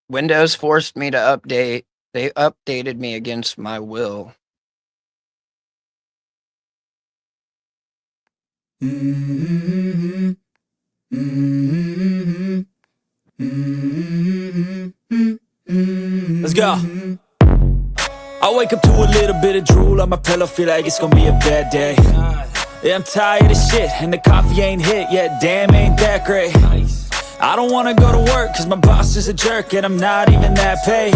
Windows forced me to update. They updated me against my will. Let's go. I wake up to a little bit of drool on my pillow, feel like it's gonna be a bad day. Yeah, I'm tired of shit, and the coffee ain't hit yet, damn, ain't that great. I don't wanna go to work, cause my boss is a jerk, and I'm not even that paid.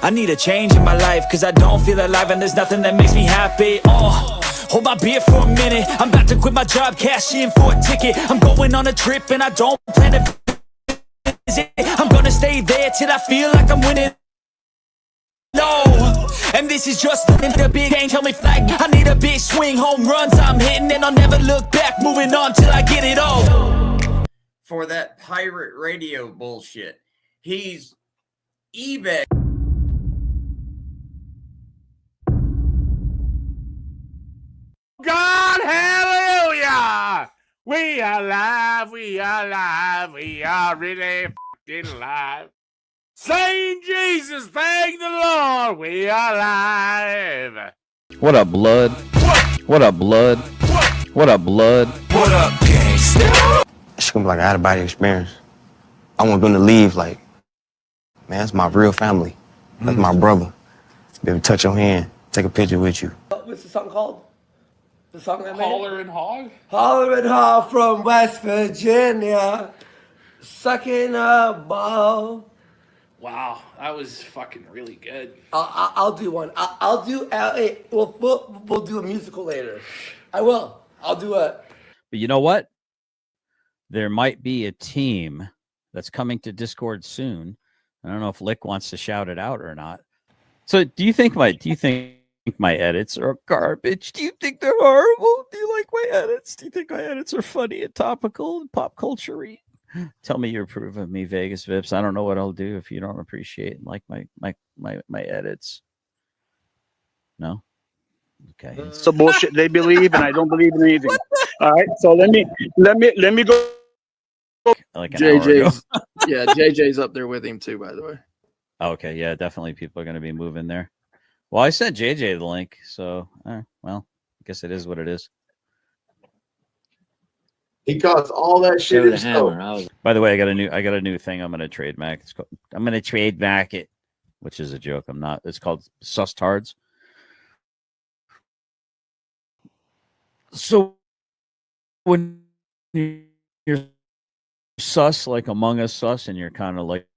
I need a change in my life, cause I don't feel alive, and there's nothing that makes me happy. Hold my beer for a minute, I'm about to quit my job, cash in for a ticket. I'm going on a trip, and I don't plan to visit. I'm gonna stay there till I feel like I'm winning. No, and this is just the big ain't tell me flag. I need a big swing, home runs I'm hitting, and I'll never look back. Moving on till I get it all. For that pirate radio bullshit, he's eBay. God, hallelujah! We are alive, we are alive, we are really f***ing alive. Saying Jesus, thank the Lord, we are alive. What up, blood? What up, blood? What up, blood? What up, gangsta? It's gonna be like an out-of-body experience. I want them to leave like, man, that's my real family. That's my brother. Be able to touch your hand, take a picture with you. What's the song called? The song I made? Holler and hog? Holler and Hog from West Virginia. Sucking a ball. Wow, that was fucking really good. I'll do one. I'll do. We'll do a musical later. I will. I'll do a. But you know what? There might be a team that's coming to Discord soon. I don't know if Lick wants to shout it out or not. So, do you think my edits are garbage? Do you think they're horrible? Do you like my edits? Do you think my edits are funny and topical and pop culture-y? Tell me you approve of me, Vegas Vips. I don't know what I'll do if you don't appreciate and like my edits. No? Okay. It's the bullshit they believe, and I don't believe in anything. All right, so let me go. Like an hour ago. JJ's, yeah, JJ's up there with him too, by the way. Okay, yeah, definitely people are going to be moving there. Well, I sent JJ the link, so well, I guess it is what it is. He caused all that shit himself. By the way, I got a new thing. I'm going to trademark. I'm going to trademark it, which is a joke. I'm not. It's called Sustards. So when you're sus, like Among Us sus, and you're kind of like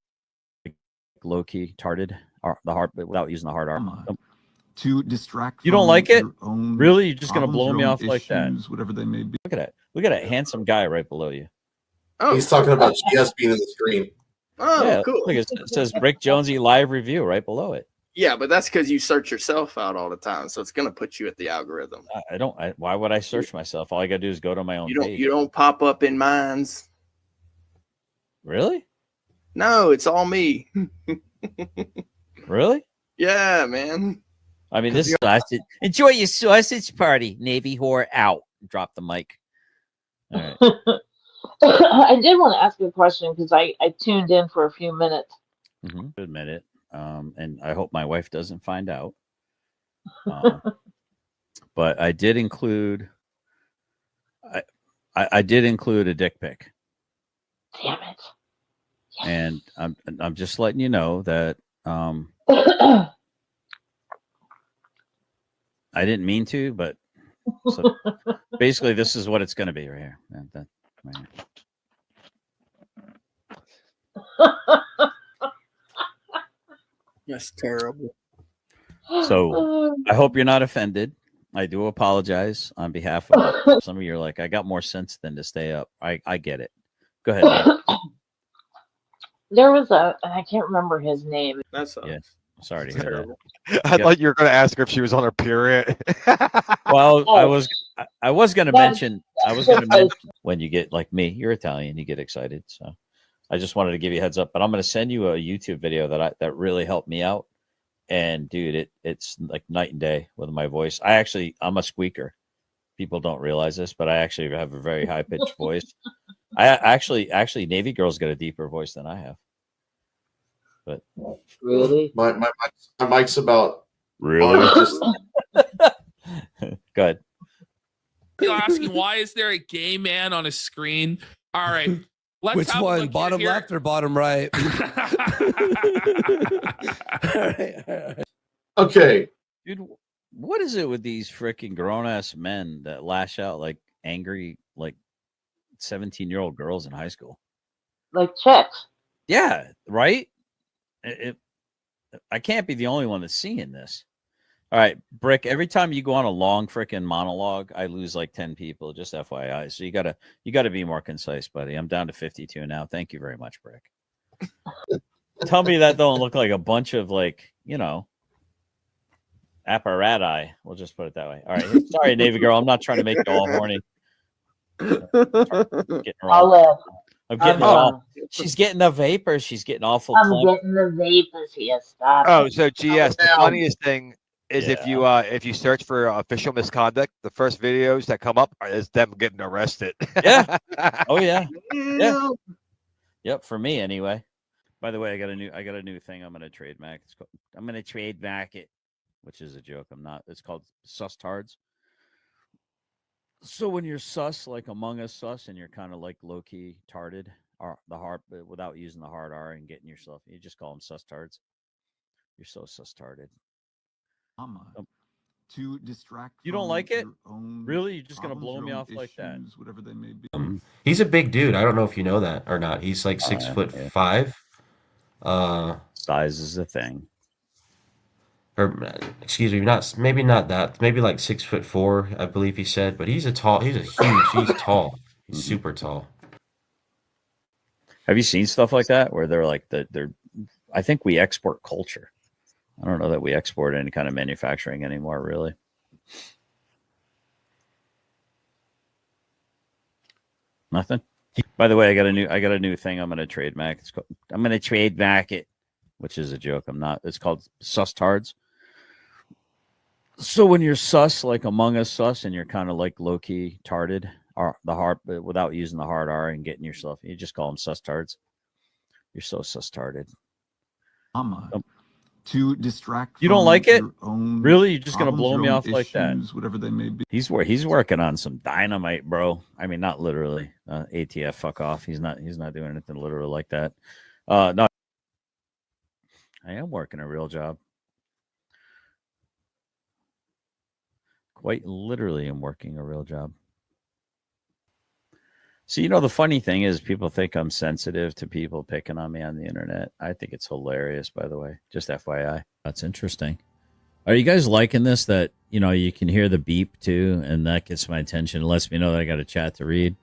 low key tarded, or the hard, but without using the hard R. To distract. You don't like it? Own really? You're just gonna problems, blow me your off own like that? issues, whatever they may be. Look at that! Look at that handsome guy right below you. Oh, he's talking about GS being in the screen. Oh, Yeah, cool. look, it says Brick Jonesy live review right below it. Yeah, but that's because you search yourself out all the time, so it's gonna put you at the algorithm. I don't. Why would I search myself? All I gotta do is go to my own page. You don't pop up in mines. Really? No, it's all me. Really? Yeah, man. I mean, this is sausage. Enjoy your sausage party, Navy whore. Out. Drop the mic. All right. I did want to ask you a question because I tuned in for a few minutes. Admit it. And I hope my wife doesn't find out. But I did include. I did include a dick pic. Damn it! And I'm just letting you know that I didn't mean to, but so basically this is what it's going to be right here. Right here. That's terrible. So I hope you're not offended. I do apologize on behalf of some of you. Are like, I got more sense than to stay up. I get it. Go ahead. There was I can't remember his name. That's yeah. Sorry to hear that. I thought you were going to ask her if she was on her period. Well, I was going to mention. When you get like me, you're Italian, you get excited. So I just wanted to give you a heads up. But I'm going to send you a YouTube video that really helped me out. And dude, it's like night and day with my voice. I'm a squeaker. People don't realize this, but I actually have a very high pitched voice. I actually Navy girls get a deeper voice than I have. But Really? My mic's about Really? just go ahead. You're asking why is there a gay man on a screen? All right, let's Which have a one? look Bottom here. left or bottom right? okay. Dude, what is it with these freaking grown ass men that lash out like angry, like 17-year-old girls in high school? Like chicks. Yeah, right. I can't be the only one that's seeing this. All right, Brick. Every time you go on a long freaking monologue, I lose like 10 people. Just FYI. So you gotta be more concise, buddy. I'm down to 52 now. Thank you very much, Brick. Tell me that don't look like a bunch of like apparati. We'll just put it that way. All right. Sorry, Navy girl. I'm not trying to make you all horny. I'll live. I'm getting all. She's getting the vapors. She's getting awful. I'm getting the vapors here. Stop. Oh, so GS, the down. funniest thing is if you search for official misconduct, the first videos that come up is them getting arrested. Yeah. Oh yeah. Yeah. Yep. For me anyway. By the way, I got a new thing. I'm gonna trademark. I'm gonna trademark it, which is a joke. I'm not. It's called sustards. So when you're sus, like Among Us sus, and you're kind of like low key tarded, or the hard without using the hard R and getting yourself, you just call them sustards. You're so sustarded. To distract. You don't like it? Really? You're just gonna blow me off like that? Whatever they may be. He's a big dude. I don't know if you know that or not. He's like 6'5". Size is a thing. Or excuse me, maybe not that. Maybe like 6'4", I believe he said. But he's a huge. He's tall. He's super tall. Have you seen stuff like that where they're like they're? I think we export culture. I don't know that we export any kind of manufacturing anymore, really. Nothing. By the way, I got a new thing. I'm gonna trademark. I'm gonna trademark it, which is a joke. I'm not. It's called sustards. So when you're sus, like Among Us sus, and you're kind of like low key tarded, or the hard without using the hard R and getting yourself, you just call them sustards. You're so sustarded. To distract. You don't like it? Own really? You're just gonna problems, blow your me own off like that? Whatever they may be. He's working on some dynamite, bro. I mean, not literally. ATF, fuck off. He's not doing anything literal like that. No, I am working a real job. Quite literally, I'm working a real job. So, the funny thing is people think I'm sensitive to people picking on me on the internet. I think it's hilarious, by the way. Just FYI. That's interesting. Are you guys liking this? That, you can hear the beep too, and that gets my attention. It lets me know that I got a chat to read.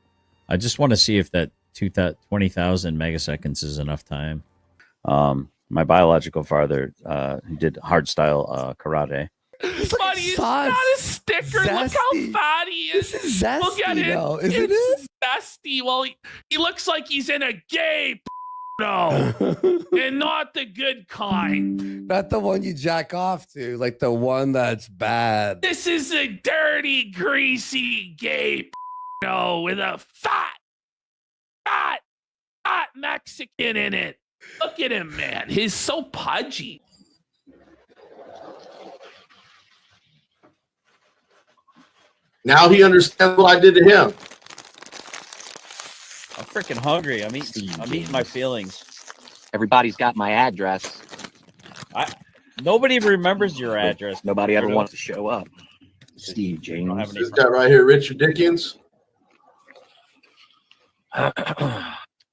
I just want to see if that 20,000 megaseconds is enough time. My biological father, who did hardstyle karate. Buddy, he's got a sticker. Zesty. Look how fat he is. This is zesty, Look at it. though, isn't it? Zesty. Well, he looks like he's in a gay no, and not the good kind. Not the one you jack off to, like the one that's bad. This is a dirty, greasy gay no with a fat Mexican in it. Look at him, man. He's so pudgy. Now he understands what I did to him. I'm freaking hungry. I'm eating my feelings. Everybody's got my address. Nobody remembers your address. Nobody ever wants to show up. Steve James. This guy right here, Richard Dickens.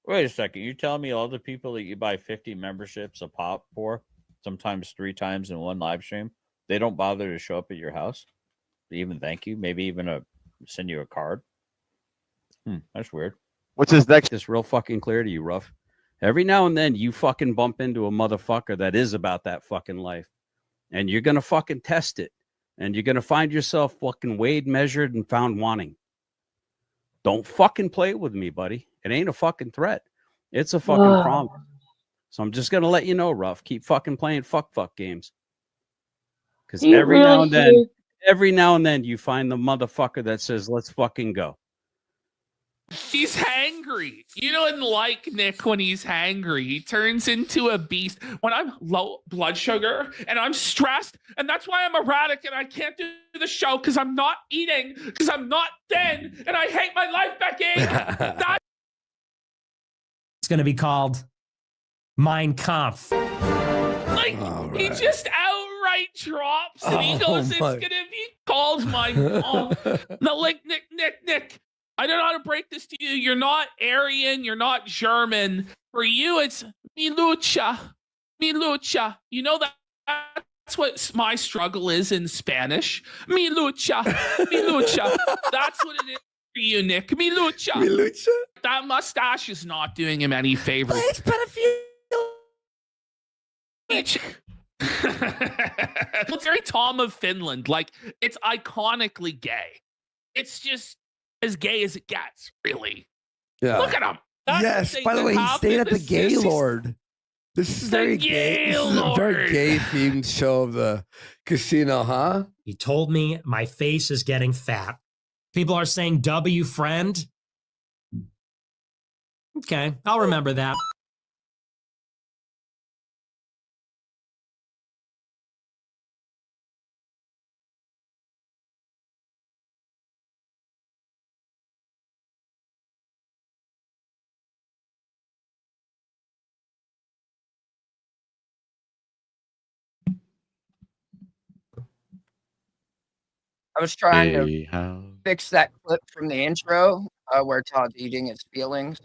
Wait a second. You're telling me all the people that you buy 50 memberships a pop for, sometimes 3 times in one live stream, they don't bother to show up at your house? They even thank you? Maybe even send you a card? That's weird. What's his next? It's real fucking clear to you, Ruff. Every now and then you fucking bump into a motherfucker that is about that fucking life. And you're going to fucking test it. And you're going to find yourself fucking weighed, measured, and found wanting. Don't fucking play with me, buddy. It ain't a fucking threat. It's a fucking promise. So I'm just going to let you know, Ruff. Keep fucking playing fuck games. Because every now and then you find the motherfucker that says, let's fucking go. She's hangry. You know, and like Nick, when he's hangry, he turns into a beast. When I'm low blood sugar and I'm stressed, and that's why I'm erratic and I can't do the show because I'm not eating, because I'm not thin, and I hate my life, Becky. That's It's going to be called Mein Kampf. like he just outright drops and he goes, "It's gonna be called my mom." No, like Nick. I don't know how to break this to you. You're not Aryan. You're not German. For you, it's Milucha. You know that. That's what my struggle is in Spanish. Milucha. That's what it is for you, Nick. Milucha. That mustache is not doing him any favors. It's very Tom of Finland. Like, it's iconically gay. It's just as gay as it gets, really. Yeah. Look at him. That's Yes. By the way, he stayed at the Gaylord. This is very gay. This is a very gay themed show of the casino, huh? He told me my face is getting fat. People are saying W friend. Okay, I'll remember that. I was trying to fix that clip from the intro where Todd's eating his feelings,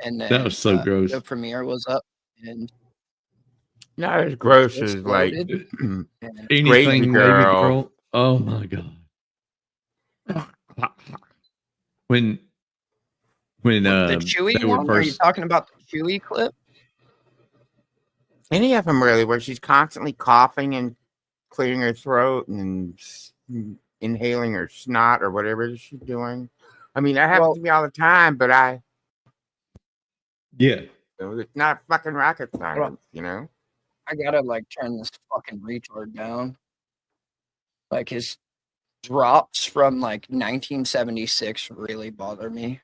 and then That was so gross. the premiere was up, and Not as gross as like exploded. Anything, Crazy baby Girl. girl. Oh my god. When The Chewy they were one? Are you first talking about the Chewy clip? Any of them really, where she's constantly coughing and clearing her throat and inhaling her snot or whatever she's doing. I mean, that happens to me all the time, but yeah. It's not fucking rocket science, you know? I gotta like turn this fucking retard down. Like his drops from like 1976 really bother me.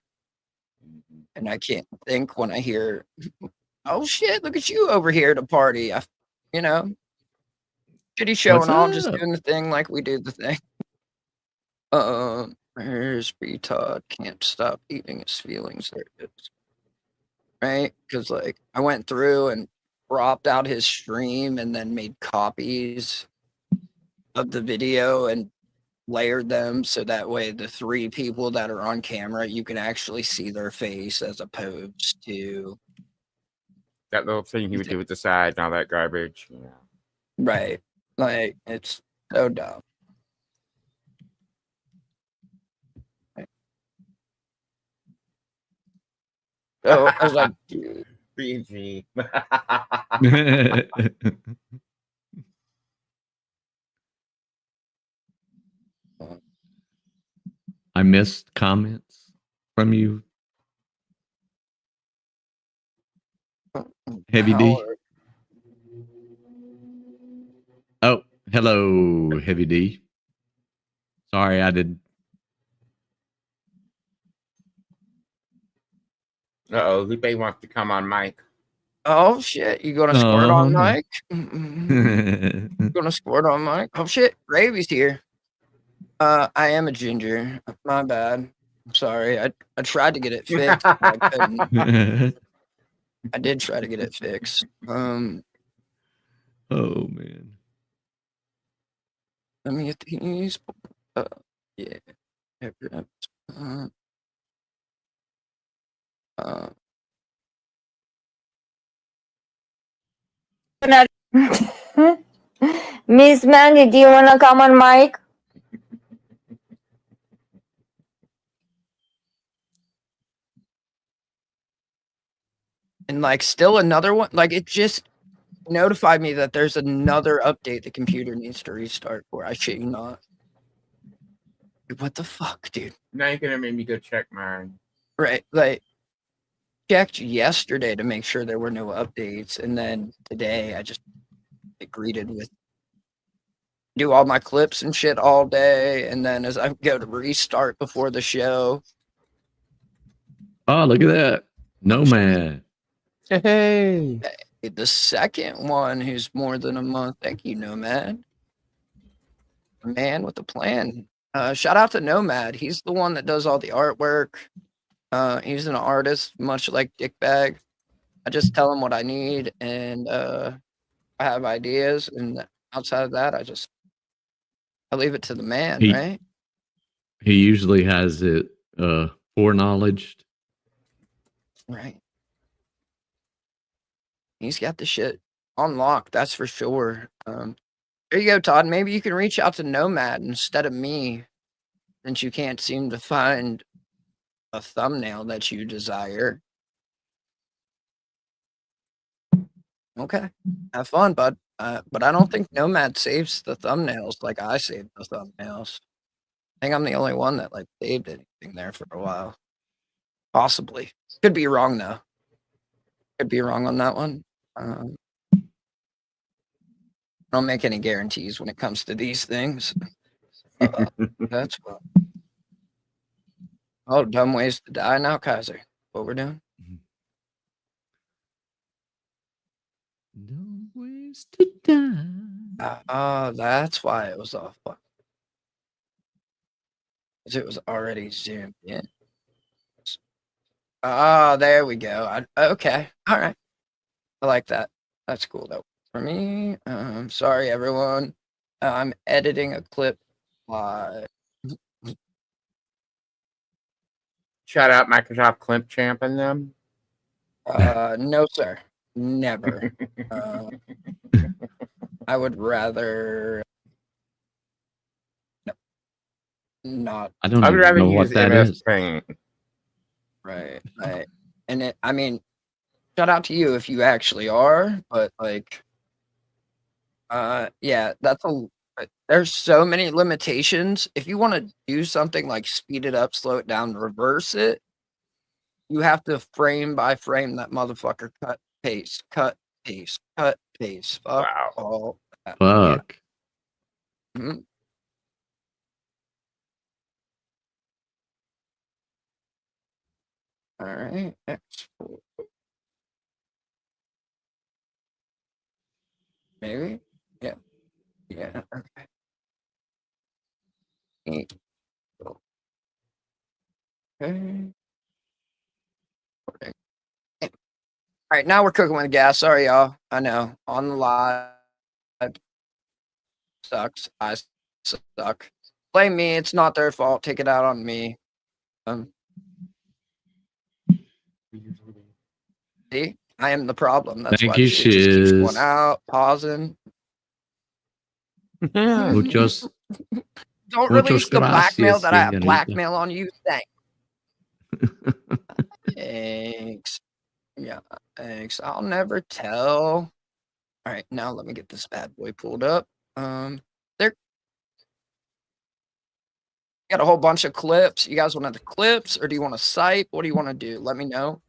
And I can't think when I hear, oh shit, look at you over here at a party. You know, shitty show What's and all, just up? doing the thing like we do the thing. Where's retard? Can't stop eating his feelings. There it is. Right? Because like I went through and cropped out his stream and then made copies of the video and layered them so that way the three people that are on camera, you can actually see their face as opposed to That little thing he would do with the sides and all that garbage. Yeah. right. Like it's so dumb. So I was like, dude. BG. I missed comments from you. Heavy D. Oh, hello, Heavy D. Sorry, I did. Uh-oh, Lupe wants to come on mic. Oh shit, you gonna squirt on no. Mike? You gonna squirt on Mike? Oh shit, Gravy's here. I am a ginger. My bad. I'm sorry. I tried to get it fixed. But I couldn't. I did try to get it fixed. Oh man. Let me get these. Yeah. Miss Mandy, do you want to come on mic? And like still another one. Like it just notified me that there's another update the computer needs to restart for. I shit you not. What the fuck, dude? Now you're gonna make me go check mine. Right. Like checked yesterday to make sure there were no updates. And then today I just greeted with do all my clips and shit all day. And then as I go to restart before the show, Oh, look at that. Nomad. Hey, the second one who's more than a month. Thank you, Nomad. A man with a plan. Shout out to Nomad. He's the one that does all the artwork. He's an artist, much like Dickbag. I just tell him what I need, and I have ideas. And outside of that, I leave it to the man, He right? he usually has it foreknowledged. Right. He's got the shit on lock, that's for sure. There you go, Todd. Maybe you can reach out to Nomad instead of me, since you can't seem to find a thumbnail that you desire. Okay. Have fun, bud. But I don't think Nomad saves the thumbnails like I saved the thumbnails. I think I'm the only one that like saved anything there for a while. Possibly. Could be wrong though. Could be wrong on that one. I don't make any guarantees when it comes to these things. That's what. Oh, dumb ways to die now, Kaiser. What we're doing? Dumb ways to die. That's why it was off. Because it was already zoomed in. There we go. Okay. All right. I like that. That's cool though. For me, sorry everyone. I'm editing a clip live. Shout out Microsoft Clip Champ and them. No, sir. Never. I would rather not. I don't I would even rather know use what that MS is. Paint. Right. And I mean, shout out to you if you actually are, but like, yeah, there's so many limitations. If you want to do something like speed it up, slow it down, reverse it, you have to frame by frame that motherfucker cut, paste, cut, paste, cut, paste. Fuck all that. Yeah. Fuck. Mhm. All right. Export. Maybe. Yeah. Yeah. Okay. Okay. All right, now we're cooking with gas. Sorry, y'all. I know. On the live sucks. I suck. Blame me. It's not their fault. Take it out on me. See, I am the problem. That's Thank why you, the shit just keeps going Shiz. out, pausing. Muchos, Don't muchos release the blackmail gracias, that I have señorita. blackmail on you. Thanks. Yeah, thanks. I'll never tell. All right, now let me get this bad boy pulled up. There. Got a whole bunch of clips. You guys want the clips or do you want a site? What do you want to do? Let me know.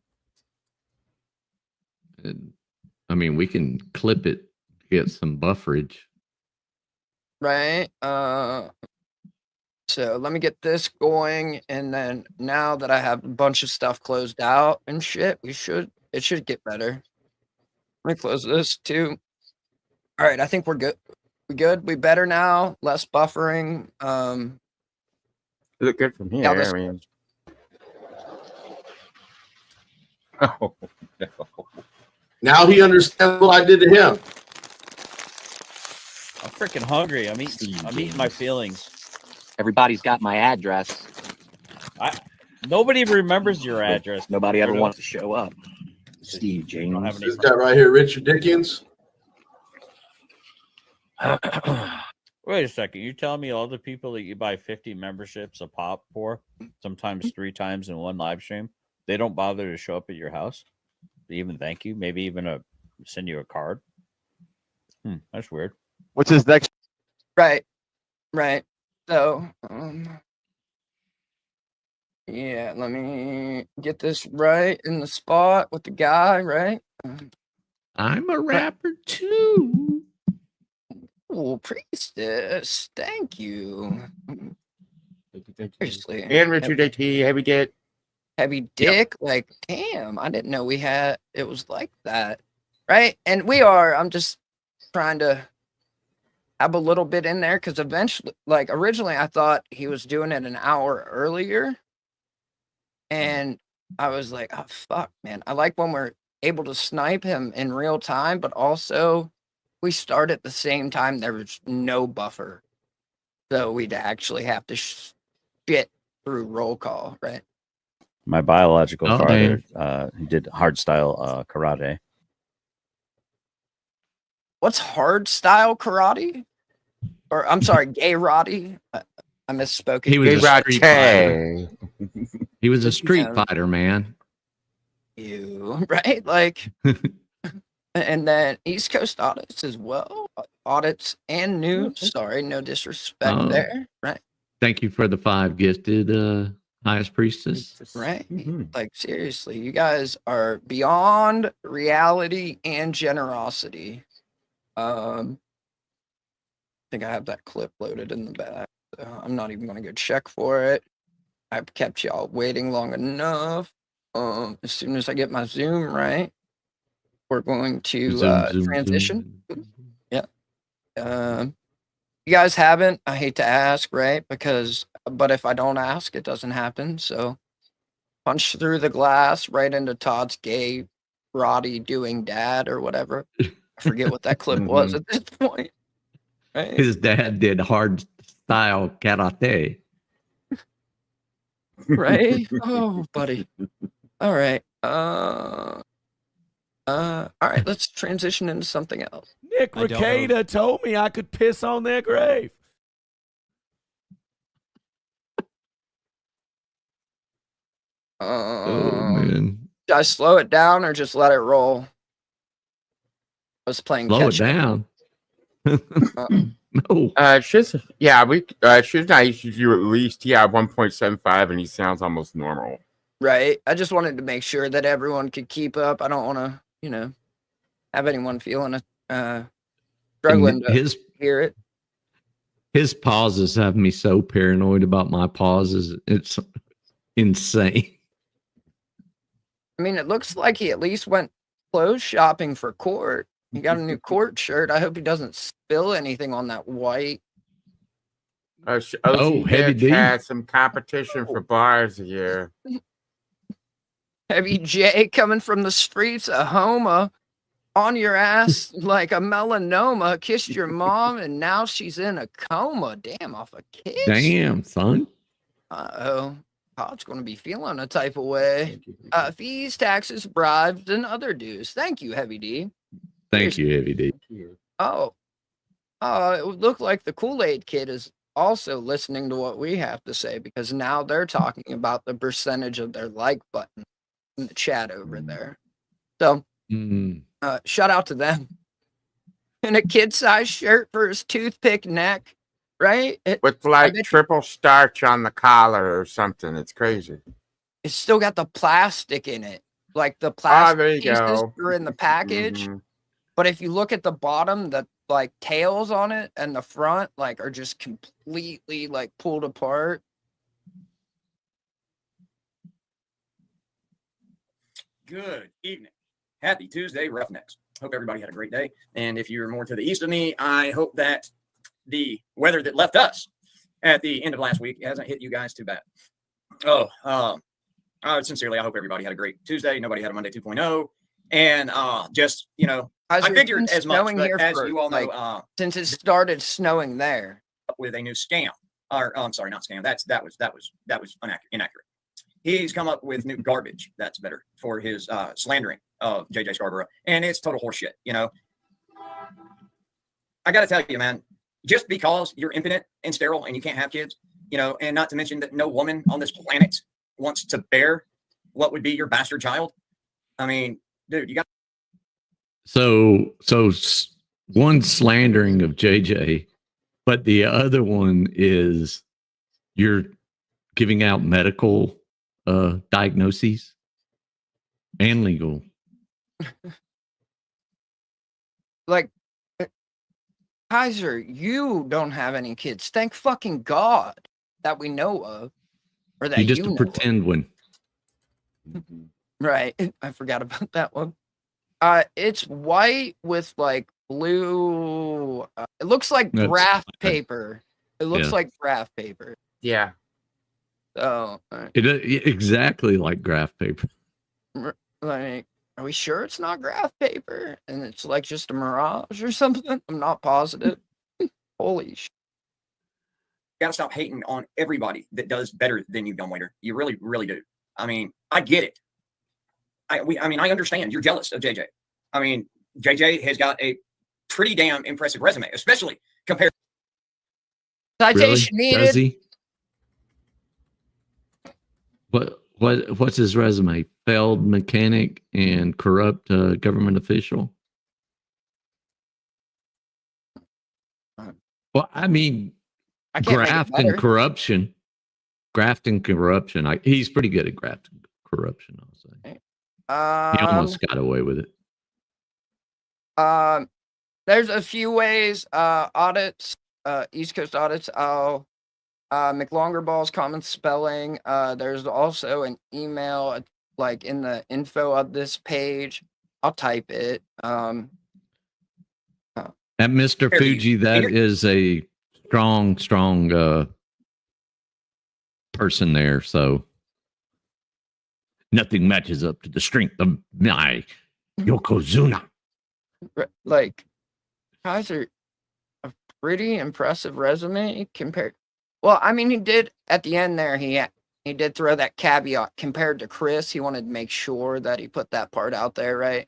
I mean, we can clip it, get some bufferage. Right. So let me get this going. And then now that I have a bunch of stuff closed out and shit, it should get better. Let me close this too. All right. I think we're good. We good? We better now. Less buffering. Look good from here. Yeah, this, I mean, oh no. Now he understands what I did to him. I'm freaking hungry. I'm eating my feelings. Everybody's got my address. Nobody remembers your address. Nobody ever wants to show up. Steve James. This guy right here, Richard Dickens. Wait a second. You're telling me all the people that you buy 50 memberships a pop for, sometimes 3 times in one live stream, they don't bother to show up at your house? They even thank you? Maybe even send you a card? That's weird. What's his next? right. Right. So, yeah, let me get this right in the spot with the guy, right? I'm a rapper too. Oh, priestess, thank you. Seriously. And Richard AT, hey, we get. heavy dick. Like, damn, I didn't know it was like that. Right. And I'm just trying to have a little bit in there because eventually, like, originally I thought he was doing it an hour earlier. And I was like, oh, fuck, man. I like when we're able to snipe him in real time, but also we start at the same time. There was no buffer. So we'd actually have to shit through roll call, right? My biological Oh, father, damn. he did hard style karate. What's hard style karate? Or I'm sorry, gay roddy. I misspoke. He was a street fighter. He was a Yeah. street fighter, man. You right, like, and then East Coast audits as well. Audits and news. Sorry, no disrespect Oh. there. Right. Thank you for the 5 gifted, highest priestess. Right. Like, seriously, you guys are beyond reality and generosity. I think I have that clip loaded in the back. So I'm not even going to go check for it. I've kept y'all waiting long enough. As soon as I get my Zoom right, we're going to Zoom, transition. Yeah. You guys haven't. I hate to ask, right? But if I don't ask, it doesn't happen. So punch through the glass right into Todd's gay Roddy doing dad or whatever. I forget what that clip was at this point. Right? His dad did hard style karate. Right? Oh, buddy. All right. All right, let's transition into something else. Nick Recaida told me I could piss on their grave. Oh, man. Should I slow it down or just let it roll? I was playing Slow it catch up. down. No. She's nice. You at least 1.75, and he sounds almost normal. Right. I just wanted to make sure that everyone could keep up. I don't want to, have anyone feeling struggling to hear it. His pauses have me so paranoid about my pauses. It's insane. I mean, it looks like he at least went clothes shopping for court. He got a new court shirt. I hope he doesn't spill anything on that white. Heavy D had some competition for bars here. Heavy J coming from the streets of Homa on your ass like a melanoma, kissed your mom, and now she's in a coma. Damn, off a kiss. Damn, son. Uh-oh. Todd's going to be feeling a type of way. Fees, taxes, bribes, and other dues. Thank you, Heavy D. Thank you, Heavy D. Oh, it would look like the Kool-Aid kid is also listening to what we have to say because now they're talking about the percentage of their like button in the chat over there. So, shout out to them. In a kid-sized shirt for his toothpick neck, right? With like triple starch on the collar or something. It's crazy. It's still got the plastic in it. Like the plastic there you pieces go. are in the package. But if you look at the bottom, the like tails on it and the front like are just completely like pulled apart. Good evening. Happy Tuesday, Roughnecks. Hope everybody had a great day. And if you're more to the east of me, I hope that the weather that left us at the end of last week hasn't hit you guys too bad. Sincerely, I hope everybody had a great Tuesday. Nobody had a Monday 2.0. And just, I figured as much, but as you all know, since it started snowing there, with a new scam, or I'm sorry, not scam. That was inaccurate. He's come up with new garbage that's better for his slandering of JJ Scarborough, and it's total horseshit. I got to tell you, man, just because you're impotent and sterile and you can't have kids, and not to mention that no woman on this planet wants to bear what would be your bastard child. I mean, dude, you got. So one slandering of JJ, but the other one is you're giving out medical diagnoses and legal. Like, Kaiser, you don't have any kids. Thank fucking God that we know of, or that You're just you a know pretend one. Right. I forgot about that one. It's white with like blue. It looks like That's graph fine. paper. It looks Yeah. like graph paper. Yeah. So, Exactly like graph paper. like, are we sure it's not graph paper and it's like just a mirage or something? I'm not positive. Holy shit. You gotta stop hating on everybody that does better than you, Dumbwaiter. You really, really do. I mean, I get it. I mean, I understand you're jealous of JJ. I mean, JJ has got a pretty damn impressive resume, especially compared. Citation Really? needed. Does he? What's his resume? Failed mechanic and corrupt government official. Well, I mean, I can't make it graft and better. corruption. Graft and corruption. He's pretty good at graft and corruption, I'll say. He almost got away with it. There's a few ways. Audits, East Coast audits. I'll McLongerball's common spelling. There's also an email like in the info of this page. I'll type it. At Mr. Fuji, that is a strong person there. So nothing matches up to the strength of my Yokozuna. Like, guys are a pretty impressive resume compared. Well, I mean, he did at the end there. He did throw that caveat compared to Chris. He wanted to make sure that he put that part out there, right?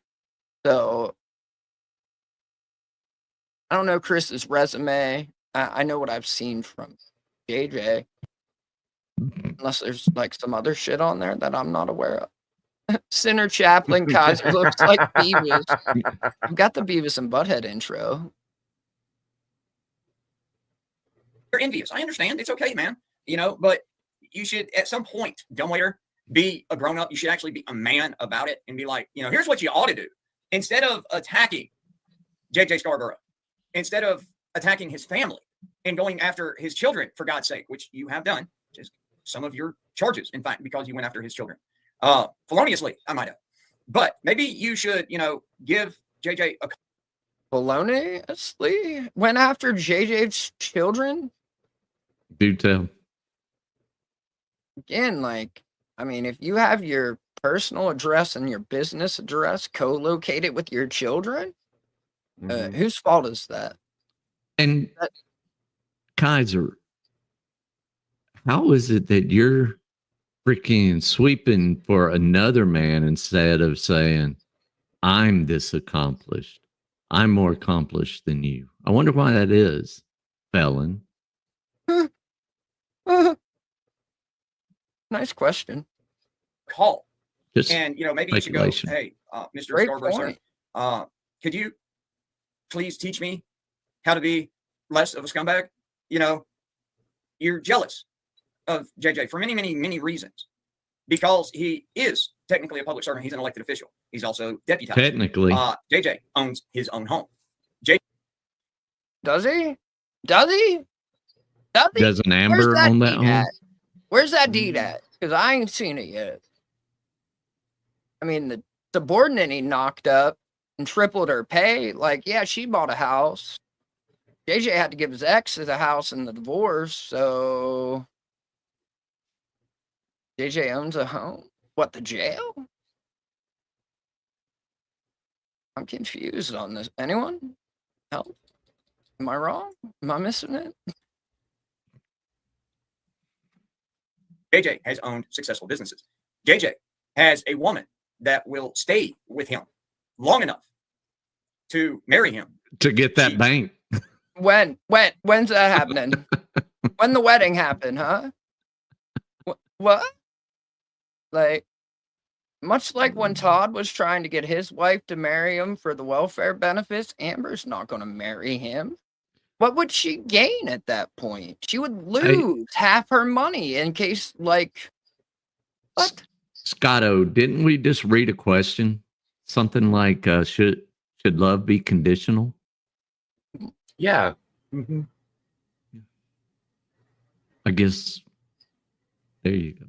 So I don't know Chris's resume. I know what I've seen from JJ. Unless there's like some other shit on there that I'm not aware of. Sinner Chaplain Kaiser looks like Beavis. I've got the Beavis and Butthead intro. You're envious. I understand. It's okay, man. You know, but you should at some point, Dumbwaiter, be a grown up. You should actually be a man about it and be like, you know, here's what you ought to do. Instead of attacking JJ Scarborough, instead of attacking his family and going after his children, for God's sake, which you have done, just some of your charges, in fact, because you went after his children. Feloniously, I might have. But maybe you should, you know, give JJ a. Feloniously went after JJ's children? Do tell. Again, like, I mean, if you have your personal address and your business address co-located with your children, whose fault is that? And Kaiser, how is it that you're freaking sweeping for another man instead of saying, I'm this accomplished? I'm more accomplished than you. I wonder why that is, felon. Nice question. Call. Just and, you know, maybe you should go, hey, Mr. Great Scarborough, sir, could you please teach me how to be less of a scumbag? You know, you're jealous of JJ for many, many, many reasons. Because he is technically a public servant. He's an elected official. He's also deputized. Technically. JJ owns his own home. Does he? Does he? Does he? Does an Amber own that home? Where's that deed at? Because I ain't seen it yet. I mean, the subordinate he knocked up and tripled her pay. Like, yeah, she bought a house. JJ had to give his ex a house in the divorce, so JJ owns a home. What, the jail? I'm confused on this. Anyone? Help? Am I wrong? Am I missing it? JJ has owned successful businesses. JJ has a woman that will stay with him long enough to marry him. To get that bank. When's that happening? When the wedding happened, huh? What? Like, much like when Todd was trying to get his wife to marry him for the welfare benefits, Amber's not going to marry him. What would she gain at that point? She would lose half her money in case, like, what? Scotto, didn't we just read a question? Something like, should love be conditional? Yeah. I guess there you go.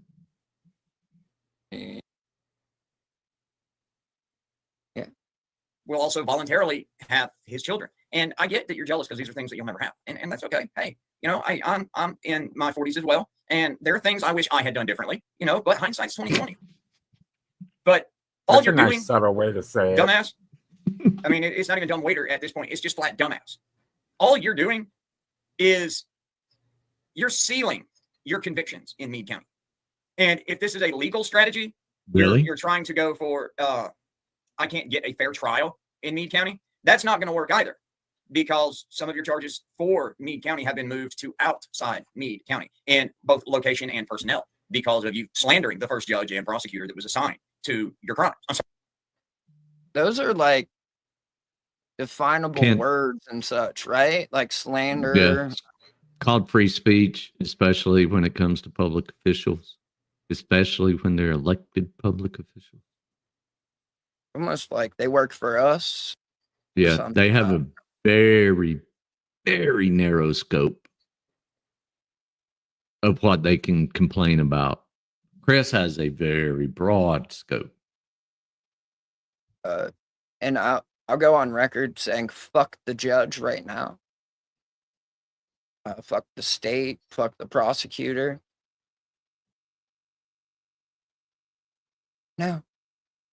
will also voluntarily have his children. And I get that you're jealous because these are things that you'll never have. And that's okay. Hey, you know, I'm in my 40s as well. And there are things I wish I had done differently, you know, but hindsight's 2020. But all That's you're a nice doing, subtle way to say it. dumbass. I mean, it's not even dumb waiter at this point. It's just flat dumbass. All you're doing is you're sealing your convictions in Meade County. And if this is a legal strategy, Really? you're trying to go for, I can't get a fair trial in Meade County. That's not going to work either, because some of your charges for Meade County have been moved to outside Meade County in both location and personnel because of you slandering the first judge and prosecutor that was assigned to your crimes. I'm sorry. Those are like definable words and such, right? Like slander. Yeah. It's called free speech, especially when it comes to public officials, especially when they're elected public officials. Almost like they work for us. Yeah, they have a very, very narrow scope of what they can complain about. Chris has a very broad scope. And I'll go on record saying fuck the judge right now. Fuck the state. Fuck the prosecutor. No,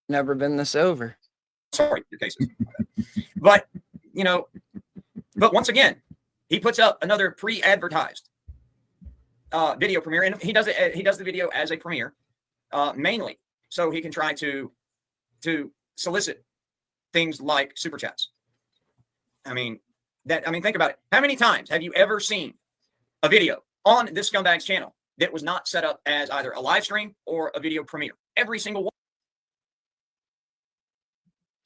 never been this over. Sorry, your case is. But, you know, but once again, he puts up another pre-advertised video premiere, and he does it. He does the video as a premiere, mainly so he can try to solicit things like super chats. I mean, think about it. How many times have you ever seen a video on this scumbag's channel that was not set up as either a live stream or a video premiere? Every single one.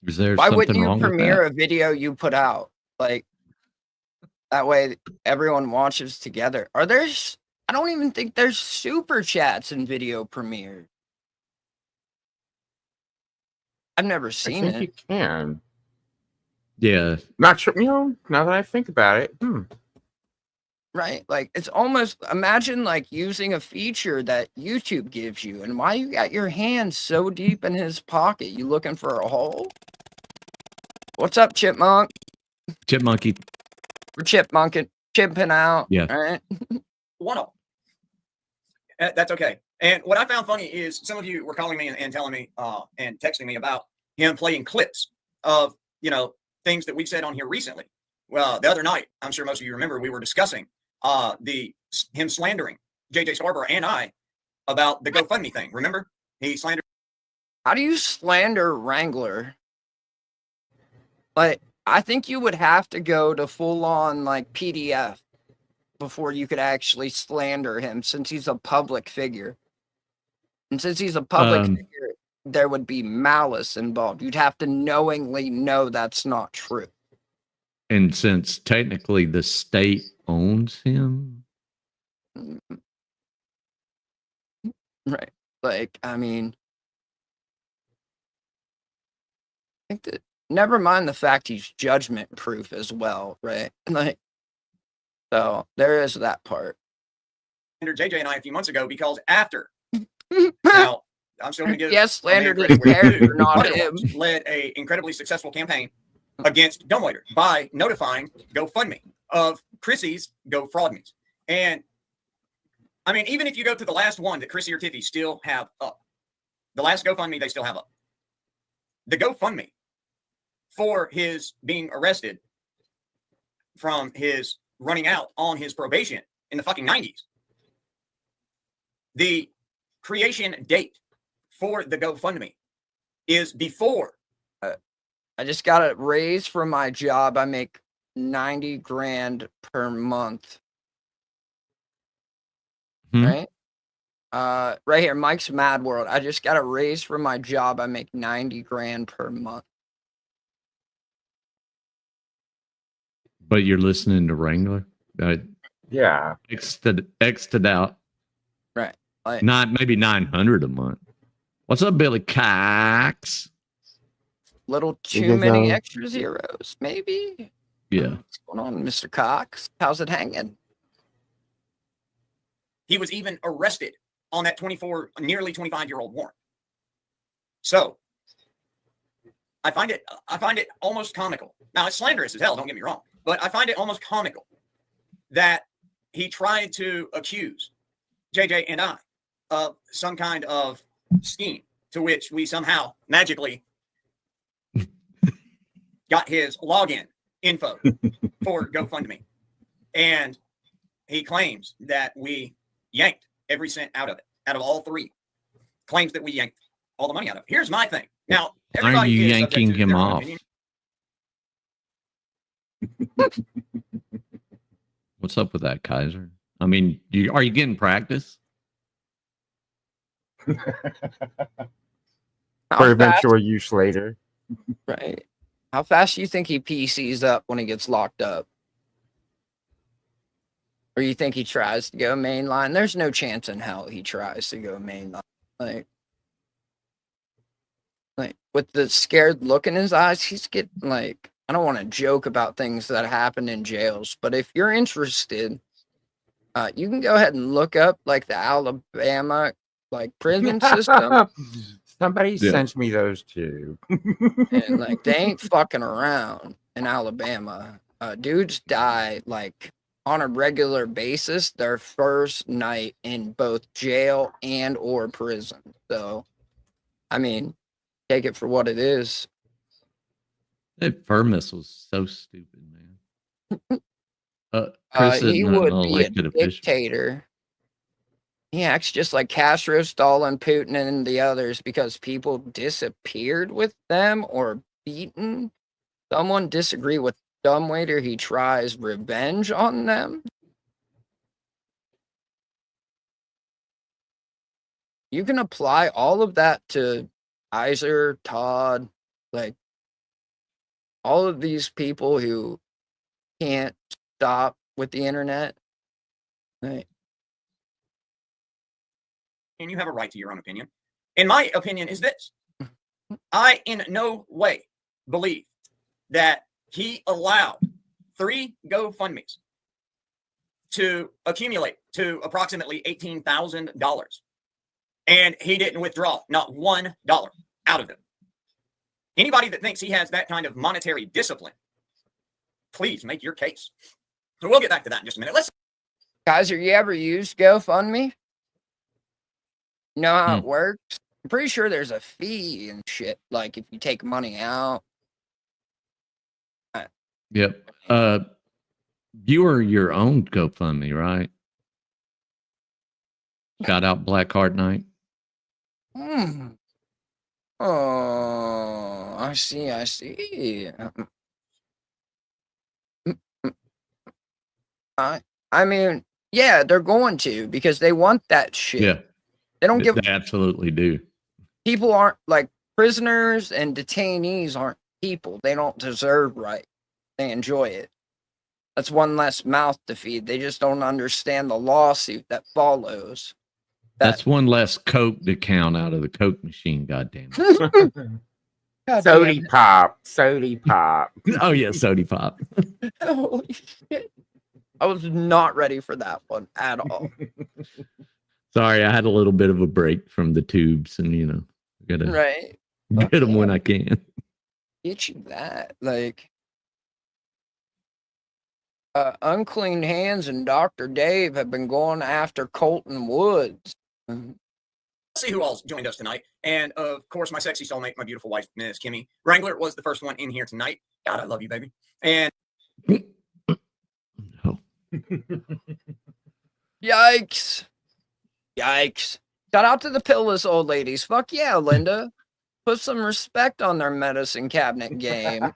Is there Why something wouldn't you wrong with premiere that? a video you put out? Like, that way everyone watches together. I don't even think there's super chats in video premiere. I've never seen I think it. you can. Yeah. Not sure, you know, now that I think about it. Right? Like, it's almost, imagine like using a feature that YouTube gives you, and why you got your hands so deep in his pocket? You looking for a hole? What's up, Chipmunk? Chipmunky. We're chipping out. Yeah. All right. One of them. That's okay. And what I found funny is some of you were calling me and telling me and texting me about him playing clips of, you know, things that we've said on here recently. Well, the other night, I'm sure most of you remember, we were discussing him slandering JJ Scarborough and I about the GoFundMe thing. Remember? He slandered. How do you slander Wrangler? Like, I think you would have to go to full on like PDF before you could actually slander him, since he's a public figure. And since he's a public figure, there would be malice involved. You'd have to knowingly know that's not true. And since technically the state owns him. Right. Like, I mean, I think that, never mind the fact he's judgment proof as well, right? Like, so there is that part. JJ and I a few months ago because after now I'm still going to give slandered his character, not him. Led a incredibly successful campaign against Dumbwaiter by notifying GoFundMe of Chrissy's GoFraudMes. And I mean, even if you go to the last one that Chrissy or Tiffy still have up, the last GoFundMe they still have up, the GoFundMe for his being arrested from his running out on his probation in the fucking 90s. The creation date for the GoFundMe is before. I just got a raise from my job. I make 90 grand per month. Right? Right here, Mike's Mad World. I just got a raise from my job. I make 90 grand per month. But you're listening to Wrangler? Yeah. X'd out. Right. Like, Maybe 900 a month. What's up, Billy Cox? Little too many extra zeros, maybe. Yeah. What's going on, Mr. Cox? How's it hanging? He was even arrested on that nearly 25-year-old warrant. So, I find it almost comical. Now it's slanderous as hell, don't get me wrong, but I find it almost comical that he tried to accuse JJ and I of some kind of scheme to which we somehow magically got his login info for GoFundMe. And he claims that we yanked every cent out of it, out of all three. Claims that we yanked all the money out of it. Here's my thing. Now, Why are you yanking him off? What's up with that, Kaiser? I mean, are you getting practice? For eventual use later. Right. How fast do you think he PCs up when he gets locked up? Or you think he tries to go mainline? There's no chance in hell he tries to go mainline. Like with the scared look in his eyes, he's getting like, I don't want to joke about things that happen in jails, but if you're interested, you can go ahead and look up like the Alabama like prison system. Somebody sent me those too. And like they ain't fucking around in Alabama. Dudes die like on a regular basis their first night in both jail and or prison. So I mean, take it for what it is. That Furmus was so stupid, man. Chris He isn't an would be a elected official. dictator. He acts just like Castro, Stalin, Putin, and the others because people disappeared with them or beaten. Someone disagree with dumbwaiter, he tries revenge on them. You can apply all of that to Iser, Todd, like all of these people who can't stop with the internet. Right. And you have a right to your own opinion. And my opinion is this. I in no way believe that he allowed 3 GoFundMes to accumulate to approximately $18,000. And he didn't withdraw not $1 out of them. Anybody that thinks he has that kind of monetary discipline, please make your case. So we'll get back to that in just a minute. Let's. Kaiser, you ever used GoFundMe? You know how it works? I'm pretty sure there's a fee and shit. Like if you take money out. Yep. You are your own GoFundMe, right? Shout out Black Heart Night. Oh, I see. I mean, yeah, they're going to because they want that shit. Yeah. They don't give. They absolutely do. People aren't like prisoners and detainees aren't people. They don't deserve right. They enjoy it. That's one less mouth to feed. They just don't understand the lawsuit that follows. That's one less Coke to count out of the Coke machine, goddamn it. Sody pop. Oh yeah, Sody pop. Holy shit. I was not ready for that one at all. Sorry, I had a little bit of a break from the tubes, and gotta right. Get them when I can. Get you that, like Unclean Hands and Dr. Dave have been going after Colton Woods. Let's see who all's joined us tonight. And of course, my sexy soulmate, my beautiful wife, Miss Kimmy Wrangler, was the first one in here tonight. God, I love you, baby. And Yikes. Shout out to the pillless old ladies. Fuck yeah, Linda. Put some respect on their medicine cabinet game.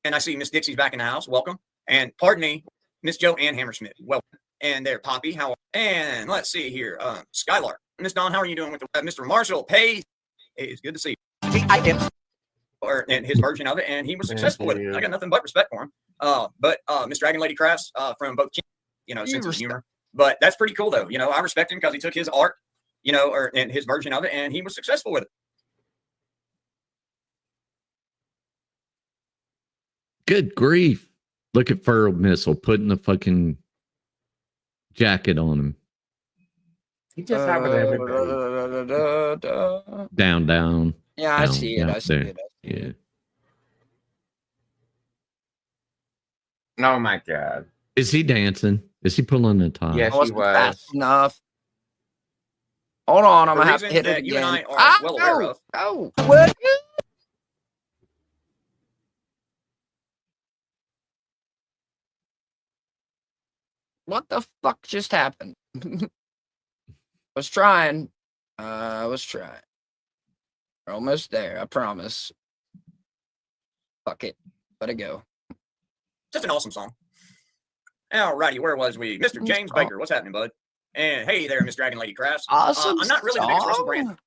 And I see Miss Dixie's back in the house. Welcome. And pardon me, Miss Joanne Hammersmith. Welcome. And there, Poppy. How are you? And let's see here. Skylark. Miss Dawn, how are you doing with Mr. Marshall Page? It's good to see you. And his version of it, and he was successful with it. I got nothing but respect for him. But Miss Dragon Lady Crafts from both, sense of humor. But that's pretty cool, though. I respect him because he took his art, and his version of it, and he was successful with it. Good grief. Look at Furl Missile putting the fucking jacket on him. He just happened to everybody. Down. Yeah, I down see it. out I see there. it. I see Yeah. it. Oh my god. Is he dancing? Is he pulling the top? Yes, I he wasn't fast was. enough. Hold on, I'm For gonna have to reasons hit it that you and again. I are well aware of. Oh, what? What the fuck just happened? Was trying. I was trying. We're almost there, I promise. Fuck it. Let it go. Just an awesome song. Alrighty, where was we? Mr. James Baker, what's happening, bud? And hey there, Miss Dragon Lady Crafts. Awesome I'm not really the biggest Russell Brand.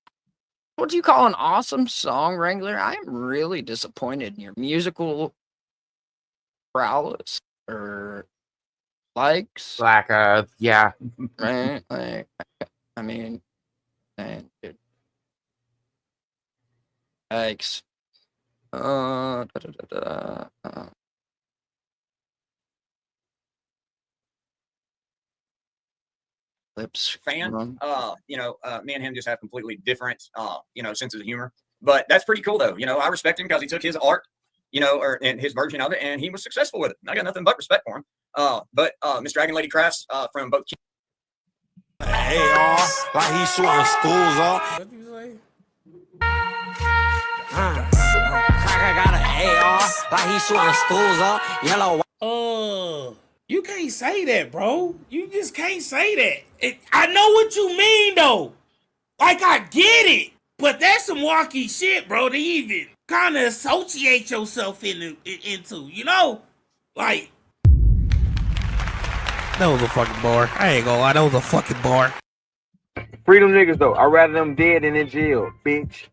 What do you call an awesome song, Wrangler? I am really disappointed in your musical prowess or likes. Like, yeah. Right? Like, I mean, man, dude. Yikes. Da, da, da, da, Lips. Fan. Me and him just have completely different, senses of humor. But that's pretty cool, though. I respect him because he took his art, and his version of it, and he was successful with it. I got nothing but respect for him. But Miss Dragon Lady Crafts from both. AR, like he's shooting schools up. What do you say? I got an AR, like he's shooting schools up. Yellow. You can't say that, bro. You just can't say that. I know what you mean, though. Like, I get it. But that's some wacky shit, bro, to even kind of associate yourself into, Like, that was a fucking bar. I ain't gonna lie, that was a fucking bar. Freedom niggas though. I'd rather them dead than in jail, bitch.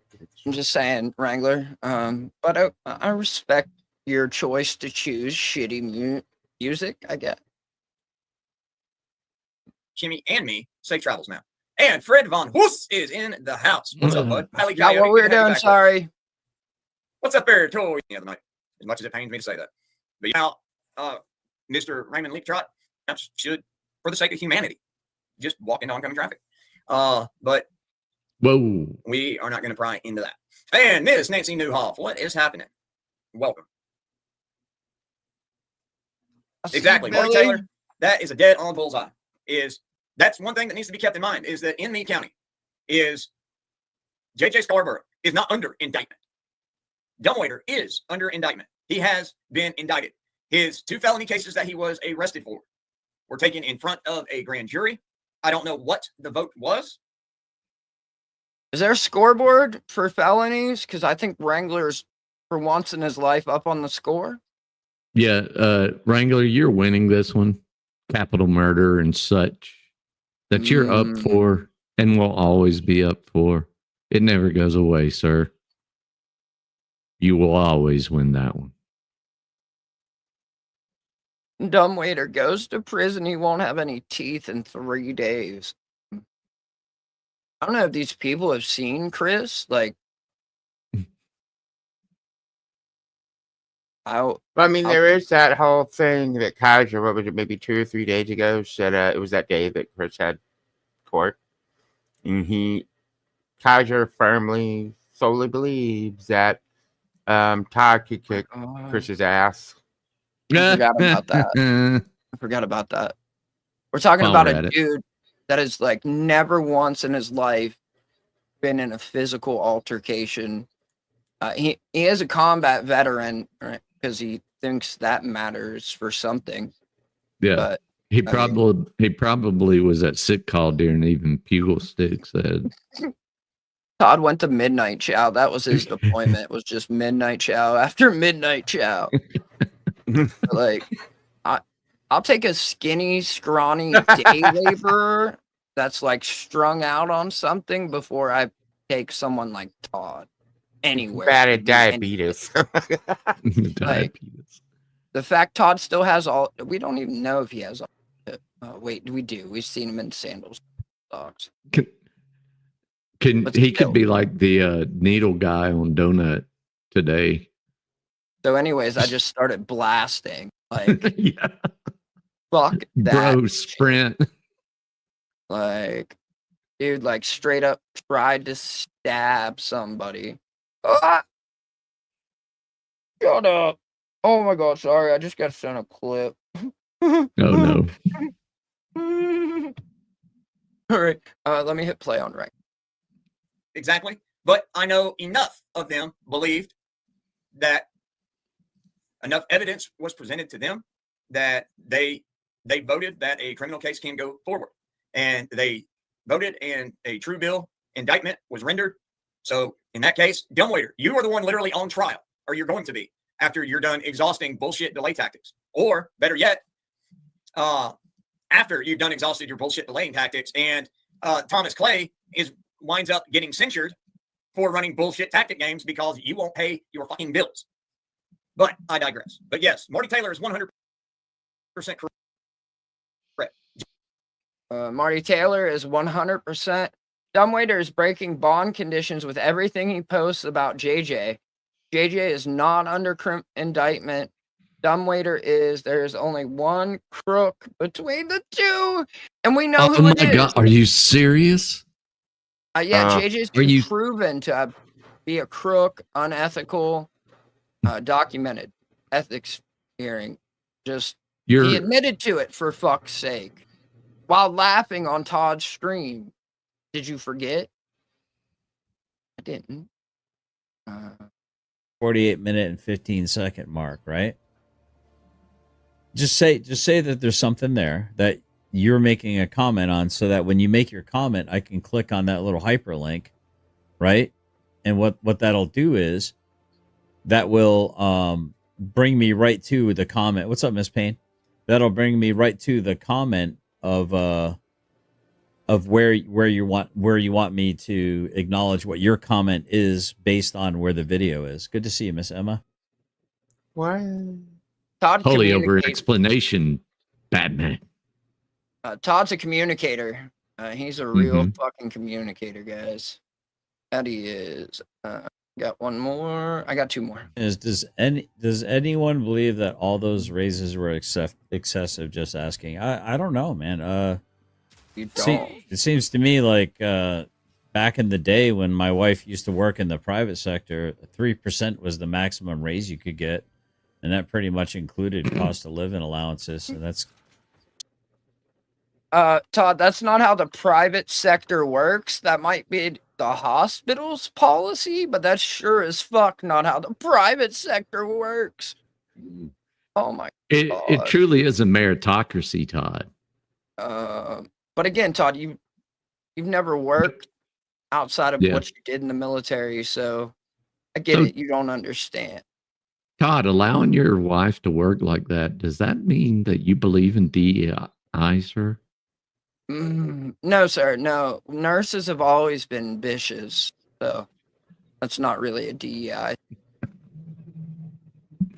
I'm just saying, Wrangler. But I respect your choice to choose shitty music, I guess. Kimmy and me, safe travels now. And Fred Von Huss is in the house. What's up, bud? Highly Got what we were doing, sorry. What's up there, Toy? The other night, as much as it pains me to say that. But Mr. Raymond Leaptrot should, for the sake of humanity, just walk into oncoming traffic. But whoa, we are not going to pry into that. And Miss Nancy Newhoff, what is happening? Welcome. Exactly, Marty Taylor. That is a dead on bullseye. That's one thing that needs to be kept in mind, is that in Meade County, is J.J. Scarborough is not under indictment. Dumbwaiter is under indictment. He has been indicted. His 2 felony cases that he was arrested for were taken in front of a grand jury. I don't know what the vote was. Is there a scoreboard for felonies? Because I think Wrangler's, for once in his life, up on the score. Yeah, Wrangler, you're winning this one. Capital murder and such that you're up for and will always be up for. It never goes away, sir. You will always win that one. Dumbwaiter goes to prison. He won't have any teeth in 3 days. I don't know if these people have seen Chris. Like, there is that whole thing that Kaiser, what was it, maybe 2 or 3 days ago, said it was that day that Chris had court. And Kaiser firmly, solely believes that Todd could kick Chris's ass. I forgot about that. I forgot about that. We're talking about a dude that has like never once in his life been in a physical altercation. He is a combat veteran, right? Because he thinks that matters for something. Yeah, but he probably was at sick call during even Pugil Stick said. Todd went to midnight chow. That was his deployment. Was just midnight chow after midnight chow. Like, I'll take a skinny, scrawny day laborer that's like strung out on something before I take someone like Todd anywhere. Bad at diabetes. Diabetes. The fact Todd still has all, we don't even know if he has all. Wait, we do. We've seen him in sandals, socks. He could be like the needle guy on Donut today. So, anyways, I just started blasting. Like, yeah. Fuck that. Bro, sprint. Like, dude, like straight up tried to stab somebody. Ah! Shut up. Oh my god, sorry. I just got sent a clip. Oh no. All right. Let me hit play on right. Exactly. But I know enough of them believed that enough evidence was presented to them that they voted that a criminal case can go forward. And they voted and a true bill indictment was rendered. So in that case, dumbwaiter, you are the one literally on trial, or you're going to be after you're done exhausting bullshit delay tactics. Or better yet, after you've done exhausted your bullshit delaying tactics, and Thomas Clay winds up getting censured for running bullshit tactic games because you won't pay your fucking bills. But I digress. But yes, Marty Taylor is 100% correct. Marty Taylor is 100%. Dumbwaiter is breaking bond conditions with everything he posts about JJ. JJ is not under indictment. Dumbwaiter is. There's only one crook between the two, and we know who it is. Oh my god, are you serious? Yeah, JJ's are been you proven to be a crook, unethical, documented ethics hearing. Just he admitted to it, for fuck's sake, while laughing on Todd's stream. Did you forget? I didn't. 48-minute and 15-second mark, right? Just say that there's something there that you're making a comment on, so that when you make your comment, I can click on that little hyperlink, right? And what that'll do is that will bring me right to the comment. What's up, Miss Payne? That'll bring me right to the comment of where you want me to acknowledge what your comment is based on where the video is. Good to see you, Miss Emma. What? Todd holy over explanation, Batman? Todd's a communicator. He's a real fucking communicator, guys. That he is. Got one more. I got two more. Does anyone believe that all those raises were excessive? Just asking. I don't know, man. You don't. It seems to me like back in the day when my wife used to work in the private sector, 3% was the maximum raise you could get, and that pretty much included cost of living allowances. And that's Todd, that's not how the private sector works. That might be the hospital's policy, but that's sure as fuck not how the private sector works. Oh my god. It truly is a meritocracy, Todd. But again, Todd, you've never worked outside of what you did in the military, so I get it. You don't understand. Todd, allowing your wife to work like that, does that mean that you believe in DEI, sir? No, sir. No. Nurses have always been bitches, so that's not really a DEI.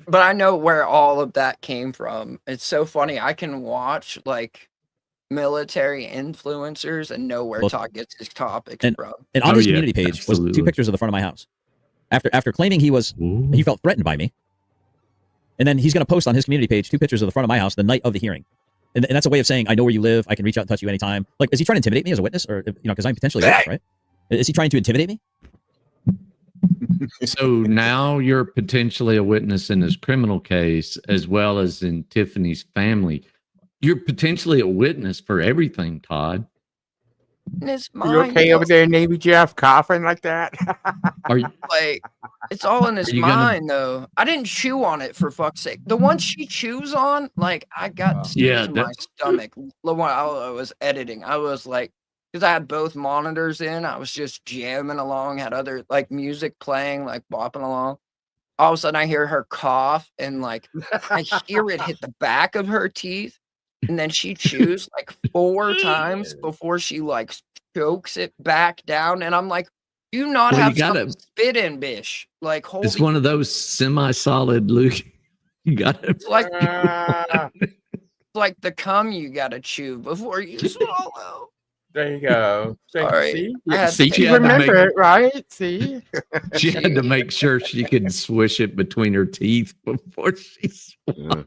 But I know where all of that came from. It's so funny. I can watch like military influencers and know where Todd gets his topics from. And on his community page was 2 pictures of the front of my house. After claiming he felt threatened by me, and then he's going to post on his community page 2 pictures of the front of my house the night of the hearing, and that's a way of saying I know where you live. I can reach out and touch you anytime. Like, is he trying to intimidate me as a witness, or because I'm potentially a witness, right? Is he trying to intimidate me? So now you're potentially a witness in his criminal case as well as in Tiffany's family. You're potentially a witness for everything, Todd. It's You okay over there, Navy Jeff, coughing like that? Are you like, it's all in his mind, though. I didn't chew on it, for fuck's sake. The one she chews on, like, I got in my stomach. While I was editing, I was like, because I had both monitors in, I was just jamming along, had other like music playing, like bopping along. All of a sudden, I hear her cough, and like I hear it hit the back of her teeth, and then she chews like 4 times before she like chokes it back down, and I'm like, "Do not have something to spit in, bish." Like, holy. It's one of those semi-solid Luke. You got it. It's like the cum you gotta chew before you swallow. There you go. All right. See, you remember it, right? See? She had to make sure she could swish it between her teeth before she swallowed.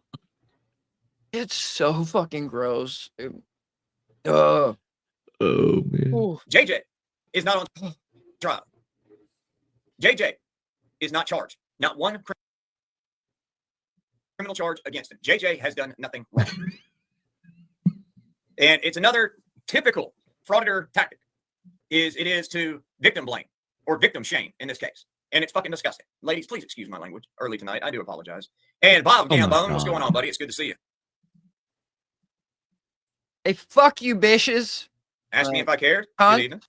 It's so fucking gross. Dude. Oh, man. JJ is not on trial. JJ is not charged. Not one criminal charge against him. JJ has done nothing wrong. And it's another typical frauditor tactic. It is to victim blame or victim shame in this case. And it's fucking disgusting. Ladies, please excuse my language early tonight. I do apologize. And Bob Gambone, what's going on, buddy? It's good to see you. Hey, fuck you, bitches. Ask me if I cared. Huh? Good evening.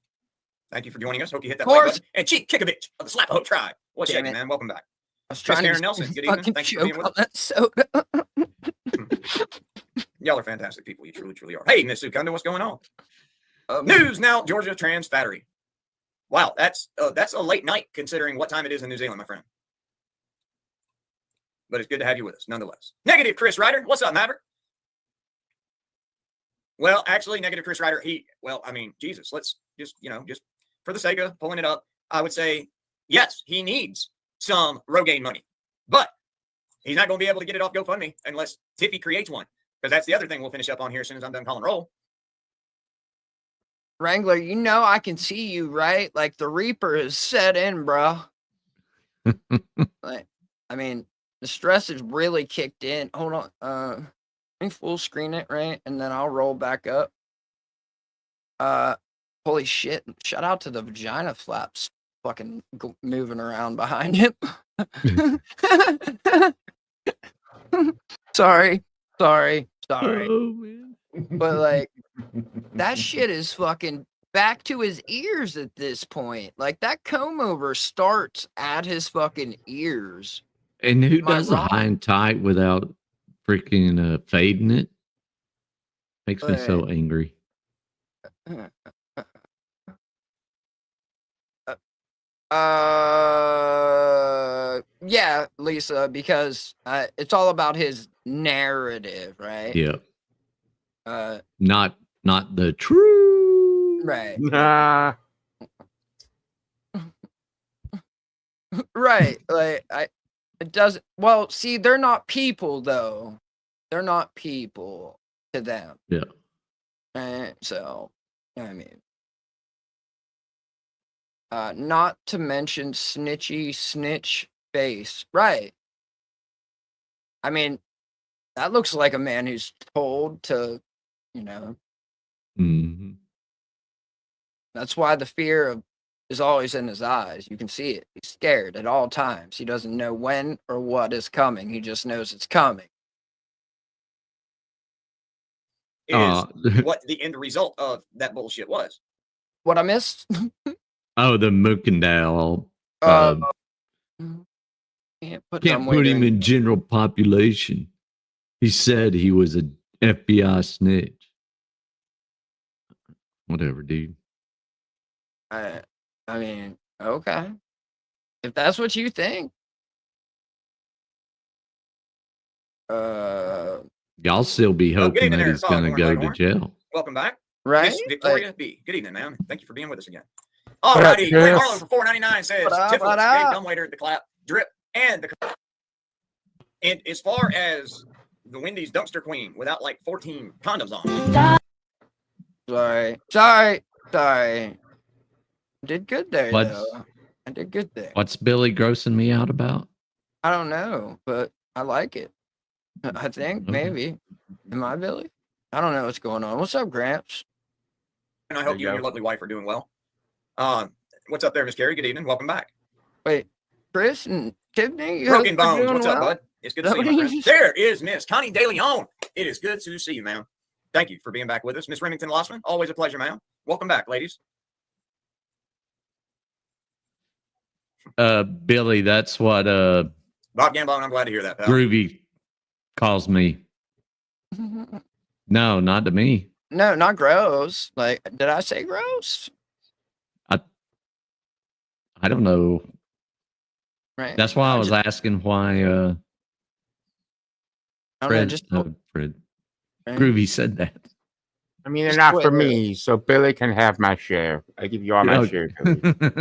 Thank you for joining us. Hope you hit that like button. And Chief Kickovich of the Slap a Hope Tribe. What's shaking, man? Welcome back. I was trying Karen to Nelson. Good evening. Thanks for being with us. that soda. Y'all are fantastic people. You truly, truly are. Hey, Miss Sukunda, what's going on? News now, Georgia trans fattery. Wow, that's a late night considering what time it is in New Zealand, my friend. But it's good to have you with us, nonetheless. Negative Chris Ryder, what's up, Maverick? Well, actually, Negative Chris Ryder, Jesus, let's just for the sake of pulling it up, I would say, yes, he needs some Rogaine money, but he's not going to be able to get it off GoFundMe unless Tiffy creates one, because that's the other thing we'll finish up on here as soon as I'm done calling roll. Wrangler, you know I can see you, right? Like the Reaper is set in, bro. The stress is really kicked in. Hold on. Let me full screen it, right? And then I'll roll back up. Holy shit. Shout out to the vagina flaps fucking moving around behind him. Sorry. Oh, man. But that shit is fucking back to his ears at this point. Like that comb over starts at his fucking ears. And who does a high and tight without freaking fading it? Makes me so angry. Yeah, Lisa, because it's all about his narrative, right? Yeah. Not the true. Right. Nah. Right. It doesn't. Well, see, they're not people, though. They're not people to them. Yeah. Right. So, not to mention snitch face. Right. That looks like a man who's told to, Mm-hmm. That's why the fear is always in his eyes. You can see it. He's scared at all times. He doesn't know when or what is coming. He just knows it's coming. Is what the end result of that bullshit was. What I missed? Oh, the Mookendale. Can't put him in general population. He said he was a FBI snitch. Whatever, dude. Okay. If that's what you think. Y'all still be hoping that he's going to go to jail. Welcome back. Right? Miss Victoria B. Good evening, ma'am. Thank you for being with us again. All righty. Glenn Harlow for $4.99 says, Tiffany, big dumbwaiter, the clap, drip, and the clap. And as far as the Wendy's dumpster queen without 14 condoms on. Sorry. Did good there, though. I did good there. What's Billy grossing me out about? I don't know, but I like it. I think maybe. Am I Billy? I don't know what's going on. What's up, Gramps? And I hope you and your lovely wife are doing well. What's up there, Miss Carrie? Good evening. Welcome back. Wait, Chris and Tiffany? Broken Bones. What's up, bud? It's good to see you, my friend. There is Miss Connie De Leon. It is good to see you, ma'am. Thank you for being back with us. Miss Remington Lossman, always a pleasure, ma'am. Welcome back, ladies. Billy, that's what Bob Gambone, I'm glad to hear that, pal. Groovy calls me. No, not to me. No, not gross. Did I say gross? I don't know. Right. That's why I was asking why Fred Groovy said that. They're not for me, so Billy can have my share. I give you all my share, Billy.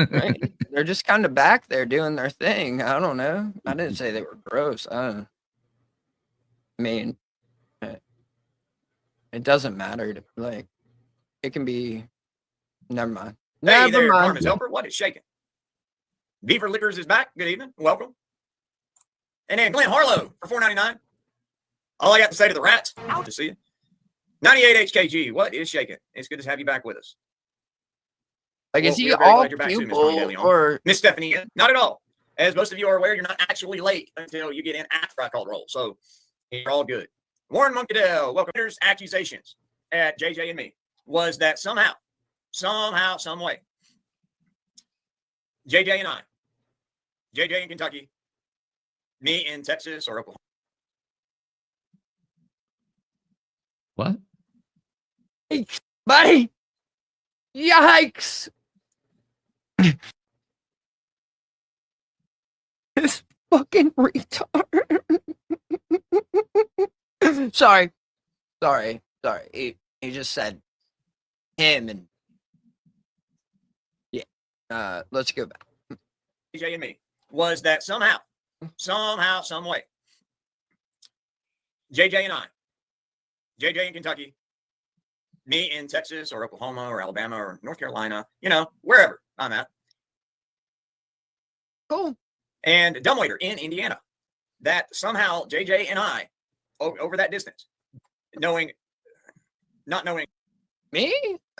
Right. They're just kind of back there doing their thing. I don't know. I didn't say they were gross. It doesn't matter. It can be. Never mind. Hey there, Karma's helper. What is shaking? Beaver Liquors is back. Good evening. Welcome. And then Glenn Harlow for $4.99. All I got to say to the rats, good to see you. 98 HKG, what is shaking? It's good to have you back with us. Like, Well, is he we are very all glad you're back too, Miss Tony De pupil Leon. or Miss Stephanie, not at all. As most of you are aware, you're not actually late until you get in after I call the roll. So you're all good. Warren Monkadell, welcome. Peter's accusations at JJ and me was that somehow, some way, JJ and I, JJ in Kentucky, me in Texas or Oklahoma. What? Hey, buddy? Yikes! This fucking retard. Sorry. He just said him and yeah. Let's go back. JJ and me was that somehow, some way, JJ and I, JJ in Kentucky, me in Texas or Oklahoma or Alabama or North Carolina, wherever I'm at. Cool. And Dumbwaiter in Indiana. That somehow JJ and I, over that distance, not knowing. Me?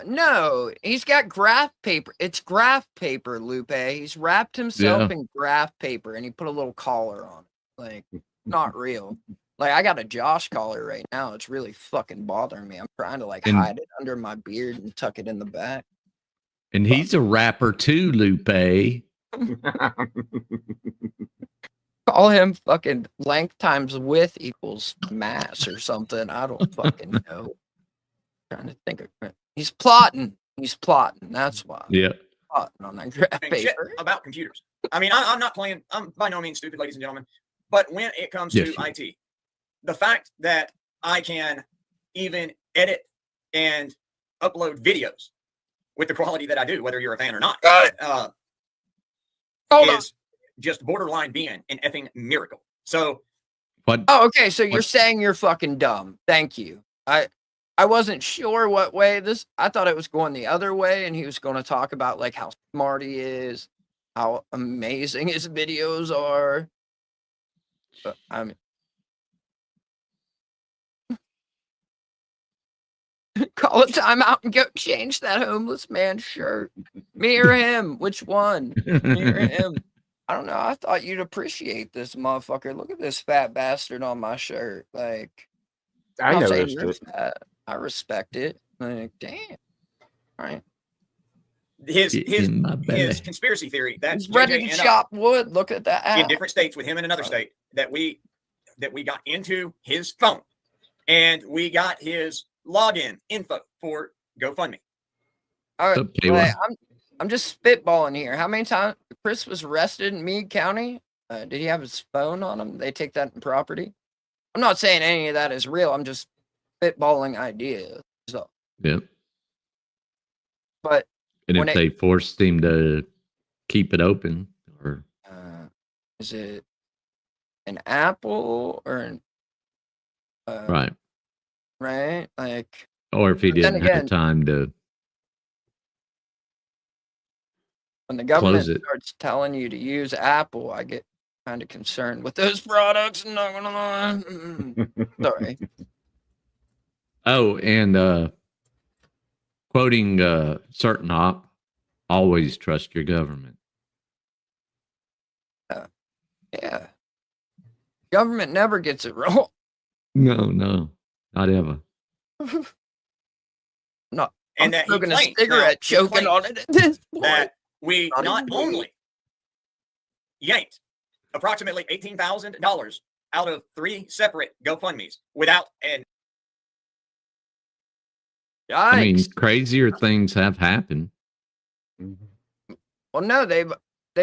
No, he's got graph paper. It's graph paper, Lupe. He's wrapped himself in graph paper and he put a little collar on it. Like, not real. Like, I got a Josh collar right now. It's really fucking bothering me. I'm trying to hide it under my beard and tuck it in the back. And he's a rapper too, Lupe. Call him fucking length times width equals mass or something. I don't fucking know. Trying to think of it. He's plotting. That's why. Yeah. Plotting on that graph paper. About computers. I mean, I'm not playing. I'm by no means stupid, ladies and gentlemen. But when it comes to IT, the fact that I can even edit and upload videos with the quality that I do, whether you're a fan or not, is just borderline being an effing miracle. So, okay. So you're saying you're fucking dumb. Thank you. I wasn't sure what way this. I thought it was going the other way, and he was going to talk about how smart he is, how amazing his videos are. But I mean, call a timeout and go change that homeless man's shirt. Me or him? Which one? Me or him? I don't know. I thought you'd appreciate this motherfucker. Look at this fat bastard on my shirt. Like, I I'm saying noticed you're it. fat. I respect it. Like, damn. All right. His conspiracy theory that he's ready to chop wood. Look at that. In different states with him in another state that we got into his phone and we got his login info for GoFundMe. All right. I'm just spitballing here. How many times Chris was arrested in Meade County? Did he have his phone on him? They take that in property. I'm not saying any of that is real. I'm just spitballing ideas. So. Yep. But and if they forced him to keep it open, or is it an apple or an right? Like, or if he didn't have time to. When the government starts telling you to use Apple, I get kind of concerned with those products. Not gonna lie. Sorry. Oh, and quoting certain op, always trust your government. Yeah. Government never gets it wrong. No, not ever. No. And I'm smoking a cigarette, choking on it at this point. That we not only yanked approximately $18,000 out of 3 separate GoFundMes without an. Yikes. I mean, crazier things have happened. Well, no, they've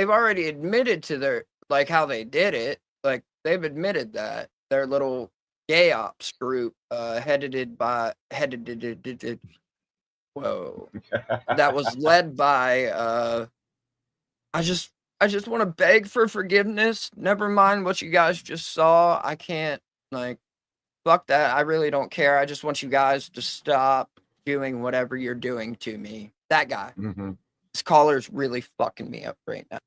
already admitted to their how they did it. Like, they've admitted that their little gay ops group headed by that was led by I just want to beg for forgiveness. Never mind what you guys just saw. I can't fuck that. I really don't care. I just want you guys to stop doing whatever you're doing to me. That guy. This caller's really fucking me up right now.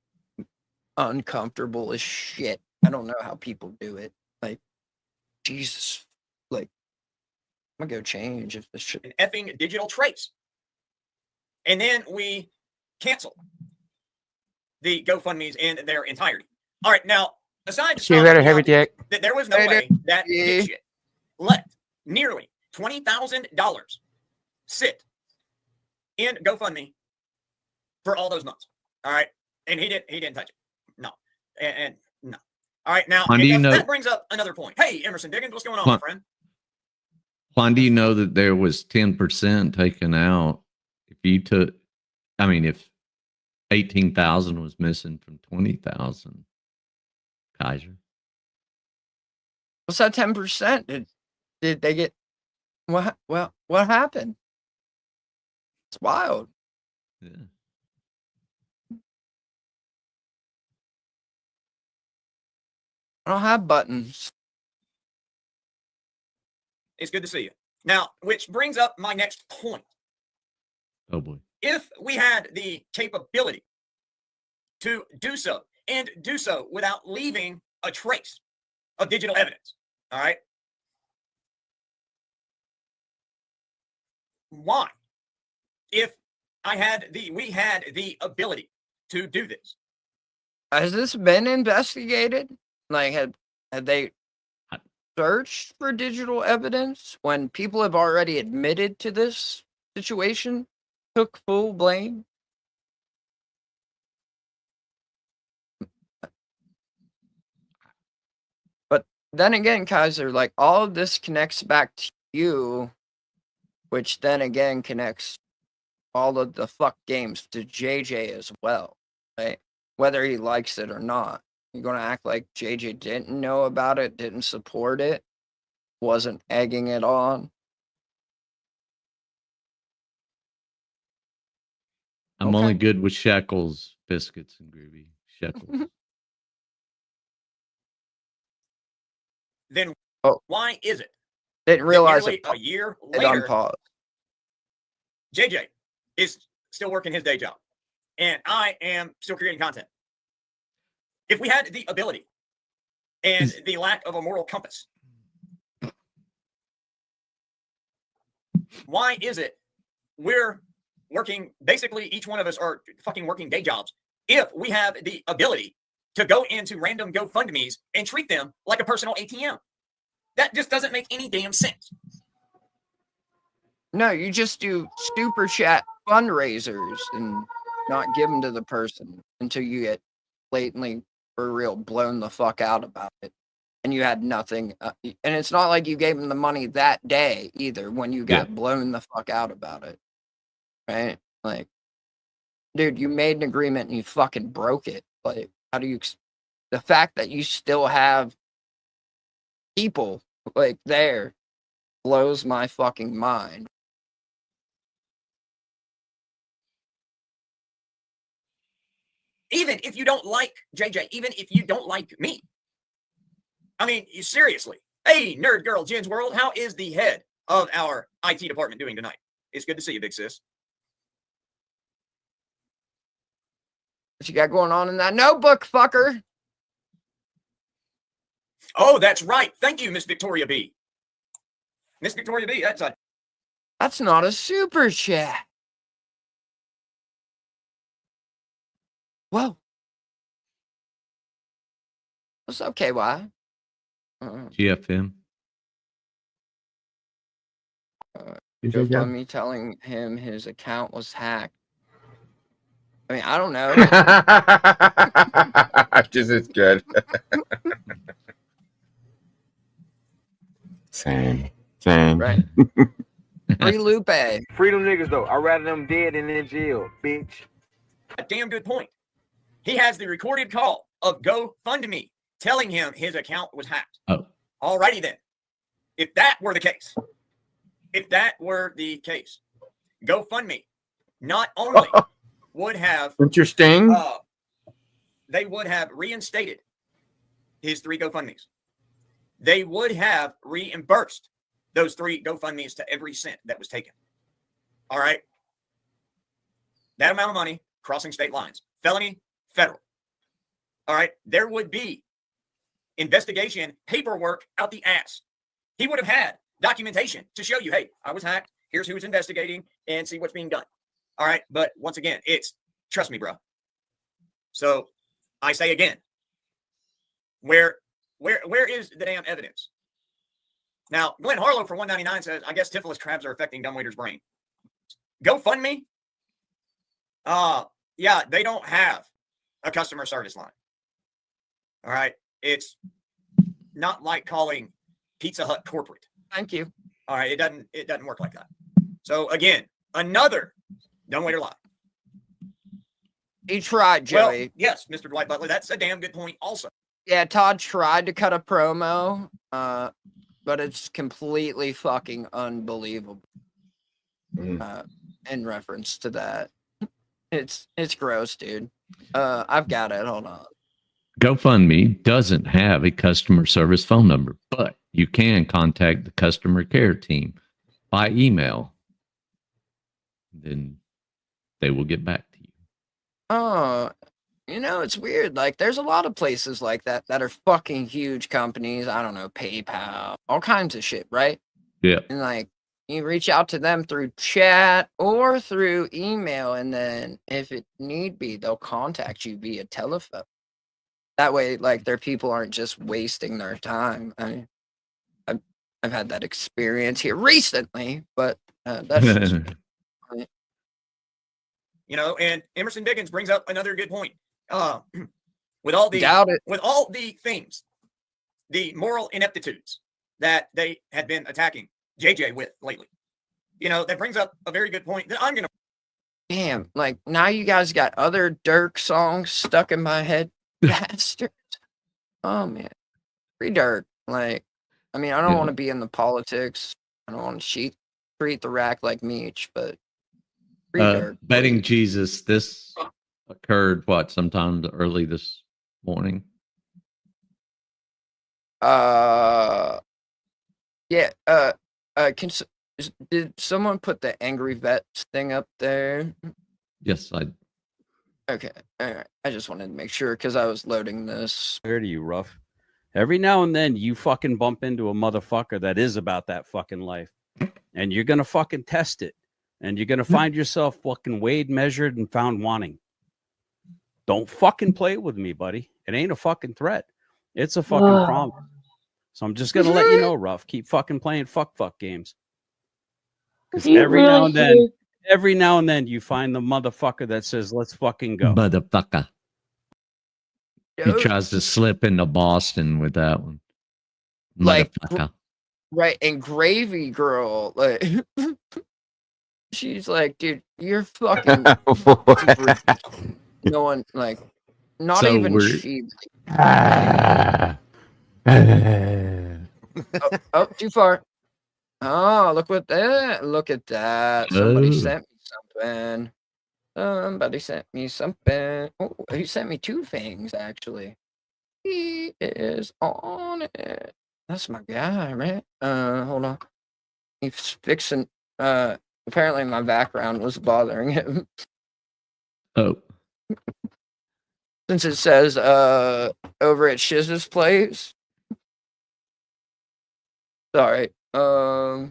uncomfortable as shit. I don't know how people do it. Like, Jesus. Like, I'm gonna go change if this shit. An effing digital trace. And then we cancel the GoFundMe's in their entirety. All right, now, aside See you from later, the heavy obvious dick. that there was no way that dipshit let nearly $20,000 sit in GoFundMe for all those months. All right, and he didn't touch it. No, and no. All right, now Juan, do you know- that brings up another point. Hey, Emerson Diggins, what's going on, my Juan- friend? Juan, do you know that there was 10% taken out if you took, I mean, if 18,000 was missing from 20,000, Kaiser? What's that 10%? Did they get what happened? It's wild. Yeah. I don't have buttons. It's good to see you. Now, which brings up my next point. Oh boy. If we had the capability to do so and do so without leaving a trace of digital evidence, all right? Why? If we had the ability to do this. Has this been investigated? Like, had they searched for digital evidence when people have already admitted to this situation, took full blame? But then again, Kaiser, like, all of this connects back to you, which then again connects all of the fuck games to JJ as well, right? Whether he likes it or not. You're going to act like JJ didn't know about it, didn't support it, wasn't egging it on. I'm only good with Shekels, biscuits, and gravy. Shekels. Then why is it Didn't that realize nearly it. a year It later, unpaused. JJ is still working his day job, and I am still creating content? If we had the ability and the lack of a moral compass, why is it we're working, basically each one of us are fucking working day jobs, if we have the ability to go into random GoFundMes and treat them like a personal ATM? That just doesn't make any damn sense. No, you just do super chat fundraisers and not give them to the person until you get blatantly, for real, blown the fuck out about it. And you had nothing. And it's not like you gave them the money that day either when you got blown the fuck out about it. Right? Like, dude, you made an agreement and you fucking broke it. Like, how do you... The fact that you still have people, like, there blows my fucking mind. Even if you don't like JJ, even if you don't like me. I mean, seriously. Hey, Nerd Girl Jen's World, how is the head of our IT department doing tonight? It's good to see you, big sis. What you got going on in that notebook, fucker? Oh, that's right. Thank you, Miss Victoria B. Miss Victoria B, That's not a super chat. Whoa. What's up, KY? GFM. Joked on me telling him his account was hacked. I mean, I don't know. This is good. Same. Right. Free Lupe. Freedom niggas though. I'd rather them dead than in jail, bitch. a damn good point. He has the recorded call of GoFundMe telling him his account was hacked. Oh. Alrighty then. If that were the case, GoFundMe not only would have Interesting. They would have reinstated his 3 GoFundMes. They would have reimbursed those 3 GoFundMes to every cent that was taken. All right. That amount of money crossing state lines. Felony, federal. all right, there would be investigation paperwork out the ass. He would have had documentation to show you, hey, I was hacked. Here's who's investigating and see what's being done. All right. But once again, trust me, bro. So I say again, where is the damn evidence? Now, Glenn Harlow for 199 says, I guess Tiflis crabs are affecting Dumbwaiter's brain. GoFundMe? Yeah, they don't have a customer service line. All right. It's not like calling Pizza Hut corporate. Thank you. All right. It doesn't work like that. So again, another Dumbwaiter lie. He tried, Joey. Well, yes, Mr. Dwight Butler. That's a damn good point also. Yeah, Todd tried to cut a promo, but it's completely fucking unbelievable. In reference to that. It's gross, dude. I've got it. Hold on. GoFundMe doesn't have a customer service phone number, but you can contact the customer care team by email. Then they will get back to you. Oh, it's weird. Like, there's a lot of places like that are fucking huge companies. I don't know, PayPal, all kinds of shit, right? Yeah. And like, you reach out to them through chat or through email, and then if it need be, they'll contact you via telephone. That way, like, their people aren't just wasting their time. I mean, I've had that experience here recently, but that's just, and Emerson Diggins brings up another good point. With all the things, the moral ineptitudes that they had been attacking JJ with lately, that brings up a very good point that I'm gonna. Damn, like, now you guys got other Dirk songs stuck in my head, bastards. Oh man, free Dirk. Like, I mean, I don't want to be in the politics. I don't want to treat the rack like Meech, but free Dirk. Betting Jesus, this occurred sometime early this morning. Yeah. Did someone put the Angry Vets thing up there? Yes, I. Okay, all right. I just wanted to make sure because I was loading this. Where do you, Ruff? Every now and then you fucking bump into a motherfucker that is about that fucking life, and you're gonna fucking test it, and you're gonna find yourself fucking weighed, measured, and found wanting. Don't fucking play with me, buddy. It ain't a fucking threat. It's a fucking problem. So I'm just gonna let you know, Ruff. Keep fucking playing fuck games. Because every now and then you find the motherfucker that says, let's fucking go. Motherfucker. He tries to slip into Boston with that one. Like, Motherfucker. Right, and Gravy Girl, like, she's like, dude, you're fucking. No one, like, not So even we're- she. Oh, too far. Oh, look at that. Somebody sent me something. Somebody sent me something. Oh, he sent me two things, actually. He is on it. That's my guy, right? Hold on. He's fixing. Apparently my background was bothering him. Oh. Since it says over at Shiz's place. Sorry. Okay,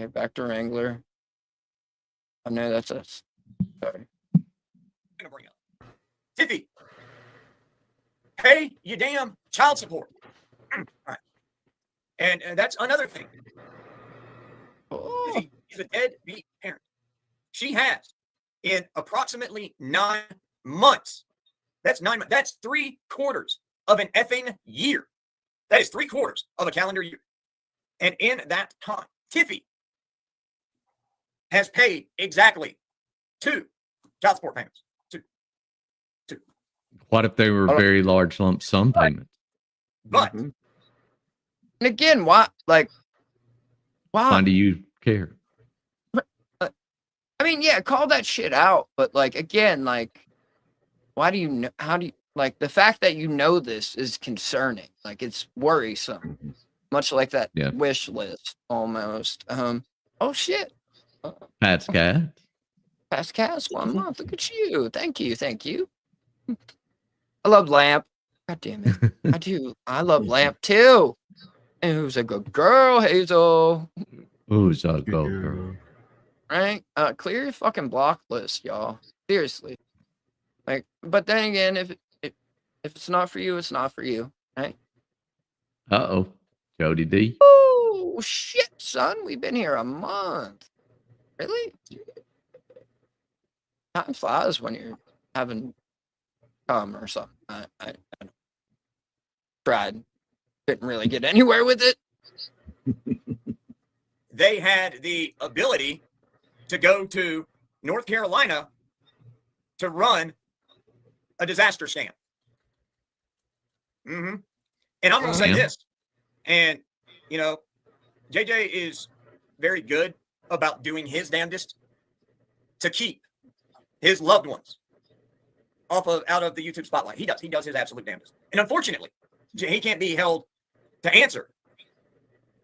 back to Wrangler. I know that's us. Sorry. I'm gonna bring up Tiffy. Pay your damn child support. All right. And that's another thing. Tiffy is a deadbeat parent. She has, in approximately 9 months. That's 9 months. That's 3/4 of an effing year. That is 3/4 of a calendar year. And in that time, Tiffy has paid exactly 2 child support payments. Two. What if they were very large lump sum payments? But and again, why? Like, why? Why do you care? I mean, yeah, call that shit out. But like, again, like, why do you know? How do you like the fact that you know this is concerning? Like, it's worrisome, much like that wish list almost. Oh shit. Pat's cat. Past cast 1 month. Look at you. Thank you. I love Lamp. God damn it. I do. I love Lamp too. And who's a good girl, Hazel? Who's a go girl? Right? Clear your fucking block list, y'all. Seriously. Like, but then again, if it's not for you, it's not for you, right? Uh-oh. Jody D. Oh shit, son. We've been here a month. Really? Time flies when you're having cum or something. I tried. Couldn't really get anywhere with it. They had the ability to go to North Carolina to run a disaster scam. And I'm going to say this. And, you know, JJ is very good about doing his damnedest to keep his loved ones out of the YouTube spotlight. He does his absolute damnedest. And unfortunately, he can't be held to answer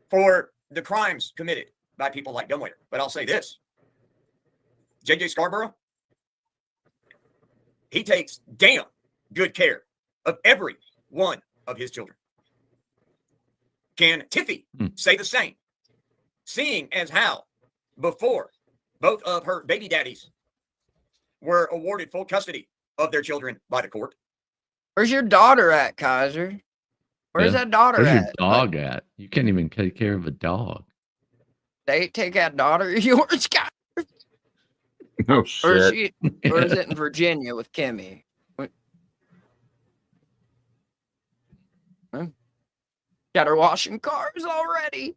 for the crimes committed by people like Dumbwaiter. But I'll say this. JJ Scarborough, he takes damn good care of every one of his children. Can Tiffy say the same? Seeing as how before both of her baby daddies were awarded full custody of their children by the court. Where's your daughter at, Kaiser? Where's that daughter Where's at? your dog at? You can't even take care of a dog. They take that daughter of yours, guy. Oh Or is shit. or is it in Virginia with Kimmy? Got her washing cars already.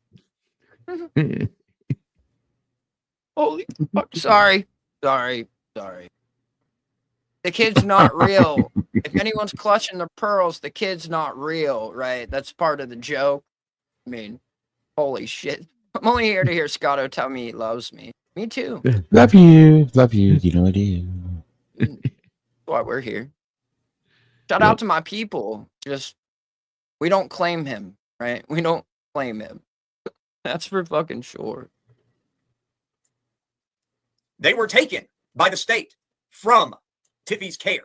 Holy fuck. Sorry. The kid's not real. If anyone's clutching their pearls, the kid's not real, right? That's part of the joke. I mean, holy shit. I'm only here to hear Scotto tell me he loves me. Me too. Love you. You know I do. That's why we're here. Shout out to my people. Just, we don't claim him, right? We don't claim him. That's for fucking sure. They were taken by the state from Tiffy's care.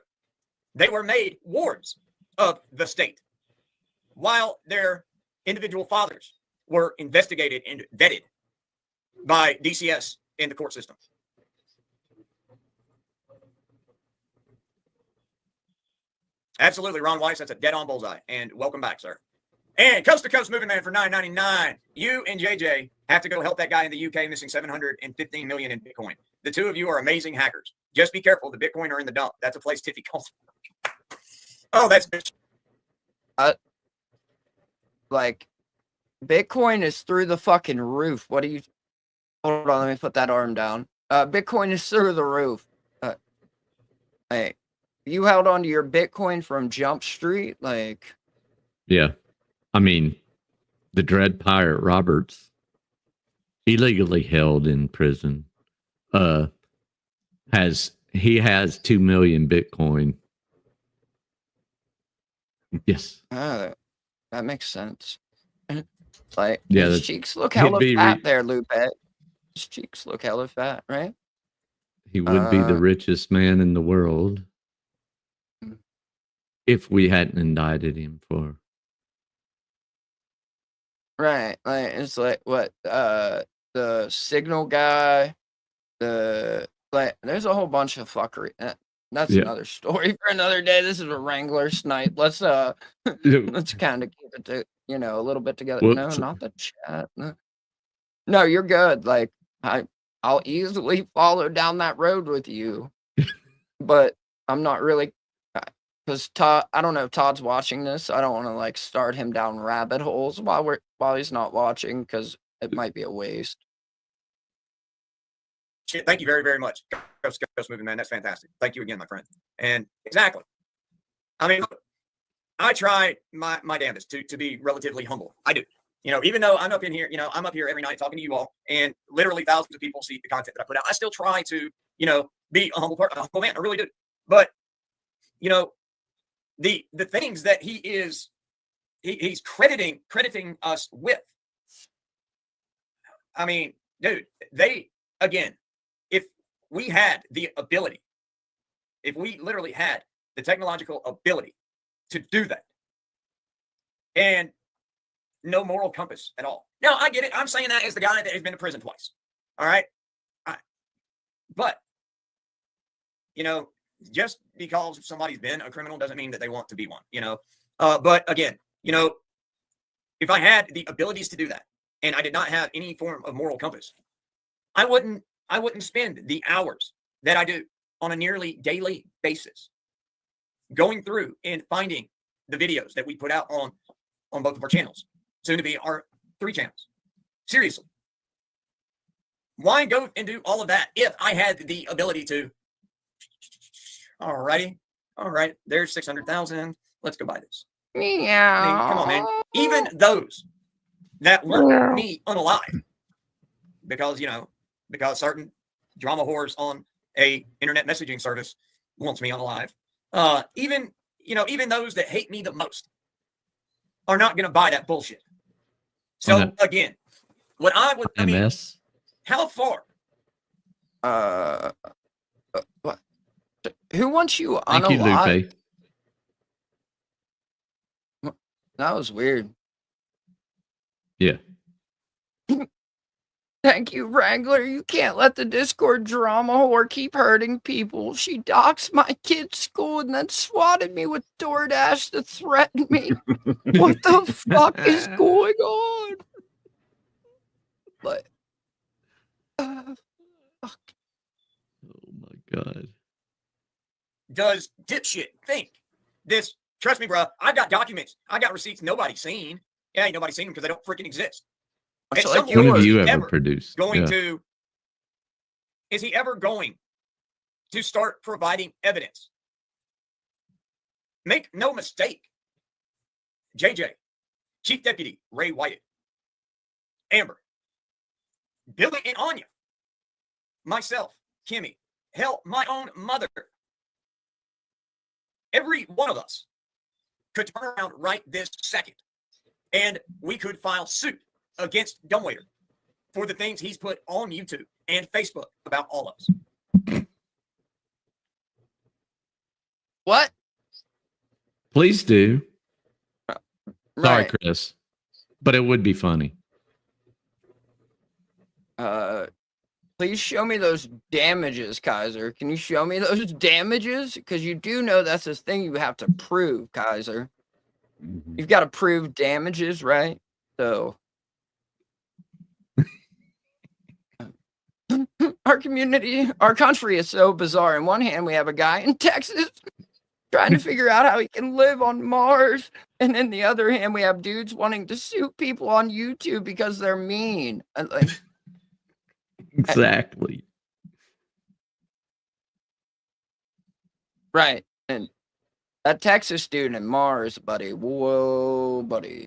They were made wards of the state while their individual fathers were investigated and vetted by DCS in the court system. Absolutely, Ron Weiss. That's a dead-on bullseye. And welcome back, sir. And Coast to Coast Moving Man for $9.99. You and JJ have to go help that guy in the UK missing $715 million in Bitcoin. The two of you are amazing hackers. Just be careful. The Bitcoin are in the dump. That's a place Tiffy calls. Oh, that's good. Like, Bitcoin is through the fucking roof. What do you... Hold on, let me put that arm down. Bitcoin is through the roof. Hey, you held on to your Bitcoin from Jump Street? Like... Yeah. I mean, the Dread Pirate Roberts, illegally held in prison, has 2 million Bitcoin. Yes. That makes sense. Like, Yeah, his that's- cheeks look he'd hella be fat there, Lupe. His cheeks look hella fat, right? He would be the richest man in the world if we hadn't indicted him for. Right. Like, it's like, what, the Signal guy, there's a whole bunch of fuckery. That's another story for another day. This is a Wrangler snipe. Let's kind of keep it to, a little bit together. No, Whoops. not the chat. No, you're good. Like, I'll easily follow down that road with you, but I'm not really, because Todd, I don't know if Todd's watching this. I don't want to like start him down rabbit holes while he's not watching, because it might be a waste. Shit, thank you very, very much. Coast Moving Man. That's fantastic. Thank you again, my friend. And exactly. I mean, I try my damnedest to be relatively humble. I do. Even though I'm up in here, I'm up here every night talking to you all, and literally thousands of people see the content that I put out. I still try to, be a humble man. I really do. But, the things that he's crediting us with. I mean, dude, again, if we had the ability, if we literally had the technological ability to do that, and no moral compass at all. Now, I get it. I'm saying that as the guy that has been to prison twice. All right. But, you know, just because somebody's been a criminal doesn't mean that they want to be one, you know. But again, you know, if I had the abilities to do that and I did not have any form of moral compass, I wouldn't spend the hours that I do on a nearly daily basis going through and finding the videos that we put out on both of our channels, soon to be our 3 channels. Seriously. Why go and do all of that if I had the ability to? Alrighty. All right. There's 600,000. Let's go buy this. I mean, come on, man. Even those that want me unalive because, you know, because certain drama whores on a internet messaging service wants me unalive. Even those that hate me the most are not going to buy that bullshit. So again, what I would, I mean, how far? What? Who wants you Thank you, unalive? Lupe. That was weird. Yeah. Thank you, Wrangler. You can't let the Discord drama whore keep hurting people. She doxed my kid's school and then swatted me with DoorDash to threaten me. What the fuck is going on? But, fuck. Oh my God. Does dipshit think this? Trust me, bro. I've got documents. I got receipts nobody's seen. Yeah, ain't nobody seen them because they don't freaking exist. Much At like some point, What have is you he ever produced? Going Yeah. to? Is he ever going to start providing evidence? Make no mistake. JJ, Chief Deputy Ray White, Amber, Billy and Anya, myself, Kimmy, hell, my own mother. Every one of us could turn around right this second and we could file suit against Dumbwaiter for the things he's put on YouTube and Facebook about all of us. What? Please do. Sorry, Right. Chris. But it would be funny. Please show me those damages, Kaiser. Can you show me those damages? Because you do know that's a thing you have to prove, Kaiser. You've got to prove damages, right? So our community, our country is so bizarre. On one hand, we have a guy in Texas trying to figure out how he can live on Mars. And in the other hand, we have dudes wanting to sue people on YouTube because they're mean. Like, Exactly. right. And that Texas dude in Mars, buddy. Whoa, buddy.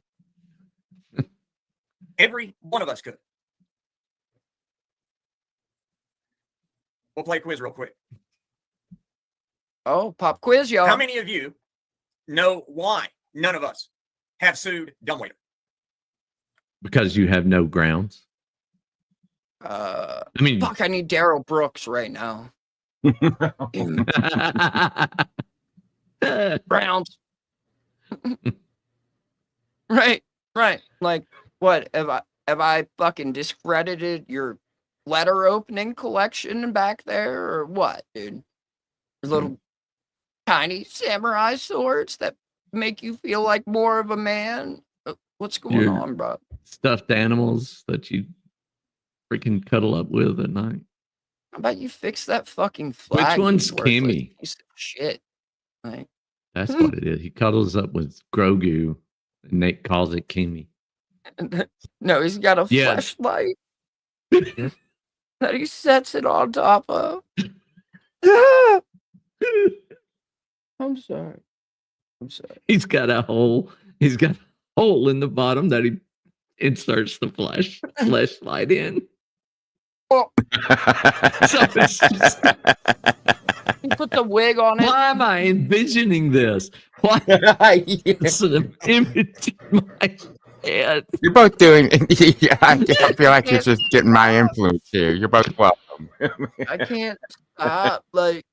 Every one of us could. We'll play a quiz real quick. Oh, pop quiz, y'all. How many of you know why none of us have sued Dumbwaiter? Because you have no grounds. I mean, fuck, I need Daryl Brooks right now. Browns. Right. Like, what? Have I fucking discredited your letter opening collection back there, or what, dude? Your little tiny samurai swords that make you feel like more of a man. What's going Your on, bro? stuffed animals that you freaking cuddle up with at night. How about you fix that fucking flag? Which one's you worthless Kimmy? piece of shit. Like, That's what it is. He cuddles up with Grogu, and Nate calls it Kimmy. no, he's got a Yeah. flashlight that he sets it on top of. I'm sorry. He's got a hole. He's got a hole in the bottom that he inserts the flashlight in. Oh. So it's just, He put the wig on it. why am I envisioning this? Why? It's an image in my head. You're both doing. Yeah, I feel like you're just getting my influence here. You're both welcome. I can't stop. Like,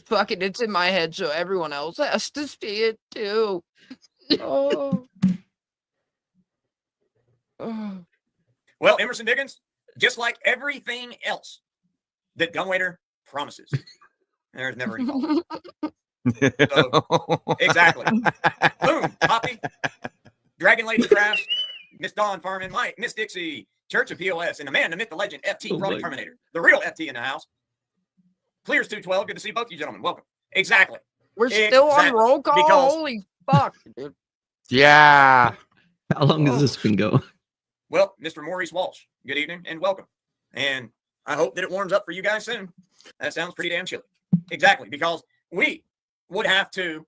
Fucking, it's in my head, so everyone else has to see it too. Oh. Oh. Well, Emerson Diggins, just like everything else that Gunwaiter promises, there's never any follow. So, exactly. Boom, Poppy, Dragon Lady Crafts, Miss Dawn Farman, Mike, Miss Dixie, Church of POS, and the man, the myth, the legend, FT Product Terminator, the real FT in the house. Clears 212. Good to see both you gentlemen. Welcome. Exactly. We're still on roll call. Because, holy fuck, dude. Yeah. How long has this been going? well, Mr. Maurice Walsh, good evening and welcome. And I hope that it warms up for you guys soon. That sounds pretty damn chilly. Exactly, because we would have to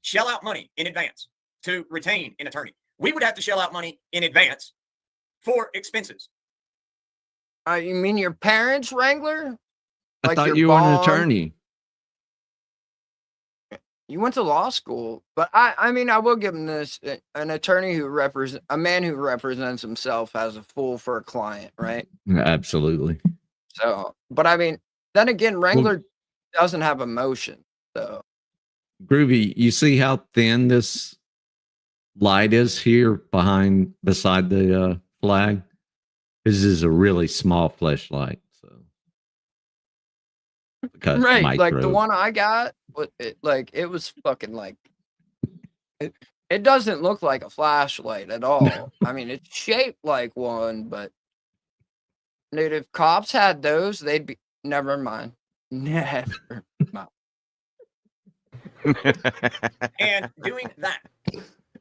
shell out money in advance to retain an attorney. We would have to shell out money in advance for expenses. You mean your parents, Wrangler? I thought you were an attorney. You went to law school, but I mean, I will give him this: an attorney who a man who represents himself has a fool for a client, right? Absolutely. So, but I mean, then again, Wrangler doesn't have emotion, so. Groovy, you see how thin this light is here beside the flag? This is a really small flashlight. Right, like the one I got, it was fucking like it doesn't look like a flashlight at all. I mean, it's shaped like one, but dude, if cops had those, they'd be never mind. Never mind. And doing that,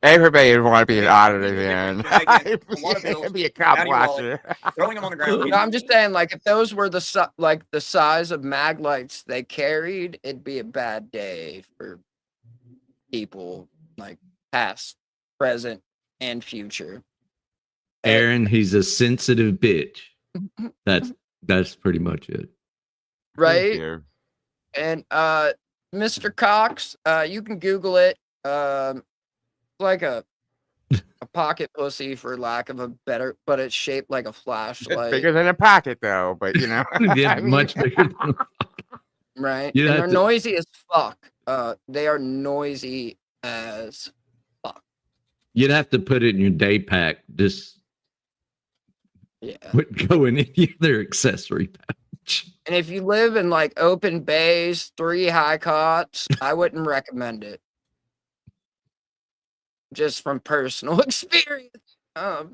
Everybody would want to be an auditor then. It'd be a cop watcher. Throwing them on the ground. No, I'm just saying, like, if those were the size of mag lights they carried, it'd be a bad day for people, like past, present, and future. Aaron, he's a sensitive bitch. That's pretty much it. Right? And Mr. Cox, you can Google it. Like a pocket pussy, for lack of a better, but it's shaped like a flashlight. It's bigger than a pocket, though. But you know, yeah, much bigger. Right? And they're noisy as fuck. They are noisy as fuck. You'd have to put it in your day pack. Just would go in any other accessory pouch. And if you live in like open bays, 3 high cots, I wouldn't recommend it. Just from personal experience. But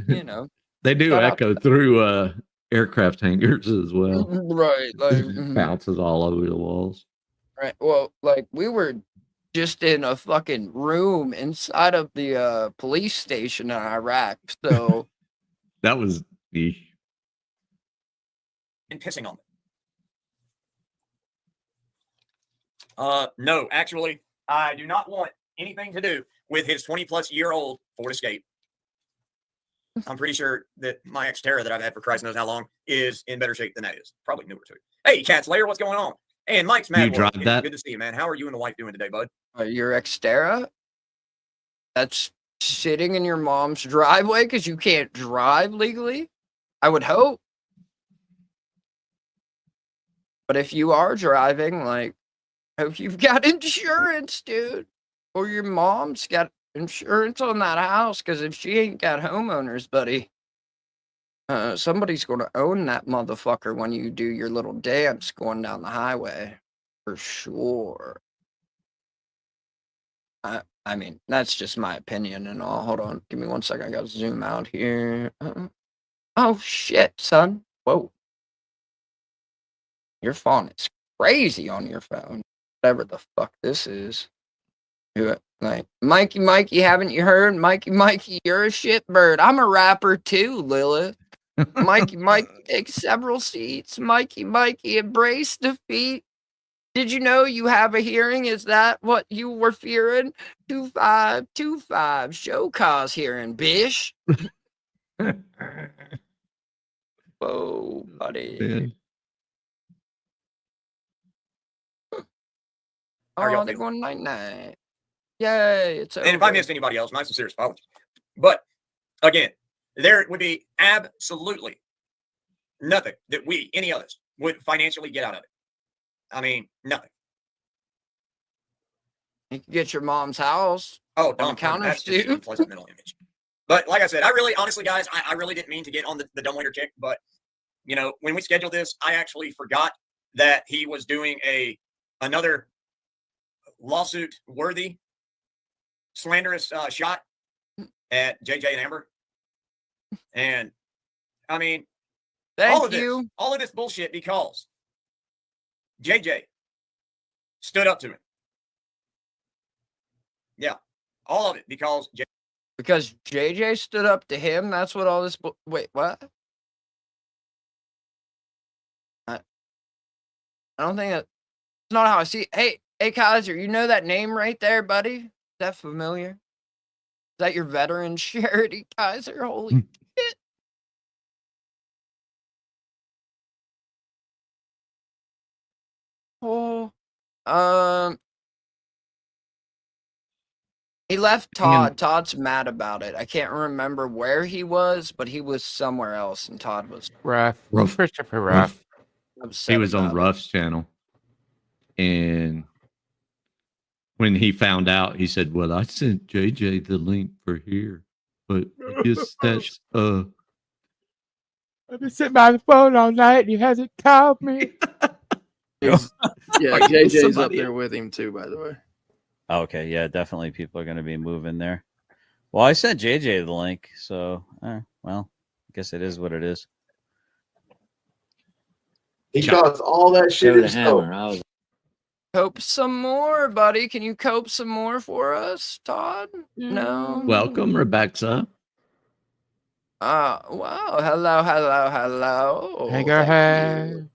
you know, they do echo through aircraft hangars as well. Right, like bounces all over the walls. Right. Well, like we were just in a fucking room inside of the police station in Iraq. So that was the and pissing on them. No, actually, I do not want anything to do with his 20-plus-year-old Ford Escape. I'm pretty sure that my Xterra that I've had for Christ knows how long is in better shape than that is. Probably newer too. Hey, Cat Slayer, what's going on? And Mike's mad. You drive that? Good to see you, man. How are you and the wife doing today, bud? Your Xterra? That's sitting in your mom's driveway because you can't drive legally? I would hope. But if you are driving, like, hope you've got insurance, dude. Or your mom's got insurance on that house, because if she ain't got homeowners, buddy, somebody's going to own that motherfucker when you do your little dance going down the highway. For sure. I mean, that's just my opinion and all. Hold on. Give me 1 second. I got to zoom out here. Oh, shit, son. Whoa. Your font is crazy on your phone. Whatever the fuck this is. Like, Mikey, haven't you heard? Mikey, you're a shitbird. I'm a rapper too, Lilith. Mikey, take several seats. Mikey, embrace defeat. Did you know you have a hearing? Is that what you were fearing? 2525, show cause hearing, bish. Whoa, buddy. Man. Oh, they're going night-night. Yay, it's over. And if I missed anybody else, my sincerest apologies. But again, there would be absolutely nothing that any others would financially get out of it. I mean, nothing. You can get your mom's house. Oh, on the counter that's just an suit. unpleasant mental image. But like I said, honestly, guys, I really didn't mean to get on the dumbwaiter kick. But you know, when we scheduled this, I actually forgot that he was doing another lawsuit worthy slanderous shot at JJ and Amber. And I mean, all of this bullshit because JJ stood up to him. Yeah, all of it because JJ stood up to him. That's what all this. Wait, what? I don't think that's not how I see it. Hey, Kaiser, you know that name right there, buddy? Is that familiar? Is that your veteran charity, Kaiser? Holy shit. Oh, he left Todd. Todd's mad about it. I can't remember where he was, but he was somewhere else, and Todd was Ruff. Christopher Ruff. upset. He was on Ruff's channel, and when he found out, he said, "Well, I sent JJ the link for here, but I guess that's I've been sitting by the phone all night and he hasn't called me." Yeah, JJ's up there with him too, by the way. Okay, yeah, definitely people are going to be moving there. Well, I sent JJ the link, so, well, I guess it is what it is. He does all that shit himself. Cope some more, buddy. Can you cope some more for us, Todd? No. Welcome, Rebecca. Wow. Hello. Hey, go ahead.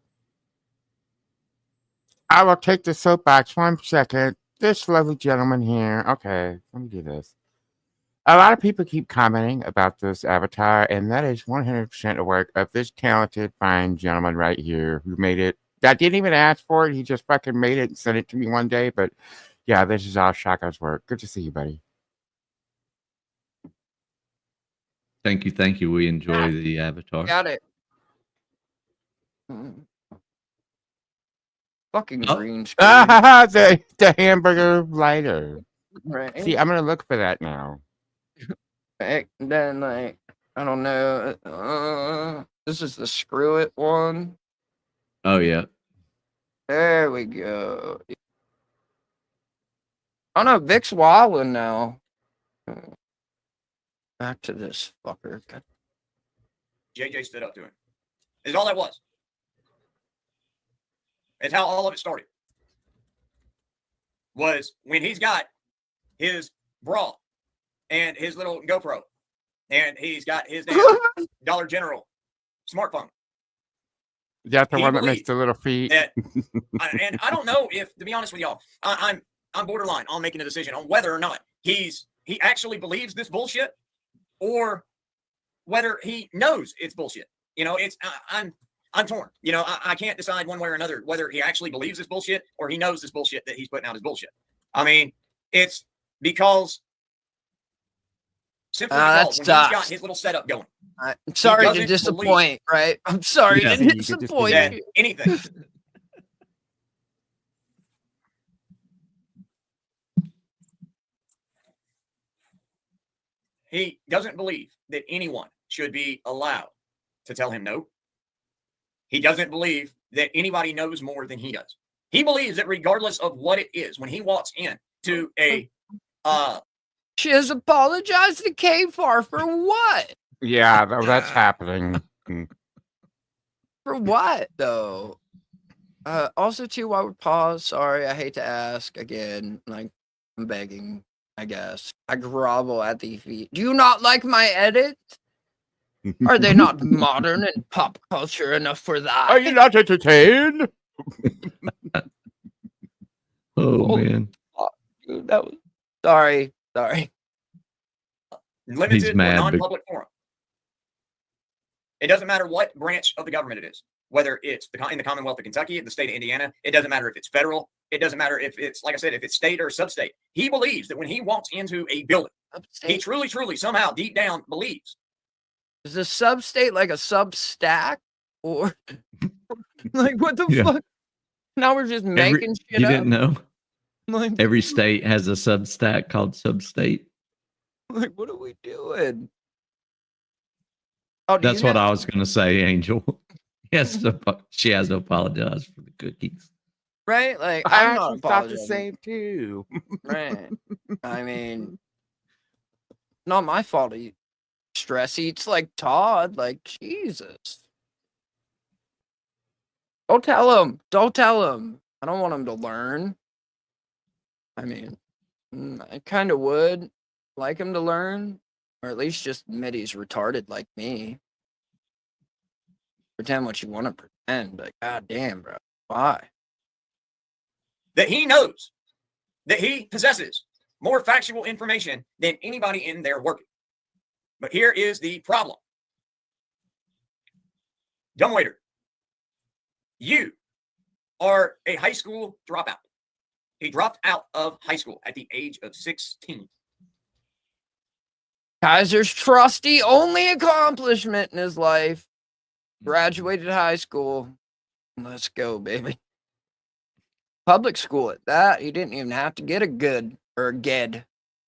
I will take the soapbox 1 second. This lovely gentleman here. Okay, let me do this. A lot of people keep commenting about this avatar, and that is 100% the work of this talented, fine gentleman right here who made it. I didn't even ask for it. He just fucking made it and sent it to me one day. But yeah, this is all Shaka's work. Good to see you, buddy. Thank you. We enjoy the avatar. Got it. Fucking green screen. The hamburger lighter. Right. See, I'm gonna look for that now. And then, like, I don't know. This is the screw it one. Oh yeah. There we go. Oh no, Vic's wilding now. Back to this fucker. God. JJ stood up to him. Is all that was. It's how all of it started. Was when he's got his bra and his little GoPro, and he's got his damn Dollar General smartphone. That's the one that makes the little feet. And I don't know if, to be honest with y'all, I'm borderline on making a decision on whether or not he actually believes this bullshit, or whether he knows it's bullshit. You know, I'm torn. You know, I can't decide one way or another whether he actually believes this bullshit or he knows this bullshit that he's putting out is bullshit. I mean, it's because simply because when he's got his little setup going. I'm sorry to disappoint, right? I'm sorry to disappoint you. Anything. He doesn't believe that anyone should be allowed to tell him no. He doesn't believe that anybody knows more than he does. He believes that regardless of what it is, when he walks in to a she has apologized to K-Far for what? Yeah, that's happening. For what though? Also too, while we're paused, sorry, I hate to ask again. Like, I'm begging, I guess. I grovel at the feet. Do you not like my edits? Are they not modern and pop culture enough for that? Are you not entertained? Oh man. Dude, that was sorry. Limited or mad, non-public forum. It doesn't matter what branch of the government it is, whether it's in the Commonwealth of Kentucky, the state of Indiana. It doesn't matter if it's federal. It doesn't matter if it's, like I said, if it's state or sub-state. He believes that when he walks into a building, he truly, somehow, deep down, believes. Is a sub-state like a sub-stack? Or like what the fuck? Now we're just Every, making shit you up. didn't know? Like, Every state has a substack called Substate. like, what are we doing? Oh, do That's you what know? I was going to say, Angel. Yes, she has to apologize for the cookies. Right? Like, I I'm not actually thought the apologizing. same too. Right. I mean, not my fault. He stress eats like Todd. Like, Jesus. Don't tell him. Don't tell him. I don't want him to learn. I mean, I kind of would like him to learn, or at least just admit he's retarded like me. Pretend what you want to pretend. Like, god damn, bro. Why? That he knows that he possesses more factual information than anybody in there working. But here is the problem. Dumbwaiter, you are a high school dropout. He dropped out of high school at the age of 16. Kaiser's trusty only accomplishment in his life. Graduated high school. Let's go, baby. Public school at that. He didn't even have to get a good or a GED.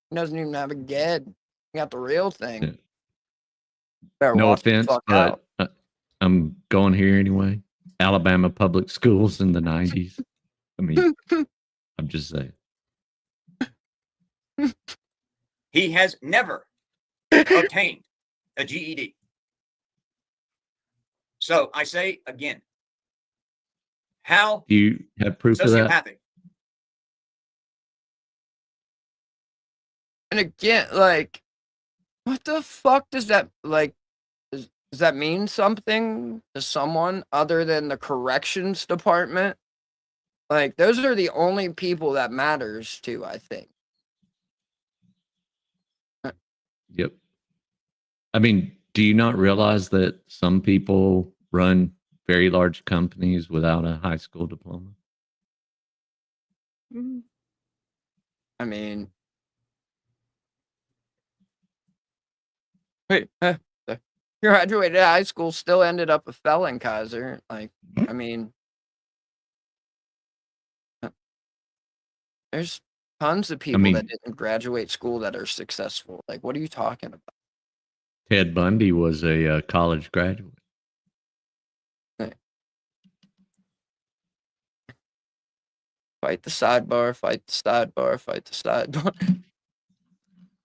He doesn't even have a GED. He got the real thing. Better No watch the offense, fuck but out. I'm going here anyway. Alabama public schools in the 90s. I mean, I'm just saying. He has never obtained a GED. So I say again, how Do you have proof of that? sociopathic. And again, like, what the fuck does that, like, does that mean something to someone other than the corrections department? Like, those are the only people that matters to, I think. Yep. I mean, do you not realize that some people run very large companies without a high school diploma? I mean, wait, graduated high school, still ended up a felon, Kaiser. Like, I mean, there's tons of people that didn't graduate school that are successful. Like, what are you talking about? Ted Bundy was a college graduate. Fight the sidebar, fight the sidebar, fight the sidebar.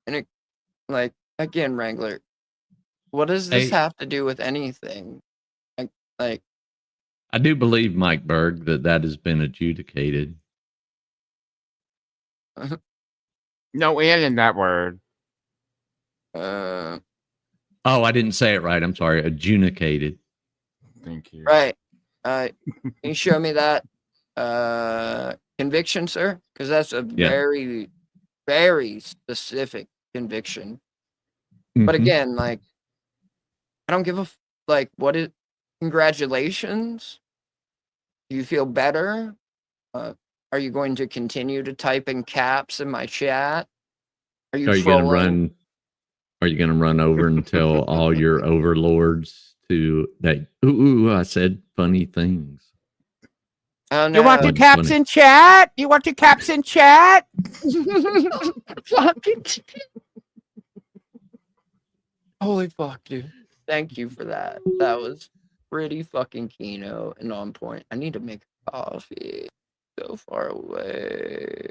And it, like, again, Wrangler, what does this Hey. have to do with anything? Like, I do believe, Mike Berg, that has been adjudicated. No N in that word. Oh, I didn't say it right. I'm sorry. Adjudicated. Thank you. right. Can you show me that conviction, sir? Because that's a Yeah. very, very specific conviction. But again, like, I don't give a like. What is? Congratulations. Do you feel better? Are you going to continue to type in caps in my chat? Are you going to trolling? run? Are you going to run over and tell all your overlords to that? Ooh, I said funny things. Oh, You want your no. caps in chat? You want your caps in chat? Holy fuck, dude. Thank you for that. That was pretty fucking keynote and on point. I need to make coffee. So far away.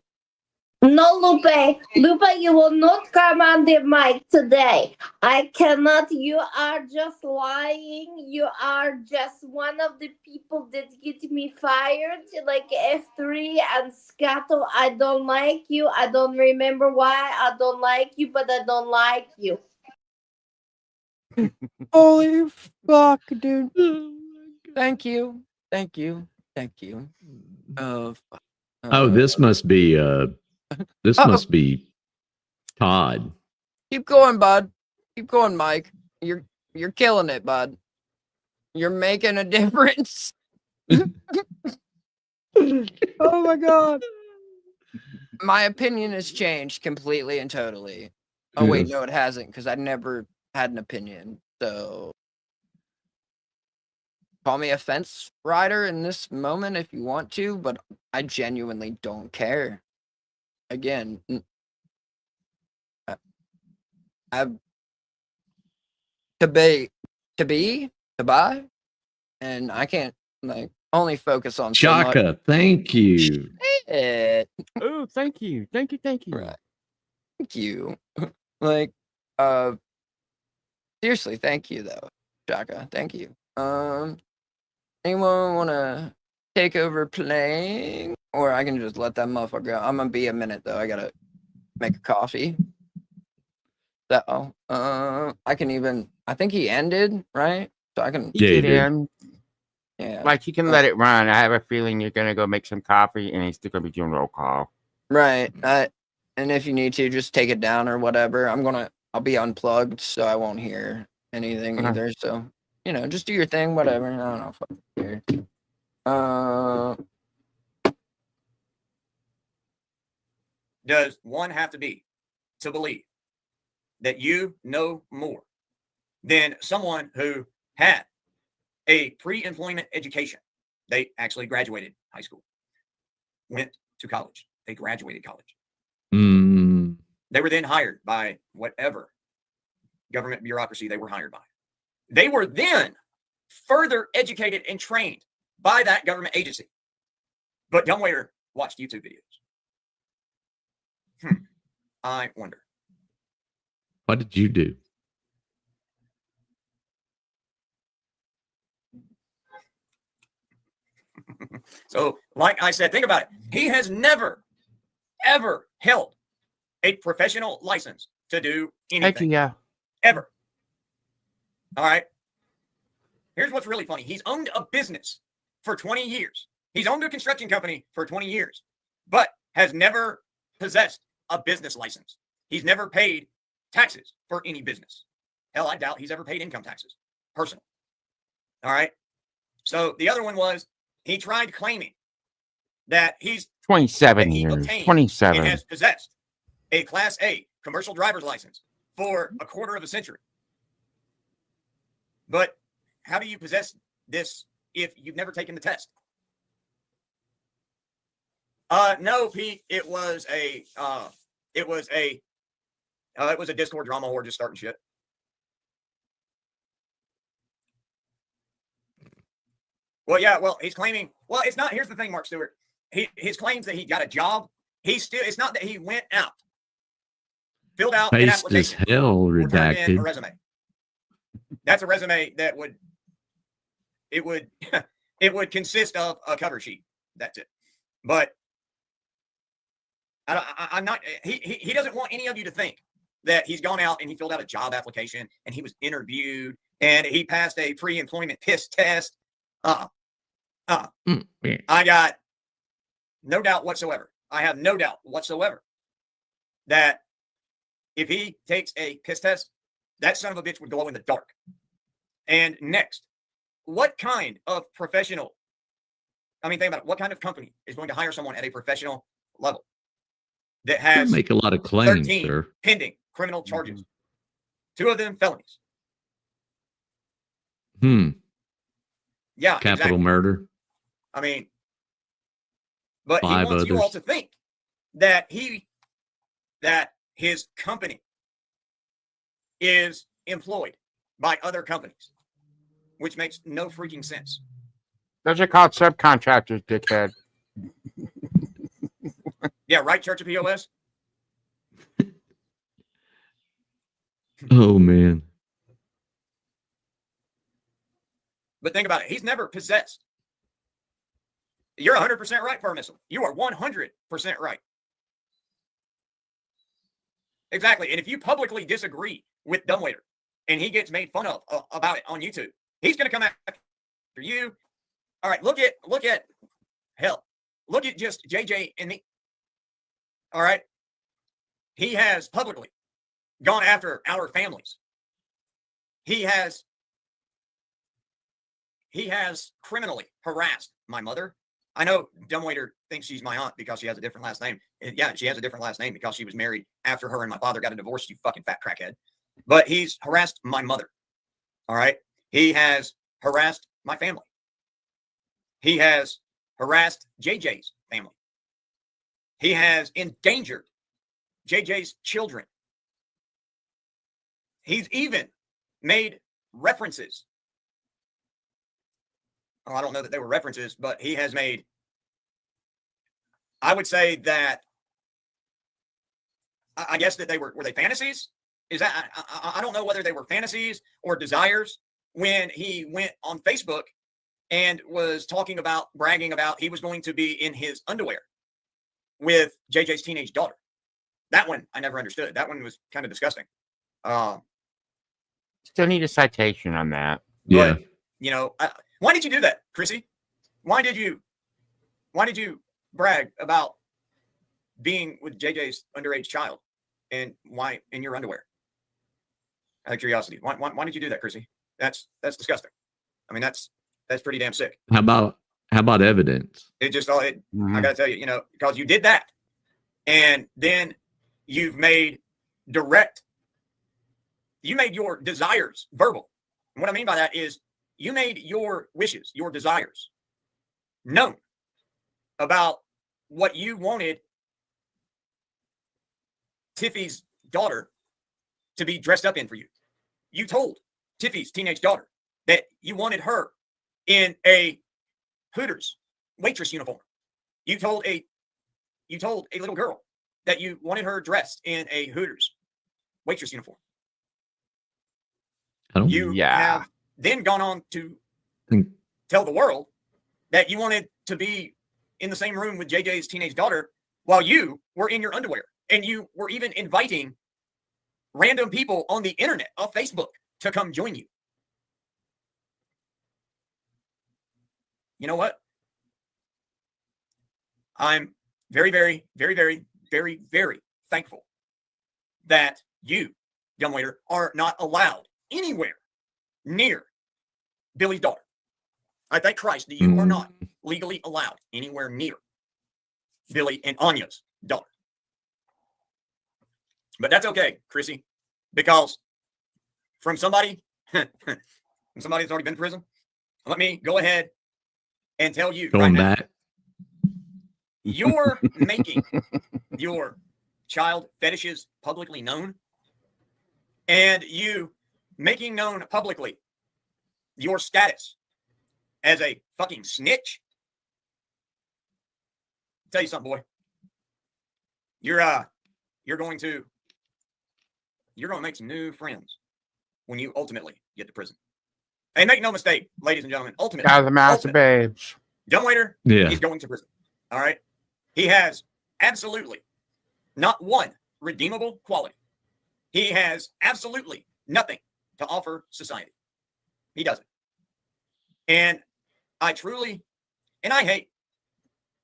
No, Lupe. Lupe, you will not come on the mic today. I cannot. You are just lying. You are just one of the people that get me fired. Like F3 and Scato. I don't like you. I don't remember why I don't like you, but I don't like you. Holy fuck, dude. Thank you. Thank you. Thank you. This must be this must be Todd. Keep going, bud. Keep going, Mike. You're killing it, bud. You're making a difference. Oh my god. My opinion has changed completely and totally. Oh wait, Yes. no, it hasn't, because I never had an opinion. So call me a fence rider in this moment if you want to, but I genuinely don't care. Again, I've to buy, and I can't like only focus on so much. Chaka, thank you. Oh, thank you. Thank you. Right. Thank you. Like, seriously, thank you though, Shaka. Thank you. Anyone wanna take over playing, or I can just let that motherfucker go? I'm gonna be a minute though. I gotta make a coffee. So, I can even. I think he ended right, so I can. He did end. Yeah. Like, you can let it run. I have a feeling you're gonna go make some coffee, and he's still gonna be doing roll call. Right. And if you need to, just take it down or whatever. I'll be unplugged, so I won't hear anything Okay. either. So, just do your thing, whatever. I don't know. Fuck care. Does one have to be to believe that you know more than someone who had a pre-employment education? They actually graduated high school, went to college. They graduated college. They were then hired by whatever government bureaucracy they were hired by. They were then further educated and trained by that government agency. But dumbwaiter watched YouTube videos. I wonder. What did you do? So, like I said, think about it. He has never, ever held a professional license to do anything. Yeah. Ever. All right. Here's what's really funny. He's owned a business for 20 years. He's owned a construction company for 20 years, but has never possessed a business license. He's never paid taxes for any business. Hell, I doubt he's ever paid income taxes, personal. All right. So the other one was he tried claiming that he's 27 years. obtained 27. and has possessed a Class A commercial driver's license for a quarter of a century. But how do you possess this if you've never taken the test? No, Pete. It was a Discord drama whore just starting shit. Well, yeah. Well, he's claiming. Well, it's not. Here's the thing, Mark Stewart. His claims that he got a job. It's not that he went out, filled out an Paste as application, hell or turned in a redacted. resume. That's a resume that would it would consist of a cover sheet. That's it. But I'm not. He doesn't want any of you to think that he's gone out and he filled out a job application and he was interviewed and he passed a pre-employment piss test. I got no doubt whatsoever. I have no doubt whatsoever that if he takes a piss test, that son of a bitch would glow in the dark. And next, what kind of professional? I mean, think about it. What kind of company is going to hire someone at a professional level that has Make a lot of claims, 13 sir. pending criminal charges, 2 of them felonies? Yeah, Capital exactly. murder. I mean, but 5 he wants you all others. to think that his company is employed by other companies, which makes no freaking sense. Those are called subcontractors, dickhead. Yeah, right, Church of POS? Oh man. But think about it. He's never possessed. You're 100% right, Permissive. You are 100% right. Exactly. And if you publicly disagree with Dumbwaiter and he gets made fun of about it on YouTube, he's going to come after you. All right, look at hell. Look at just JJ and me. All right. He has publicly gone after our families. He has criminally harassed my mother. I know Dumbwaiter thinks she's my aunt because she has a different last name. And yeah, she has a different last name because she was married after her and my father got a divorce, you fucking fat crackhead. But he's harassed my mother. All right. He has harassed my family. He has harassed JJ's family. He has endangered JJ's children. He's even made references. Well, I don't know that they were references, but he has made, I would say that, I guess that were they fantasies? Is that, I don't know whether they were fantasies or desires when he went on Facebook and was talking about, bragging about he was going to be in his underwear with JJ's teenage daughter. That one I never understood. That one was kind of disgusting. Still need a citation on that. Yeah. But, you know, why did you do that, Chrissy? Why did you brag about being with JJ's underage child, and why in your underwear? Out of curiosity, why did you do that, Chrissy? That's disgusting. I mean, that's pretty damn sick. How about evidence? It just I gotta tell you, you know, because you did that, and then you've made you made your desires verbal. And what I mean by that is you made your wishes, your desires known about what you wanted Tiffy's daughter to be dressed up in for you. You told Tiffy's teenage daughter that you wanted her in a Hooters waitress uniform. You told a little girl that you wanted her dressed in a Hooters waitress uniform. You have then gone on to tell the world that you wanted to be in the same room with JJ's teenage daughter while you were in your underwear. And you were even inviting random people on the internet, on Facebook, to come join you. You know what? I'm very, very, very, very, very, very thankful that you, dumbwaiter, are not allowed anywhere near Billy's daughter. I thank Christ that you are not legally allowed anywhere near Billy and Anya's daughter. But that's okay, Chrissy, because from somebody that's already been in prison, let me go ahead and tell you Going right back. now, you're making your child fetishes publicly known, and you making known publicly your status as a fucking snitch. I'll tell you something, boy. You're going to make some new friends when you ultimately get to prison. And make no mistake, ladies and gentlemen, ultimately, Guys, the master babes. dumbwaiter, he's going to prison. All right. He has absolutely not one redeemable quality. He has absolutely nothing to offer society. He doesn't. And I hate,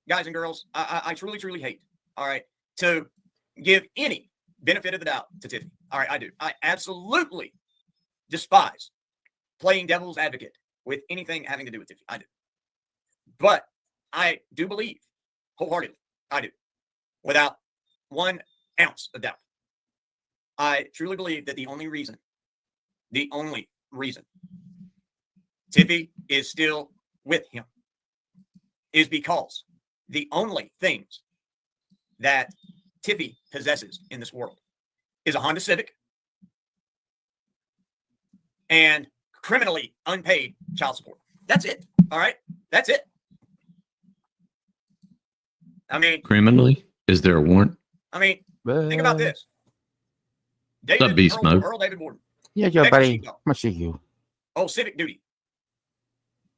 guys and girls, I truly, truly hate, all right, to give any benefit of the doubt to Tiffy. All right, I do. I absolutely despise playing devil's advocate with anything having to do with Tiffy. I do. But I do believe wholeheartedly, I do, without 1 ounce of doubt, I truly believe that the only reason Tiffy is still with him is because the only things that Tiffy possesses in this world is a Honda Civic and criminally unpaid child support. That's it. All right. That's it. I mean, Criminally? Is there a warrant? I mean, think about this. What's up, Beast Mode? Earl David Borden. Yeah, Joe, Texas buddy. Sheepdog. I'm gonna see you. Oh, civic duty.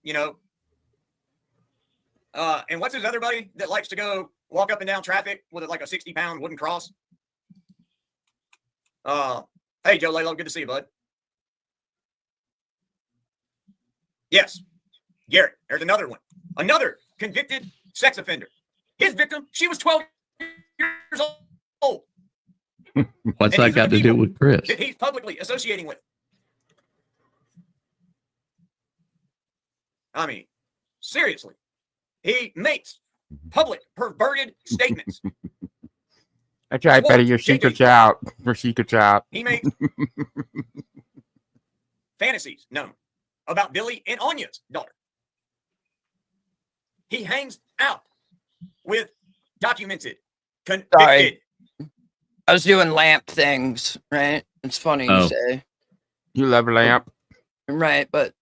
You know. And what's his other buddy that likes to go walk up and down traffic with like a 60-pound wooden cross? Hey, Joe Lalo, good to see you, bud. Yes, Garrett. There's another one. Another convicted sex offender. His victim, she was 12 years old. What's that got to do with Chris? That he's publicly associating with. I mean, seriously. He makes public perverted statements. That's right, buddy. Your secret's out. Your secret's out. He makes fantasies known about Billy and Anya's daughter. He hangs out with documented, Sorry. convicted. I was doing lamp things, right? It's funny you say. You love lamp. Right, but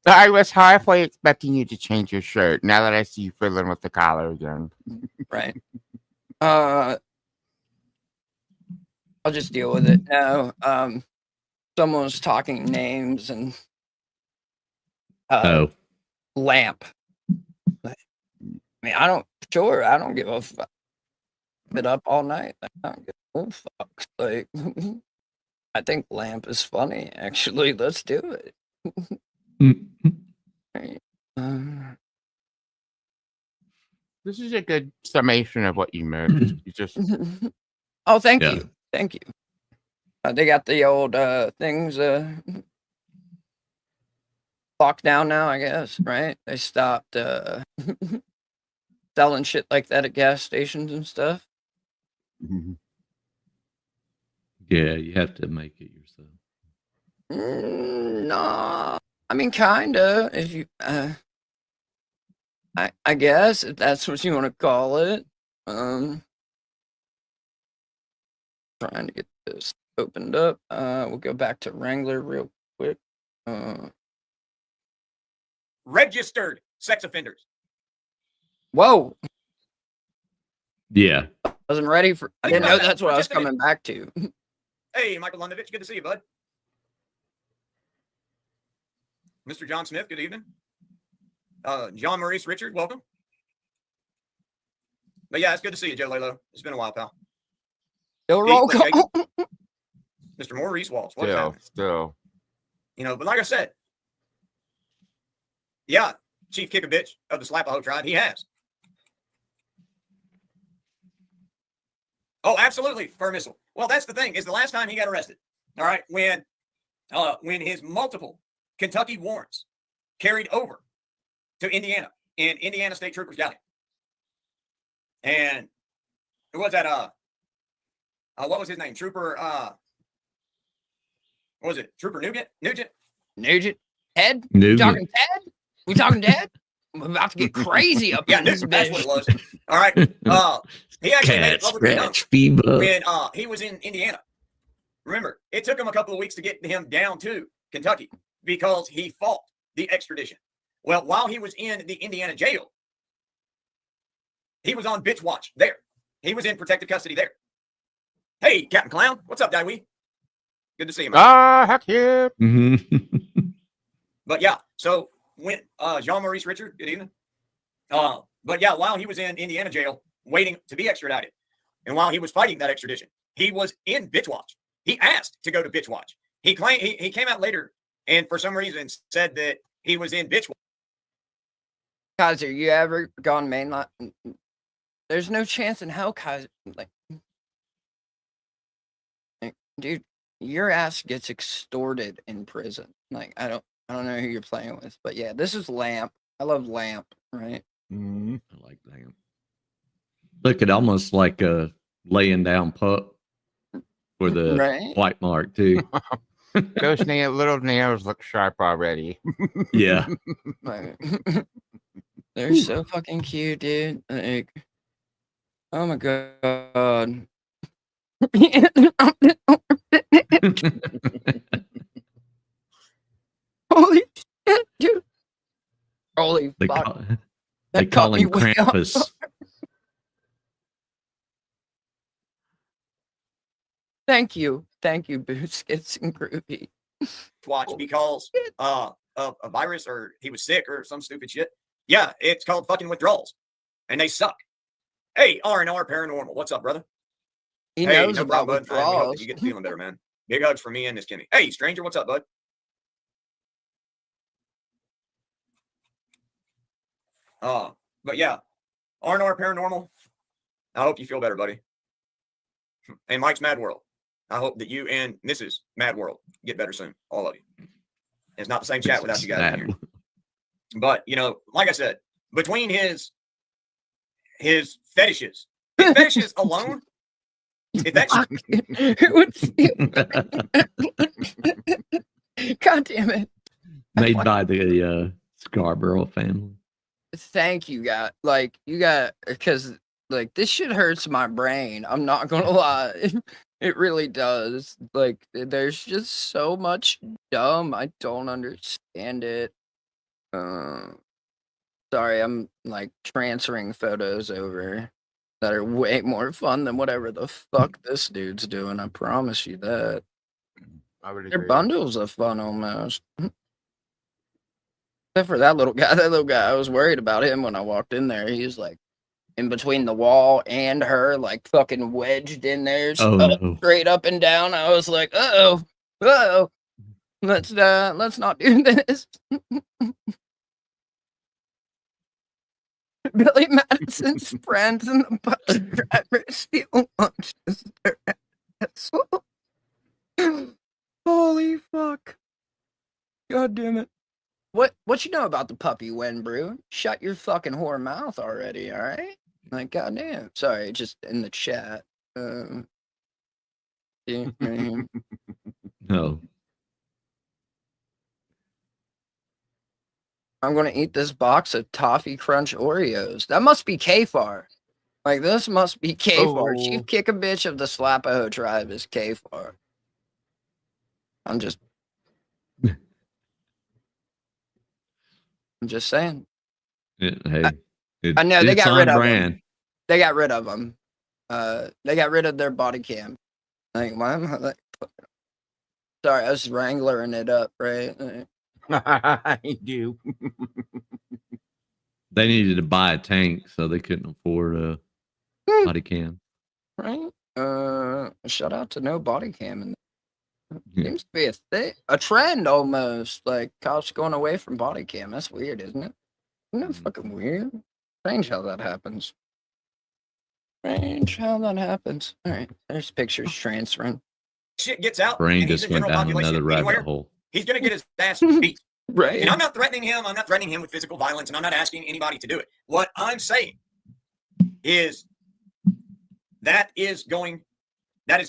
I was halfway expecting you to change your shirt. Now that I see you fiddling with the collar again. right. I'll just deal with it now. Someone was talking names and lamp. I mean, I don't give a fuck. Been up all night. I don't give a fuck. Like, I think lamp is funny. Actually, let's do it. Right. This is a good summation of what you meant. You just Oh, thank you. Thank you. They got the old things locked down now, I guess, right? They stopped selling shit like that at gas stations and stuff. Yeah, you have to make it yourself. No, I mean, kinda. If you, I guess if that's what you want to call it. Trying to get this opened up. We'll go back to Wrangler real quick. Registered sex offenders. Whoa. Yeah. I wasn't ready for. I didn't know that's what I was coming back to. Hey, Michael Lundovich, good to see you, bud. Mr. John Smith, good evening. John Maurice Richard, welcome. But yeah, it's good to see you, Joe Lalo. It's been a while, pal. Still roll call. Mr. Maurice Waltz, what's happening? Still. You know, but like I said, yeah, Chief Kick a Bitch of the Slapaho tribe, he has. Oh, absolutely, fur missile. Well, that's the thing, is the last time he got arrested, all right, when his multiple Kentucky warrants carried over to Indiana in Indiana State Troopers got him. And who was that? What was his name? Trooper, what was it? Trooper Nugent? Ted? Nugent. We talking Ted? We talking Ted? I'm about to get crazy up in this that's bitch. what it was. All right. He actually made it publicly known when he was in Indiana. Remember, it took him a couple of weeks to get him down to Kentucky because he fought the extradition. Well, while he was in the Indiana jail, he was on bitch watch there. He was in protective custody there. Hey, Captain Clown, what's up, Daiwi? Good to see you, man. Heck yeah. But yeah, so when Jean Maurice Richard, good evening. But yeah, while he was in Indiana jail waiting to be extradited, and while he was fighting that extradition, he was in bitch watch. He asked to go to bitch watch. He claimed he came out later and for some reason said that he was in bitch watch. Kaiser, you ever gone mainline? There's no chance in hell, Kaiser. Like, dude, your ass gets extorted in prison. Like, I don't know who you're playing with, but yeah, this is Lamp. I love Lamp, right? I like Lamp. Look, it almost like a laying down pup for the Right? white mark too. Those little nails look sharp already. Yeah. Like, they're so fucking cute, dude. Like, oh my god. Holy shit, dude. Holy They fuck. call, That they call caught me him way off Krampus. guard. Thank you, Biscuits and Groovy. Watch because of a virus or he was sick or some stupid shit. Yeah, it's called fucking withdrawals, and they suck. Hey, R&R Paranormal, what's up, brother? He Hey, knows no about problem, bud. I hope withdrawals. that you get feeling better, man. Big hugs from me and this Kimmy. Hey, stranger, what's up, bud? But yeah, R&R Paranormal, I hope you feel better, buddy. And Mike's Mad World, I hope that you and Mrs. Mad World get better soon, all of you. It's not the same chat without you guys in here. But, you know, like I said, between his fetishes alone, if that's God damn it. Made by the Scarborough family. Thank you, guys. Like, you got, because, like, this shit hurts my brain. I'm not gonna lie. It really does. Like, there's just so much dumb. I don't understand it. Sorry, I'm, like, transferring photos over that are way more fun than whatever the fuck this dude's doing. I promise you that. I would They're agree. bundles of fun almost. Except for that little guy. That little guy, I was worried about him when I walked in there. He was like in between the wall and her, like fucking wedged in there, Oh no. straight up and down. I was like, uh-oh. Let's not do this. Billy Madison's friends and the bus driver steal lunches. Their asshole. Holy fuck. God damn it. What you know about the puppy Wen Brew? Shut your fucking whore mouth already, alright? Like, goddamn. Sorry, just in the chat. Yeah, right here. No. I'm gonna eat this box of Toffee Crunch Oreos. That must be Kfar. Like, this must be Kfar. Oh. Chief Kick a Bitch of the Slapaho tribe is Kfar. I'm just saying. Hey, I know they it's got on rid of brand. them. They got rid of them. They got rid of their body cam. Like, why am I like? Sorry, I was wranglering it up, right? I do. They needed to buy a tank, so they couldn't afford a body cam. Right? Shout out to no body cam. And Yeah. seems to be a trend almost. Like cops going away from body cam. That's weird, isn't it? Isn't that fucking weird? Strange how that happens. Strange how that happens. All right, there's pictures transferring. Shit gets out. Brain and he's just in went general down population another rabbit anywhere, hole. he's going to get his ass beat. Right. And I'm not threatening him. I'm not threatening him with physical violence, and I'm not asking anybody to do it. What I'm saying is that is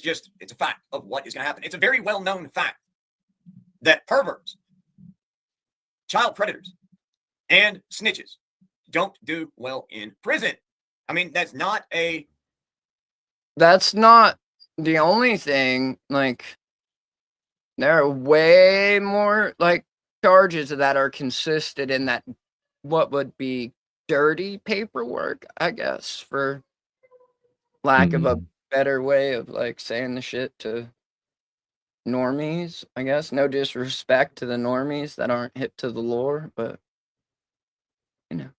just, it's a fact of what is going to happen. It's a very well-known fact that perverts, child predators, and snitches don't do well in prison. I mean, that's not the only thing. Like, there are way more like charges that are consisted in that what would be dirty paperwork, I guess, for lack of a better way of like saying the shit to normies, I guess. No disrespect to the normies that aren't hip to the lore, but you know.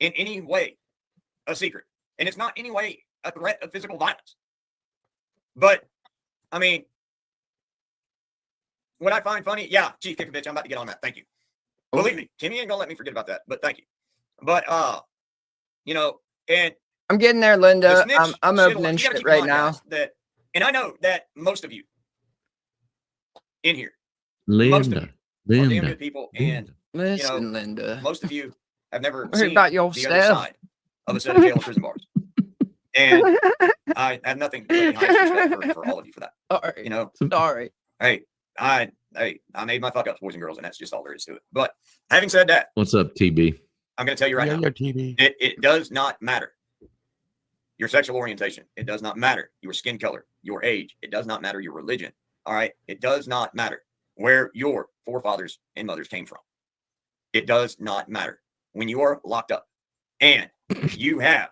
in any way a secret. And it's not any way a threat of physical violence. But, I mean, what I find funny, yeah, Chief Kick a Bitch, I'm about to get on that. Thank you. Believe me, Timmy ain't gonna let me forget about that, but thank you. But, you know, and I'm getting there, Linda. the I'm snitch opening shit, you gotta shit keep in right mind, now. guys, that, and I know that most of you in here, Linda. are damn good people, and Listen, you know, Linda. most of you have never Worry seen about the other yourself. side of a set of jail and prison bars. And I have nothing but the highest respect for all of you for that. Sorry. You know, sorry. Hey, I made my fuck ups, boys and girls, and that's just all there is to it. But having said that, What's up, TB? I'm going to tell you right now, TB. it does not matter your sexual orientation. It does not matter your skin color, your age. It does not matter your religion. All right. It does not matter where your forefathers and mothers came from. It does not matter when you are locked up and you have.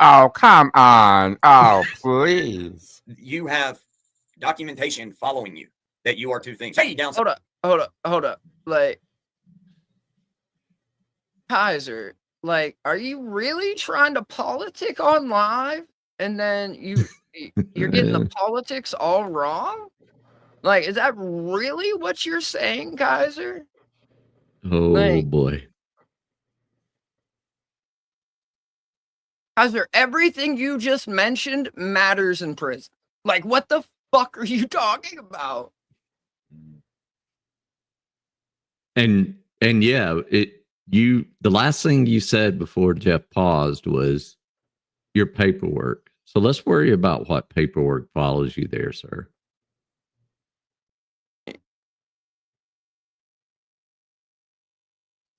Oh, come on. Oh, please. You have documentation following you that you are two things. Hey, down. Hold up. Like, Kaiser, like, are you really trying to politic on live? And then you're getting the politics all wrong? Like, is that really what you're saying, Kaiser? Oh boy. Kaiser, everything you just mentioned matters in prison. Like, what the fuck are you talking about? And yeah, the last thing you said before Jeff paused was your paperwork. So let's worry about what paperwork follows you there, sir.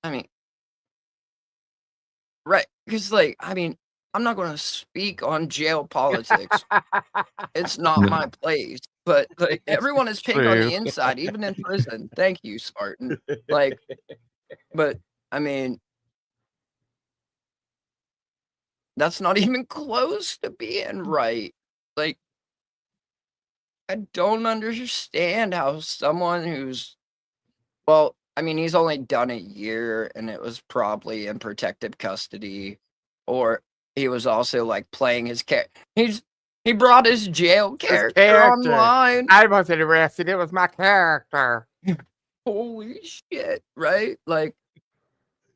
I mean, right? Because like, I mean, I'm not going to speak on jail politics. It's not No. my place. But like, everyone is pink on True. the inside, even in prison. Thank you, Spartan. Like, but I mean, that's not even close to being right. Like, I don't understand how someone who's, well, I mean, he's only done a year and it was probably in protective custody, or he was also like playing his character. He brought his jail His character character. online. I wasn't arrested. It was my character. Holy shit, right? Like,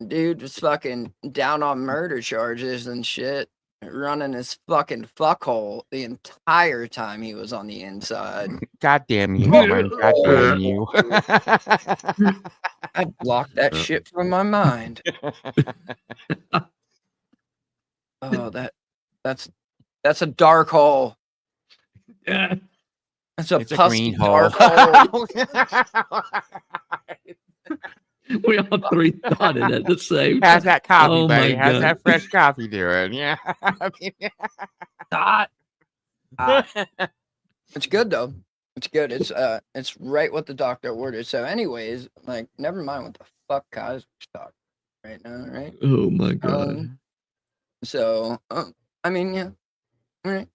dude was fucking down on murder charges and shit, running his fucking fuckhole the entire time he was on the inside. God damn you, woman. God damn you. I blocked that shit from my mind. Oh, that's a dark hole. Yeah. That's a It's a pussy green dark hole. hole. We all three thought it at the same How's time. that coffee, Oh buddy? my How's God. that fresh coffee doing? Yeah. I mean, Hot. It's good though. It's good. It's right what the doctor ordered. So, anyways, like, never mind what the fuck Kaiser's talking right now, right? Oh my God. So, I mean, yeah, right.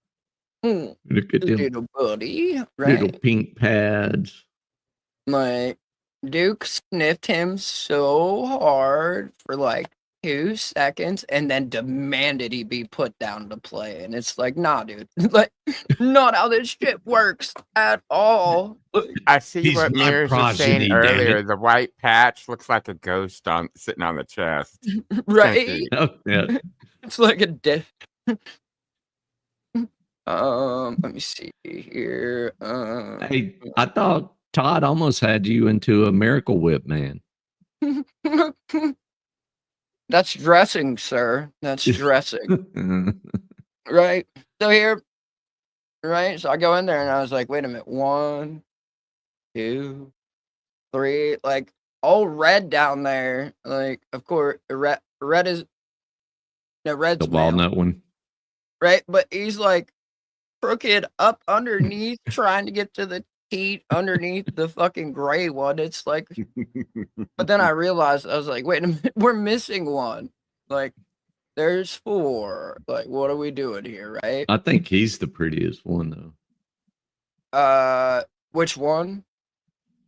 Look at them Little buddy, little right? pink pads. My Duke sniffed him so hard for like 2 seconds and then demanded he be put down to play. And it's like, nah, dude, like, not how this shit works at all. I see He's what my Mears was saying progeny, damn earlier. it. The white patch looks like a ghost sitting on the chest. Right? Oh, yeah. It's like a death. Let me see here. Hey, I thought Todd almost had you into a Miracle Whip, man. That's dressing, sir. That's dressing. Right? So here, right? So I go in there and I was like, wait a minute. 1, 2, 3. Like, all red down there. Like, of course, red is, no, red's The male, walnut one. right? But he's like crooked up underneath, trying to get to the teat underneath the fucking gray one. It's like, but then I realized, I was like, wait a minute, we're missing one. Like, there's 4. Like, what are we doing here, right? I think he's the prettiest one, though. Which one?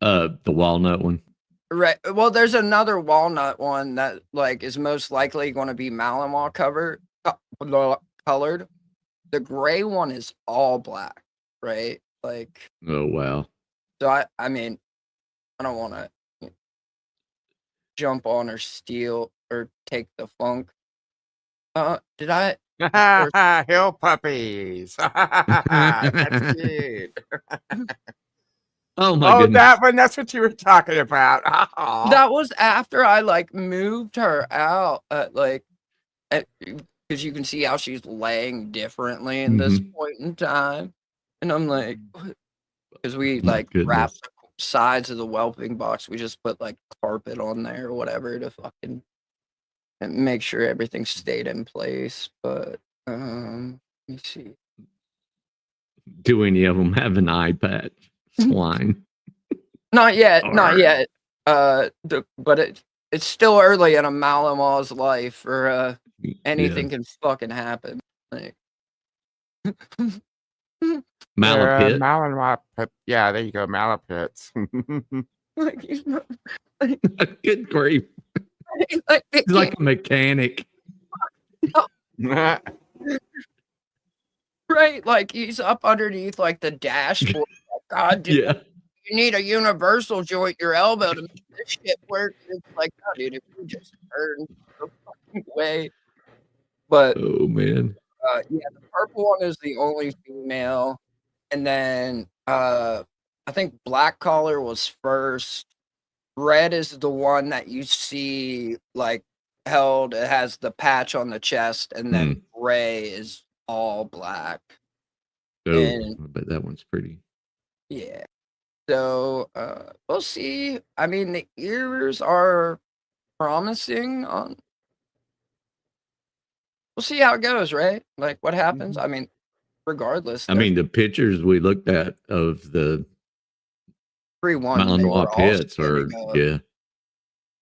The walnut one. Right. Well, there's another walnut one that like is most likely going to be Malinois colored. The gray one is all black, right? Like, Oh, wow. so I mean, I don't want to jump on or steal or take the funk. Did I? Hill puppies. That's cute. Oh my goodness. That one. That's what you were talking about. Aw. That was after I like moved her out, like, because you can see how she's laying differently in this point in time, and I'm like, because we like wrapped the sides of the whelping box, we just put like carpet on there or whatever to fucking and make sure everything stayed in place. But let me see. Do any of them have an eye patch? Swine. Not yet, All not right. yet. But it's still early in a Malinois' life, or anything can fucking happen. Like, Malapit. Malinois. Yeah, there you go. Malapits. like he's not, Good grief. like, He's like a mechanic. right? Like he's up underneath like the dashboard. Like, God, dude, Yeah. you need a universal joint your elbow to make this shit work. It's like, no, dude, if you just turn the fucking way. But Oh man. yeah, the purple one is the only female, and then I think black collar was first. Red is the one that you see like held. It has the patch on the chest, and then gray is all black. Oh, And I bet that one's pretty. yeah. So we'll see. I mean, the ears are promising on. We'll see how it goes, right? Like what happens. I mean, regardless. I mean, the pictures we looked at of the 3-1, they Malinois were all pits standing are, up. yeah.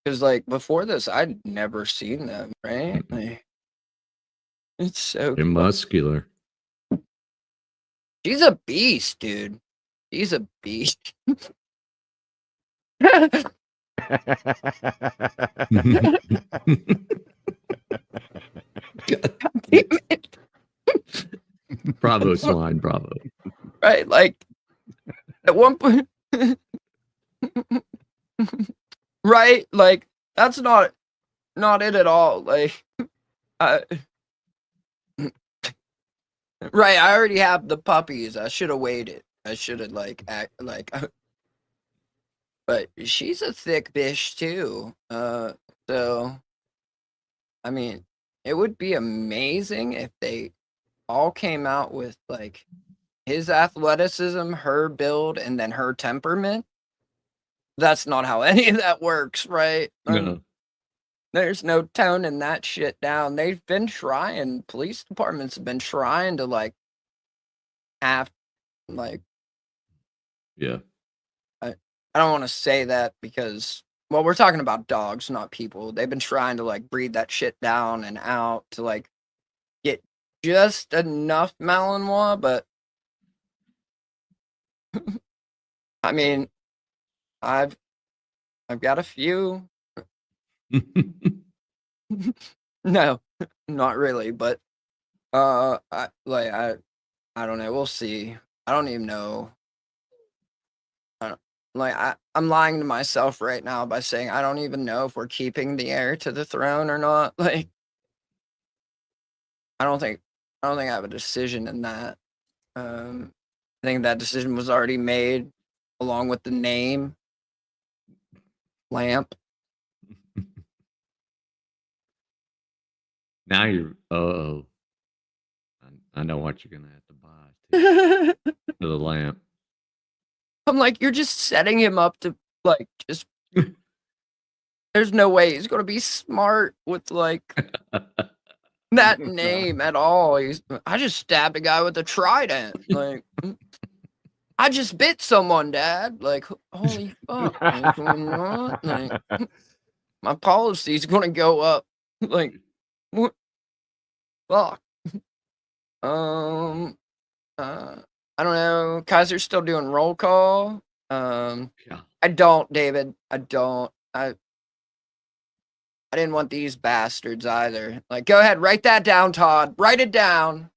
Because like before this, I'd never seen them, right? Like, it's so They're cool. muscular. She's a beast, dude. She's a beast. Bravo, swine, bravo. Right? Like at one point, right? Like that's not it at all. Like, right? I already have the puppies. I should have waited. I should have but she's a thick bitch too. So I mean, it would be amazing if they all came out with like his athleticism, her build, and then her temperament. That's not how any of that works, right? No. There's no toning that shit down. They've been trying. Police departments have been trying to like have like. Yeah. I don't want to say that because, well, we're talking about dogs, not people. They've been trying to like breed that shit down and out to like get just enough Malinois, but I mean, I've got a few. No, not really, but I don't know. We'll see. I don't even know. I'm lying to myself right now by saying I don't even know if we're keeping the heir to the throne or not. Like, I don't think I have a decision in that. I think that decision was already made, along with the name, Lamp. Now you're. Oh, I know what you're gonna have to buy too, for the lamp. I'm like, you're just setting him up to like just. There's no way he's gonna be smart with like that name at all. I just stabbed a guy with a trident. Like, I just bit someone, Dad. Like, holy fuck! Like, like, my policy's gonna go up. Like, what? Fuck. I don't know. Kaiser's still doing roll call. I don't, David. I don't. I didn't want these bastards either. Like, go ahead, write that down, Todd. Write it down.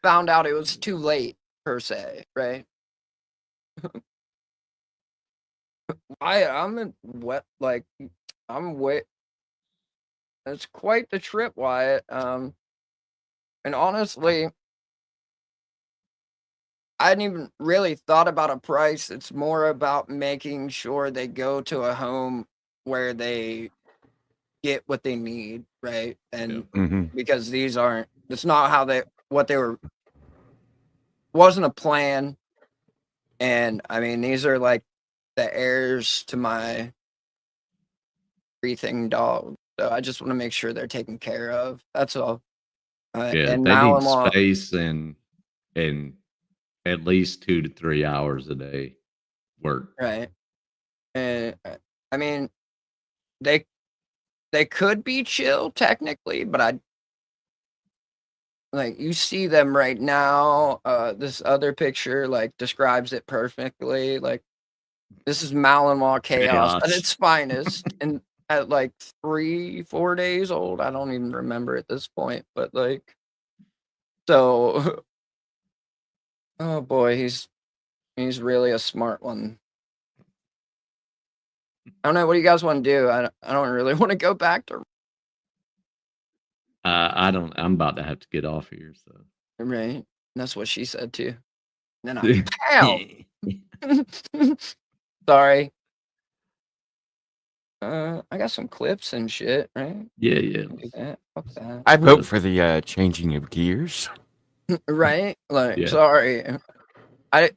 Found out it was too late, per se, right? I'm wet. Like, I'm wet. It's quite the trip, Wyatt. And honestly, I hadn't even really thought about a price. It's more about making sure they go to a home where they get what they need, right? And because it's not how what they were, wasn't a plan. And I mean, these are like the heirs to my everything dog. So I just want to make sure they're taken care of. That's all. Yeah, and they need Malinois, space and at least 2 to 3 hours a day work. right? And I mean, they could be chill technically, but like you see them right now. This other picture like describes it perfectly. Like this is Malinois chaos at its finest, and at like 3-4 days old. I don't even remember at this point, but like, so, oh boy, he's really a smart one. I don't know. What do you guys want to do? I don't really want to go back to. I don't. I'm about to have to get off here. So Right. That's what she said too. Then I pow. Sorry. I got some clips and shit, right? Yeah, yeah. Do that. Fuck that. I vote for the changing of gears. Right? Like, Yeah. sorry. I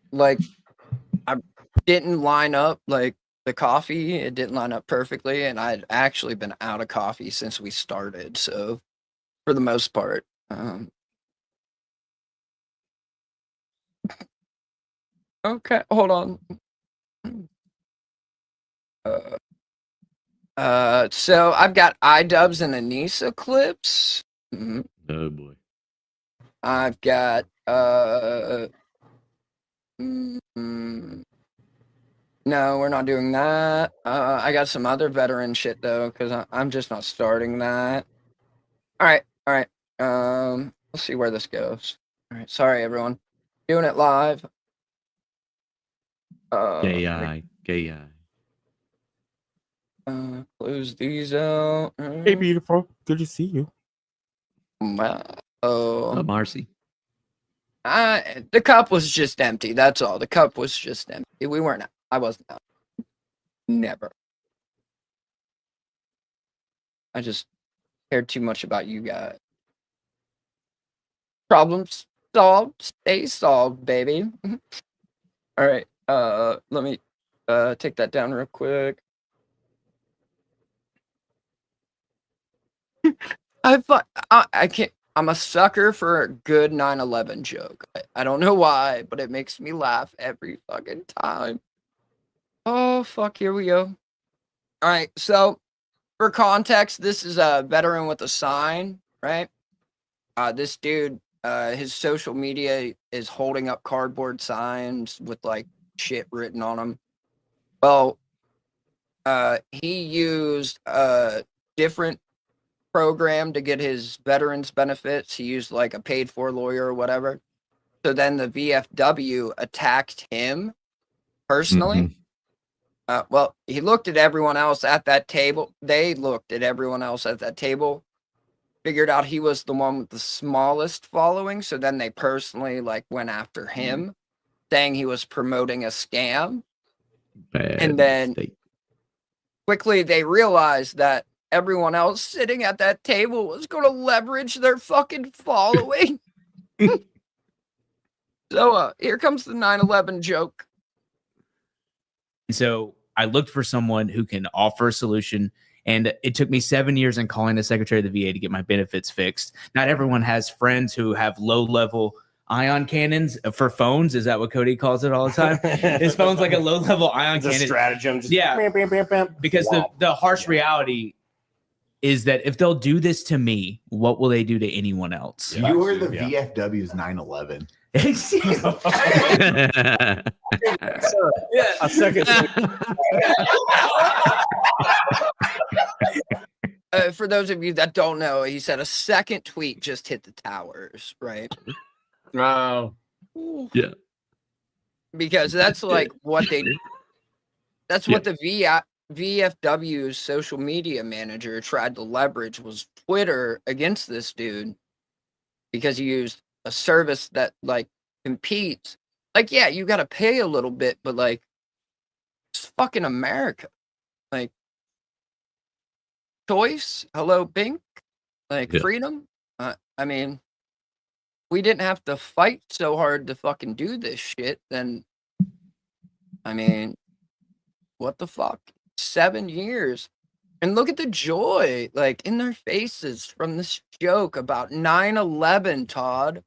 didn't line up like the coffee, it didn't line up perfectly, and I'd actually been out of coffee since we started. So, for the most part, okay, hold on. So I've got iDubbbz and Anissa clips. Mhm. Oh boy. I've got no, we're not doing that. I got some other veteran shit though, because I'm just not starting that. All right. Let's see where this goes. All right, sorry everyone, doing it live. Gay eye. Close these out. Hey, beautiful. Good to see you. Wow. Marcy. The cup was just empty. That's all. The cup was just empty. We weren't. I wasn't out. Never. I just cared too much about you guys. Problems solved. Stay solved, baby. All right. Let me take that down real quick. I can't. I'm a sucker for a good 9/11 joke. I don't know why, but it makes me laugh every fucking time. Oh fuck! Here we go. All right. So, for context, this is a veteran with a sign, right? This dude, his social media is holding up cardboard signs with like shit written on them. Well, he used a different program to get his veterans benefits. He used like a paid for lawyer or whatever. So then the VFW attacked him personally. Well, he looked at everyone else at that table. They looked at everyone else at that table, figured out he was the one with the smallest following. So then they personally like went after him, saying he was promoting a scam. And then quickly they realized that everyone else sitting at that table was going to leverage their fucking following. So here comes the 9/11 joke. So I looked for someone who can offer a solution, and it took me 7 years in calling the Secretary of the VA to get my benefits fixed. Not everyone has friends who have low-level ion cannons for phones. Is that what Cody calls it all the time? His phone's like a low-level ion It's a cannon. stratagem. Just Yeah. bam, bam, bam, bam. Because Wow. the harsh reality is that if they'll do this to me, what will they do to anyone else? You were the VFW's 9/11. Yeah, a second. For those of you that don't know, he said a second tweet just hit the towers, right? Wow. Yeah. Because that's like what they. That's what the VFW's social media manager tried to leverage was Twitter against this dude, because he used a service that like competes. Like, yeah, you got to pay a little bit, but like, it's fucking America. Like, choice. Hello, Pink. Like, freedom. I mean, we didn't have to fight so hard to fucking do this shit. Then, I mean, what the fuck? 7 years. And look at the joy, like, in their faces from this joke about 9/11, Todd.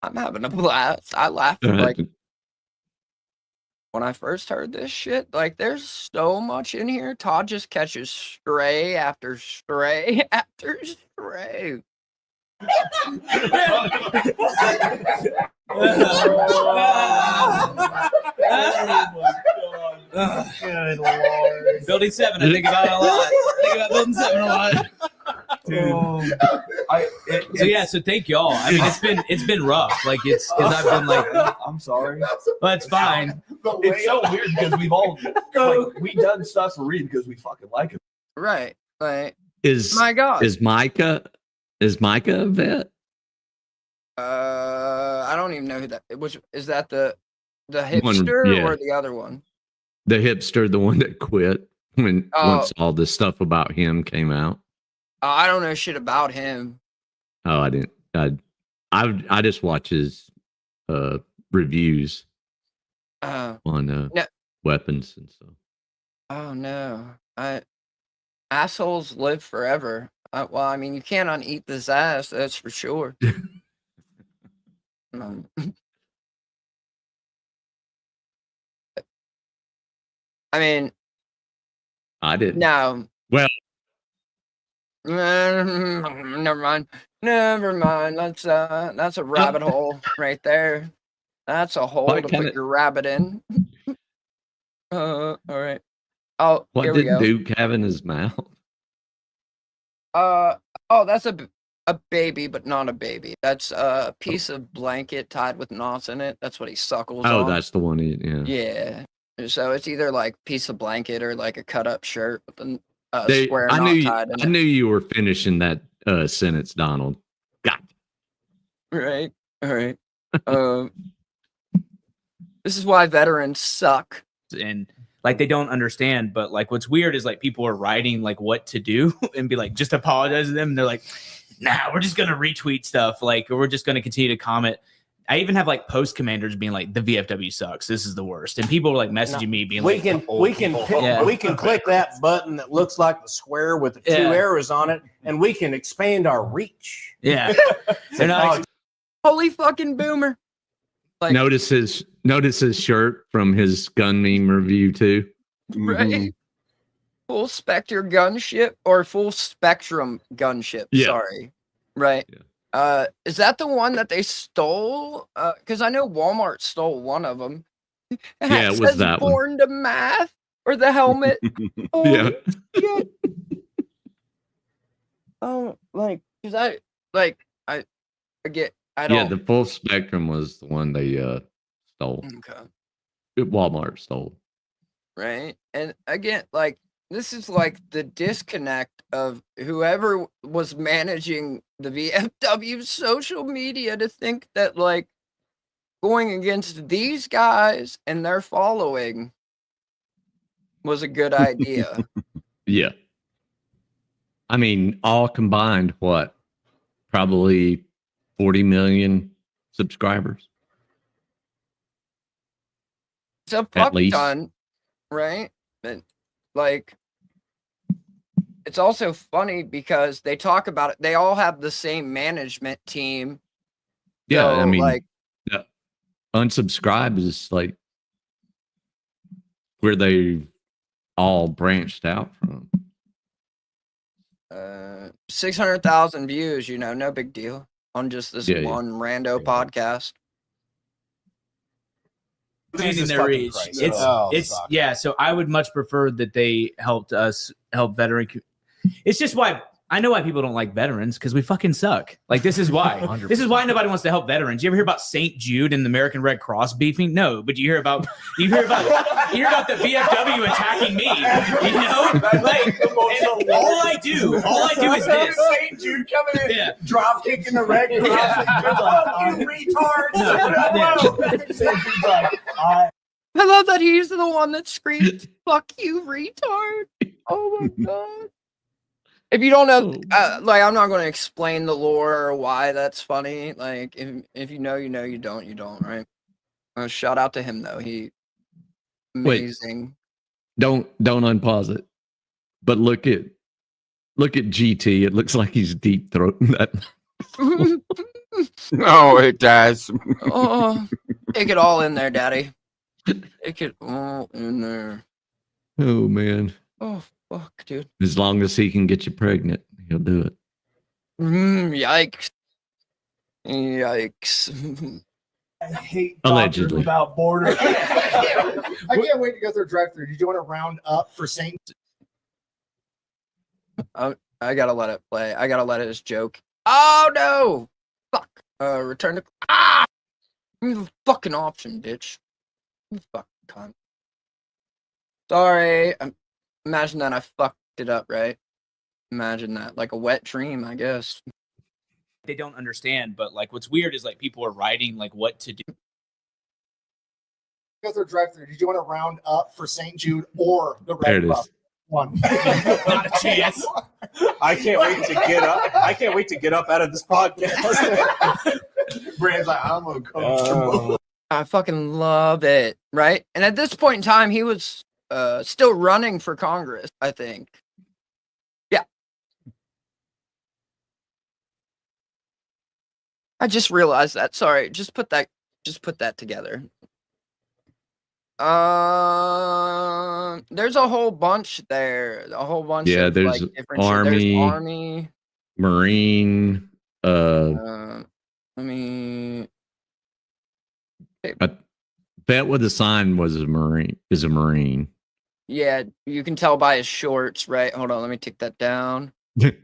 I'm having a blast. I laughed like when I first heard this shit. Like, there's so much in here. Todd just catches stray after stray after stray. Good Lord. Building 7, I think about it a lot. Think about building 7 a lot. Dude. So thank y'all. I mean, it's been rough. Like, it's because I've been like, I'm sorry. But it's fine. It's so weird because we've all like we done stuff for Reed because we fucking like him. Right. Like, Is my God. Is Micah a vet? I don't even know who that. Which is that the One, hipster yeah. or the other one? The hipster, the one that quit when once all this stuff about him came out. I don't know shit about him. Oh, I didn't. I just watch his reviews. on no, weapons and stuff. oh no, assholes live forever. Well, I mean, you can't uneat this ass, that's for sure. Um, I mean, I didn't. no. Well, Never mind. Never mind. That's a rabbit hole right there. That's a hole Why to can't put it- your rabbit in. All right. Oh, what here we did go. Duke have in his mouth? Oh, that's a baby, but not a baby. That's a piece of blanket tied with knots in it. That's what he suckles Oh, on. that's the one. Yeah. Yeah. So it's either like piece of blanket or like a cut up shirt with a They- square I knot knew. tied in I it. knew you were finishing that sentence, Donald. Got. Right. All right. This is why veterans suck. And like they don't understand, but like what's weird is like people are writing like what to do and be like, just apologize to them. And they're like, nah, we're just gonna retweet stuff, like, or we're just gonna continue to comment. I even have like post commanders being like, the VFW sucks, this is the worst, and people are like messaging me being we like, can we can click that button that looks like the square with the two arrows on it, and we can expand our reach. Yeah. They're not Holy fucking boomer. Like, notice his shirt from his gun meme review too. right? Full specter gunship or full spectrum gunship. Yeah. Sorry. Right. Is that the one that they stole? Because I know Walmart stole one of them. Yeah, it was that one. Born to Math or the helmet. Yeah. Shit. Oh, like, because I get, I don't. Yeah, the full spectrum was the one they stole. Okay. Walmart stole. Right. And again, like, this is like the disconnect of whoever was managing the VFW social media to think that like going against these guys and their following was a good idea. Yeah. I mean, all combined, what? Probably 40 million subscribers. It's a fuck least. ton, right? And like, it's also funny because they talk about it. They all have the same management team. Yeah, So, I mean, like, unsubscribe is like where they all branched out from. 600,000 views, you know, no big deal on just this Yeah, one rando podcast. Using Jesus their fucking reach. Christ. It's Oh, it's fuck. yeah. So I would much prefer that they helped us help veteran. It's just why I know why people don't like veterans, because we fucking suck. Like, this is why. This is why nobody wants to help veterans. You ever hear about St. Jude and the American Red Cross beefing? No, but you hear about the VFW attacking me. You know, like, and all I do is this. St. Jude coming in, drop kicking the Red Cross. Fuck you, retards. St. Jude's like, I love that he's the one that screams, "Fuck you, retard!" Oh my god! If you don't know, like, I'm not going to explain the lore or why that's funny. Like, if you know, you know. You don't. Right? Shout out to him though. He amazing. Don't unpause it. But look at GT. It looks like he's deep throating that. No, it does. Oh, take it all in there, Daddy. Take it all in there. Oh man. Oh fuck, dude. As long as he can get you pregnant, he'll do it. Yikes. Yikes. I hate Allegedly. about border. I can't wait to go through a drive-through. Did you want to round up for St. I gotta let it play. I gotta let his joke. Oh no! Fuck. Return to. Give me the fucking option, bitch. You fucking cunt. Sorry. Imagine that I fucked it up, right? Imagine that. Like a wet dream, I guess. They don't understand, but like what's weird is like people are writing like what to do. Go through a drive-through. Did you want to round up for St. Jude or the There Red it Cross? is. One. Not a chance. I can't wait to get up. I can't wait to get up out of this podcast. Brand's like, I'm uncomfortable. I fucking love it, right? And at this point in time, he was still running for Congress, I think. Yeah. I just realized that. Sorry, just put that together. There's a whole bunch there. A whole bunch Yeah, of there's like different shit. There's Army, Army. Marine. Let me. I bet what the sign was a Marine is a Marine. Yeah, you can tell by his shorts, right? Hold on, let me take that down. Right?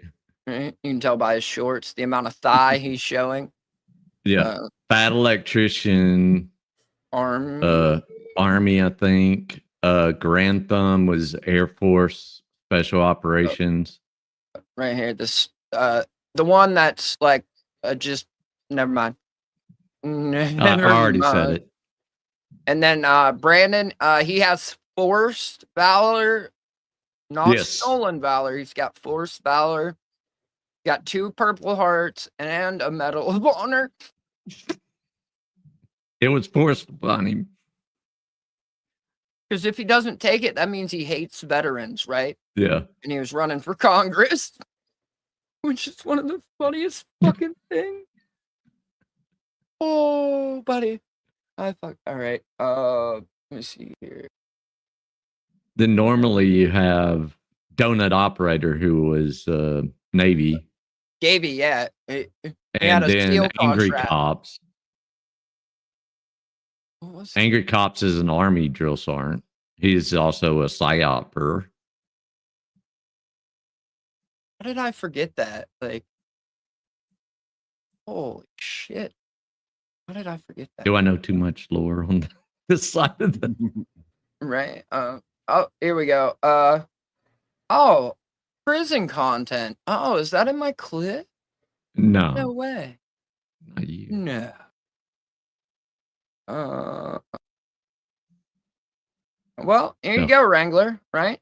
You can tell by his shorts the amount of thigh he's showing. Yeah, fat electrician. Army. Army, I think. Grand Thumb was Air Force Special Operations. Right here, this the one that's like just never mind. I already said it. And then Brandon, he has forced valor, not Yes. stolen valor. He's got forced valor. Got 2 Purple Hearts and a Medal of Honor. It was forced upon him. Because if he doesn't take it, that means he hates veterans, right? Yeah. And he was running for Congress, which is one of the funniest fucking things. Oh, buddy. All right. Let me see here. Then normally you have Donut Operator, who was Navy. Davey, yeah. He had And a then steel Angry contract. Cops. What was Angry Cops is an Army drill sergeant. He's also a psyoper. How did I forget that? Like, holy shit. How did I forget that? Do I know too much lore on this side of the... Right. Oh, here we go. Oh, prison content. Oh, is that in my clip? No No. way. Not you. No. Well, here you No. go, Wrangler, right?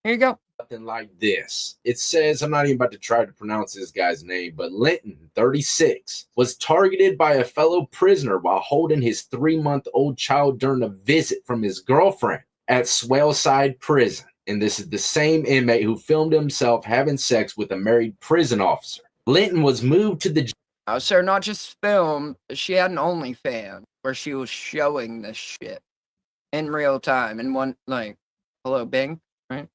Here you go. Something like this. It says, I'm not even about to try to pronounce this guy's name, but Linton, 36, was targeted by a fellow prisoner while holding his 3-month-old child during a visit from his girlfriend at Swaleside Prison. And this is the same inmate who filmed himself having sex with a married prison officer. Linton was moved to the... So not just film, she had an OnlyFans where she was showing this shit in real time. And one, like, hello, Bing, right?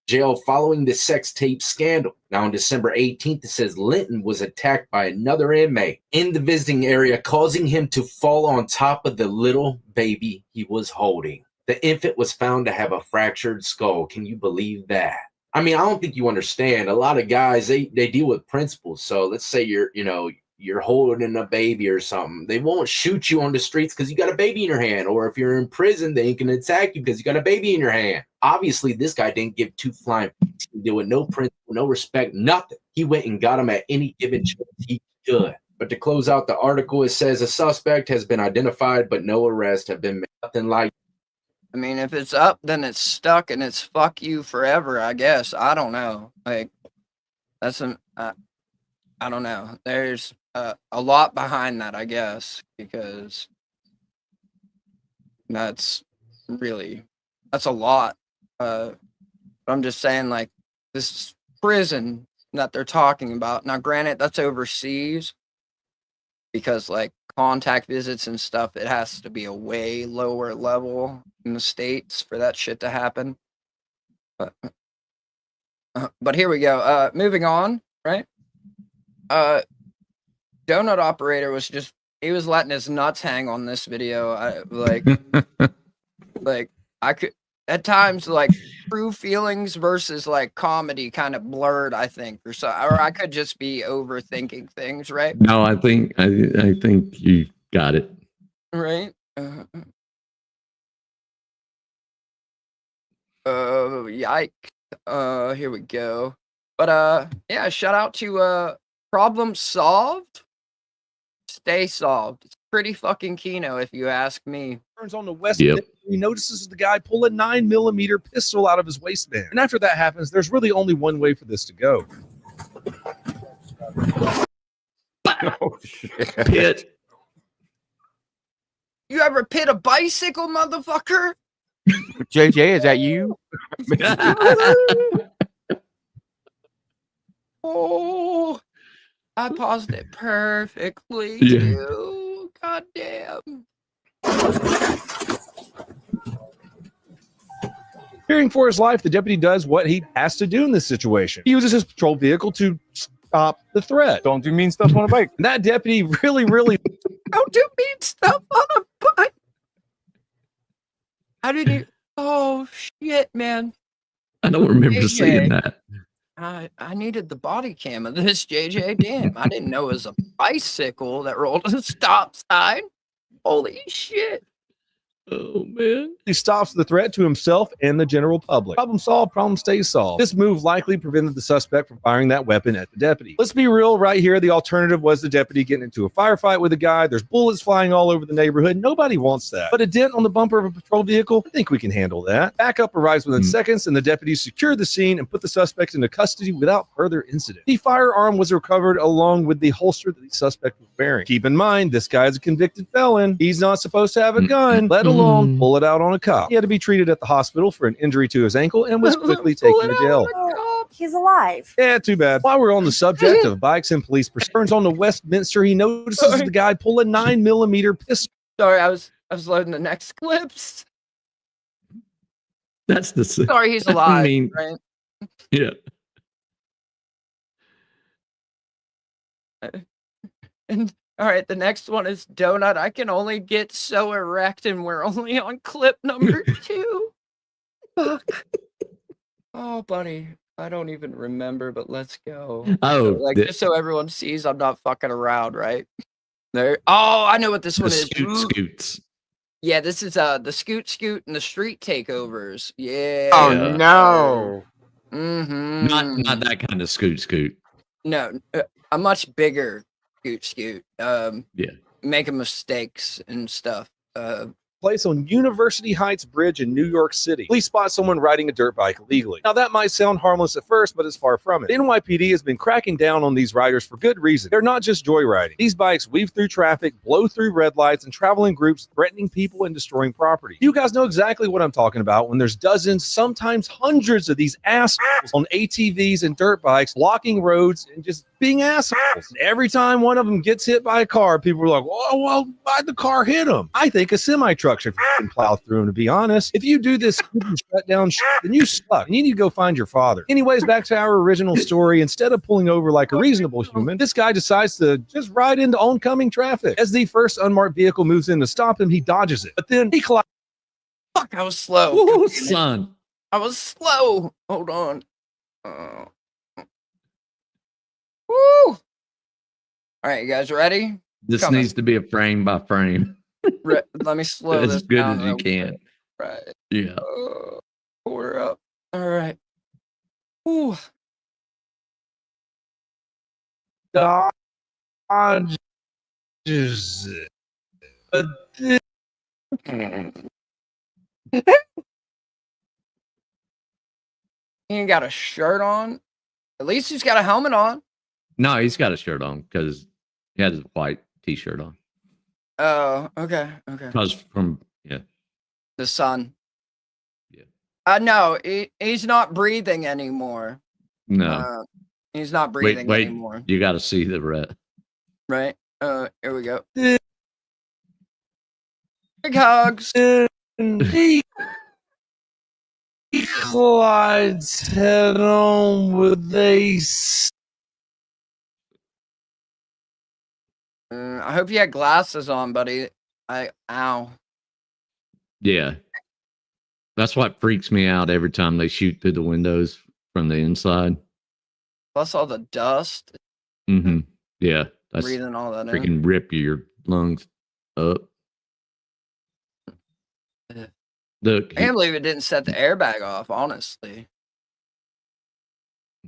jail following the sex tape scandal. Now on December 18th, it says Linton was attacked by another inmate in the visiting area, causing him to fall on top of the little baby he was holding. The infant was found to have a fractured skull. Can you believe that? I mean, I don't think you understand. A lot of guys, they deal with principles. So let's say you're holding a baby or something. They won't shoot you on the streets because you got a baby in your hand. Or if you're in prison, they can attack you because you got a baby in your hand. Obviously, this guy didn't give 2 flying f***s. He did with no principle, no respect, nothing. He went and got him at any given chance he could. But to close out the article, it says a suspect has been identified, but no arrests have been made. Nothing like. I mean, if it's up, then it's stuck, and it's fuck you forever, I guess. I don't know. Like, that's I don't know. There's a lot behind that, I guess, because that's a lot. I'm just saying, like, this prison that they're talking about. Now, granted, that's overseas because, like, contact visits and stuff, it has to be a way lower level in the States for that shit to happen. But here we go. Moving on, right? Donut Operator was he was letting his nuts hang on this video. Like I could at times, like, true feelings versus like comedy kind of blurred, I think, or I could just be overthinking things, right? No, I think you got it. Right. Yike. Here we go. But yeah, shout out to Problem Solved. Stay solved. It's pretty fucking kino, if you ask me. Turns on the west. Yep. He notices the guy pull a 9mm pistol out of his waistband. And after that happens, there's really only one way for this to go. Pitt You ever pit a bicycle, motherfucker? JJ, is that you? Oh, I paused it perfectly Yeah. too. God damn. Fearing for his life, the deputy does what he has to do in this situation. He uses his patrol vehicle to stop the threat. Don't do mean stuff on a bike. And that deputy really Don't do mean stuff on a bike. How did you? Oh shit, man. I don't remember JJ. seeing that. I needed the body cam of this, JJ. Damn, I didn't know it was a bicycle that rolled a stop sign. Holy shit. Oh man. he stops the threat to himself and the general public. Problem solved, problem stays solved. This move likely prevented the suspect from firing that weapon at the deputy. Let's be real right here. The alternative was the deputy getting into a firefight with a guy. There's bullets flying all over the neighborhood. Nobody wants that. But a dent on the bumper of a patrol vehicle, I think we can handle that. Backup arrives within seconds, and the deputies secured the scene and put the suspect into custody without further incident. The firearm was recovered along with the holster that the suspect was wearing. Keep in mind, this guy is a convicted felon. He's not supposed to have a gun, let alone pull it out on a cop. He had to be treated at the hospital for an injury to his ankle and was quickly taken to jail. He's alive. Yeah, too bad. While we're on the subject of bikes and police pursuits on the Westminster, he notices the guy pull a 9mm pistol. Sorry, I was loading the next clips. That's the. Sorry, he's alive. Right? Yeah. And all right, the next one is Donut. I can only get so erect, and we're only on clip number 2. Fuck. Oh, buddy. I don't even remember, but let's go. Oh, like just so everyone sees I'm not fucking around, right? There. Oh, I know what this one is. Scoots. Yeah, this is the Scoot and the street takeovers. Yeah. Oh no. Mm-hmm. Not that kind of scoot. No, a much bigger Scoot. Yeah. Making mistakes and stuff. Place on University Heights Bridge in New York City. Police spot someone riding a dirt bike illegally. Now that might sound harmless at first, but it's far from it. The NYPD has been cracking down on these riders for good reason. They're not just joyriding. These bikes weave through traffic, blow through red lights, and travel in groups, threatening people and destroying property. You guys know exactly what I'm talking about when there's dozens, sometimes hundreds of these assholes on ATVs and dirt bikes blocking roads and just being assholes. And every time one of them gets hit by a car, people are like, oh, well, why'd the car hit him? I think a semi-truck should plow through him, to be honest. If you do this shutdown shit, then you suck. And you need to go find your father. Anyways, back to our original story. Instead of pulling over like a reasonable human, this guy decides to just ride into oncoming traffic. As the first unmarked vehicle moves in to stop him, he dodges it. But then he collides. Fuck, I was slow. Ooh, son. I was slow. Hold on. Woo! All right, you guys ready? This needs to be a frame by frame. Let me slow as this good down as you real can. quick. Right. Yeah. Pour up. All right. Ooh. Dodges it. But then He ain't got a shirt on. At least he's got a helmet on. No, he's got a shirt on because he had his white t-shirt on. Oh, okay. Because from The sun. Yeah. No, he's not breathing anymore. No. He's not breathing wait, anymore. you got to see the red. Right? Here we go. Big hugs. he collides head on with a. I hope you had glasses on, buddy. Ow. Yeah. That's what freaks me out every time they shoot through the windows from the inside. Plus all the dust. Mm-hmm. Yeah. That's Breathing all that in. freaking rip your lungs up. Look, I can't believe it didn't set the airbag off, honestly.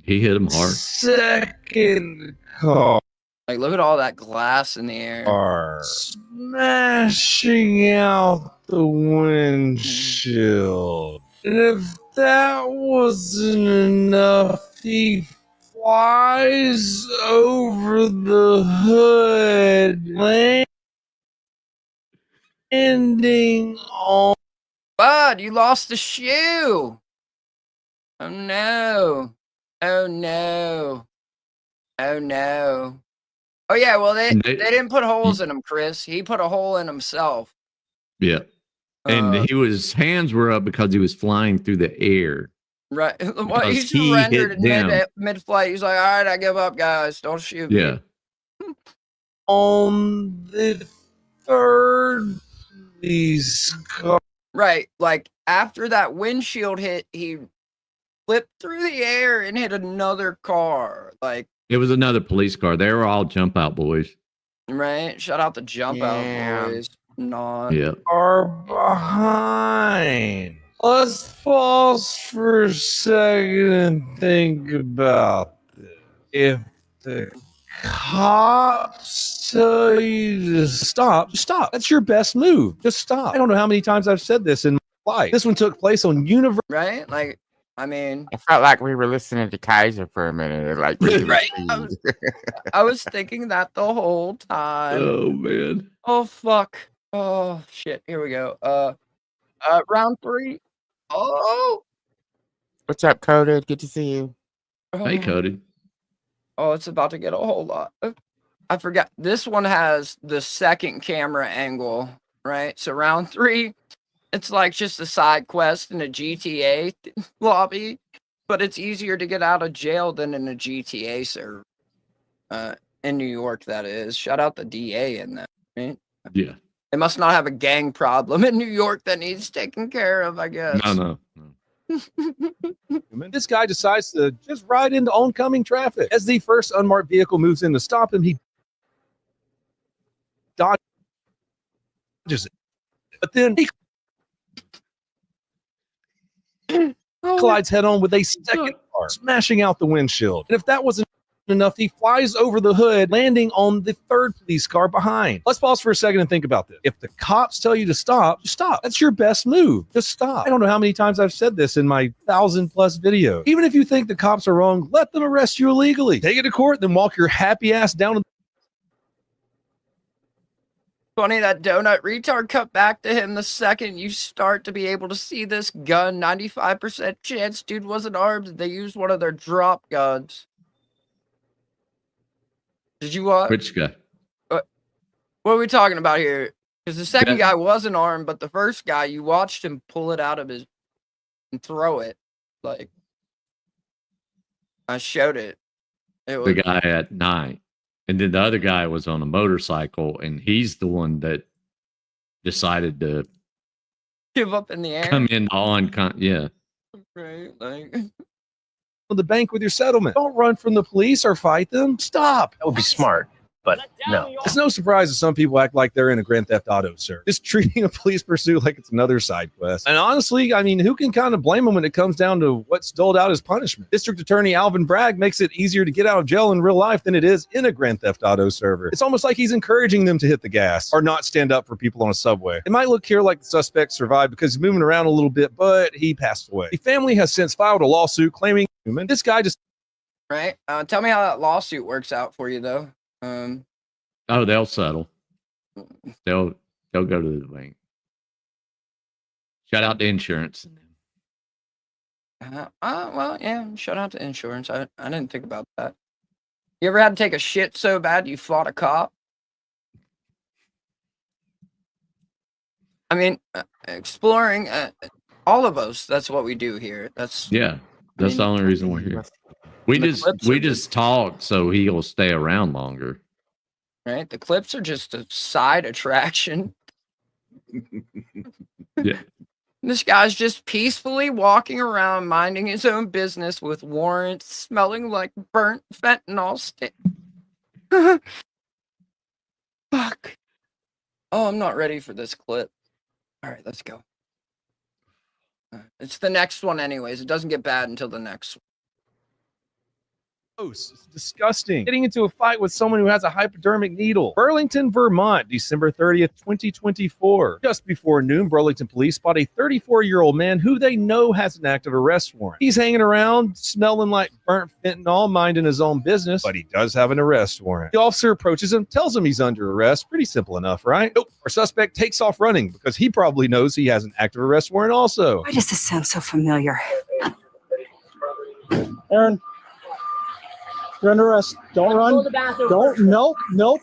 he hit him hard. Second car. Like, look at all that glass in the air. Smashing out the windshield. And if that wasn't enough, he flies over the hood. ending on. Bud, you lost the shoe. Oh no. Oh no. Oh no. Oh yeah, well they didn't put holes in him, Chris. He put a hole in himself. Yeah. And his hands were up because he was flying through the air. Right. Well, he Because he surrendered hit them. mid flight. He's like, all right, I give up, guys. Don't shoot me. Yeah. On the third police car. Right. Like after that windshield hit, he flipped through the air and hit another car. Like, It was another police car. They were all jump out boys. right. Shout out the jump out boys. Not. Yeah. Are behind. Let's pause for a second and think about this. If the cops tell you to stop, just stop. That's your best move. Just stop. I don't know how many times I've said this in my life. This one took place on Universal. Right? Like, I mean, I felt like we were listening to Kaiser for a minute. Like, right? I was thinking that the whole time. Oh man. Oh fuck. Oh shit. Here we go. Round 3. Oh. What's up, Coded? Good to see you. Hey, Cody. Oh, it's about to get a whole lot. I forgot. This one has the second camera angle, right? So round 3, it's like just a side quest in a GTA lobby, but it's easier to get out of jail than in a GTA server. In New York, that is. Shout out the DA in that, right? Yeah. They must not have a gang problem in New York that needs taken care of, I guess. No. This guy decides to just ride into oncoming traffic. As the first unmarked vehicle moves in to stop him, he dodges it. But then he collides head on with a second car, smashing out the windshield. And if that wasn't enough, he flies over the hood, landing on the third police car behind. Let's pause for a second and think about this. If the cops tell you to stop, just stop. That's your best move. Just stop. I don't know how many times I've said this in my 1,000+ videos. Even if you think the cops are wrong, let them arrest you illegally. Take it to court, then walk your happy ass down to Funny that donut retard cut back to him the second you start to be able to see this gun. 95% chance dude wasn't armed. They used one of their drop guns. Did you watch? Which guy? What are we talking about here? Because the second guy wasn't armed, but the first guy, you watched him pull it out of his and throw it. Like, I showed it. It was The guy at night. And then the other guy was on a motorcycle, and he's the one that decided to give up in the air. come in on. Yeah. Right, like. the bank with your settlement. Don't run from the police or fight them. Stop. That would be smart, but no. It's no surprise that some people act like they're in a Grand Theft Auto, sir. Just treating a police pursuit like it's another side quest. And honestly, I mean, who can kind of blame them when it comes down to what's doled out as punishment? District Attorney Alvin Bragg makes it easier to get out of jail in real life than it is in a Grand Theft Auto server. It's almost like he's encouraging them to hit the gas or not stand up for people on a subway. It might look here like the suspect survived because he's moving around a little bit, but he passed away. The family has since filed a lawsuit claiming this guy just... Right. Tell me how that lawsuit works out for you, though. Oh, they'll settle. They'll go to the bank. Shout out to insurance. Well, yeah. Shout out to insurance. I didn't think about that. You ever had to take a shit so bad you fought a cop? I mean, exploring. All of us. That's what we do here. That's the only reason we're here. We just talk so he'll stay around longer. Right. The clips are just a side attraction. Yeah. This guy's just peacefully walking around, minding his own business with warrants, smelling like burnt fentanyl stick. Fuck. Oh, I'm not ready for this clip. All right, let's go. It's the next one anyways. It doesn't get bad until the next one. It's disgusting. Getting into a fight with someone who has a hypodermic needle. Burlington, Vermont, December 30th, 2024. Just before noon, Burlington police spot a 34-year-old man who they know has an active arrest warrant. He's hanging around, smelling like burnt fentanyl, minding his own business, but he does have an arrest warrant. The officer approaches him, tells him he's under arrest. Pretty simple enough, right? Nope. Our suspect takes off running because he probably knows he has an active arrest warrant also. Why does this sound so familiar? Aaron, you're under arrest. Don't run. Don't. Nope.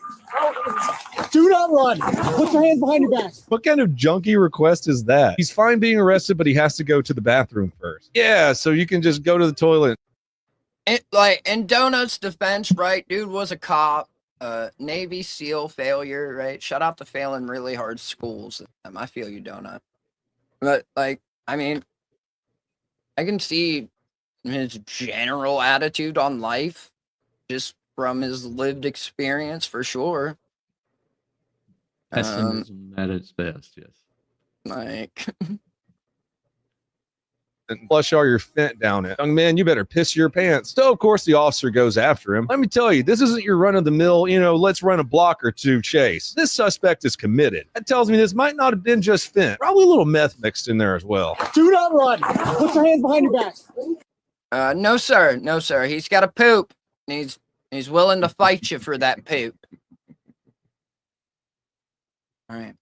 Do not run. Put your hands behind your back. What kind of junky request is that? He's fine being arrested, but he has to go to the bathroom first. Yeah, so you can just go to the toilet. In Donut's defense, right, dude was a cop, Navy SEAL failure, right? Shout out to failing really hard schools. I feel you, Donut. But, like, I mean, I can see his general attitude on life just from his lived experience for sure. Pessimism at its best, yes. Like, and flush all your fent down it. Young man, you better piss your pants. So, of course, the officer goes after him. Let me tell you, this isn't your run-of-the-mill, let's run a block or two chase. This suspect is committed. That tells me this might not have been just fent. Probably a little meth mixed in there as well. Do not run. Put your hands behind your back. no, sir. No, sir. He's got a poop. He's willing to fight you for that poop. All right.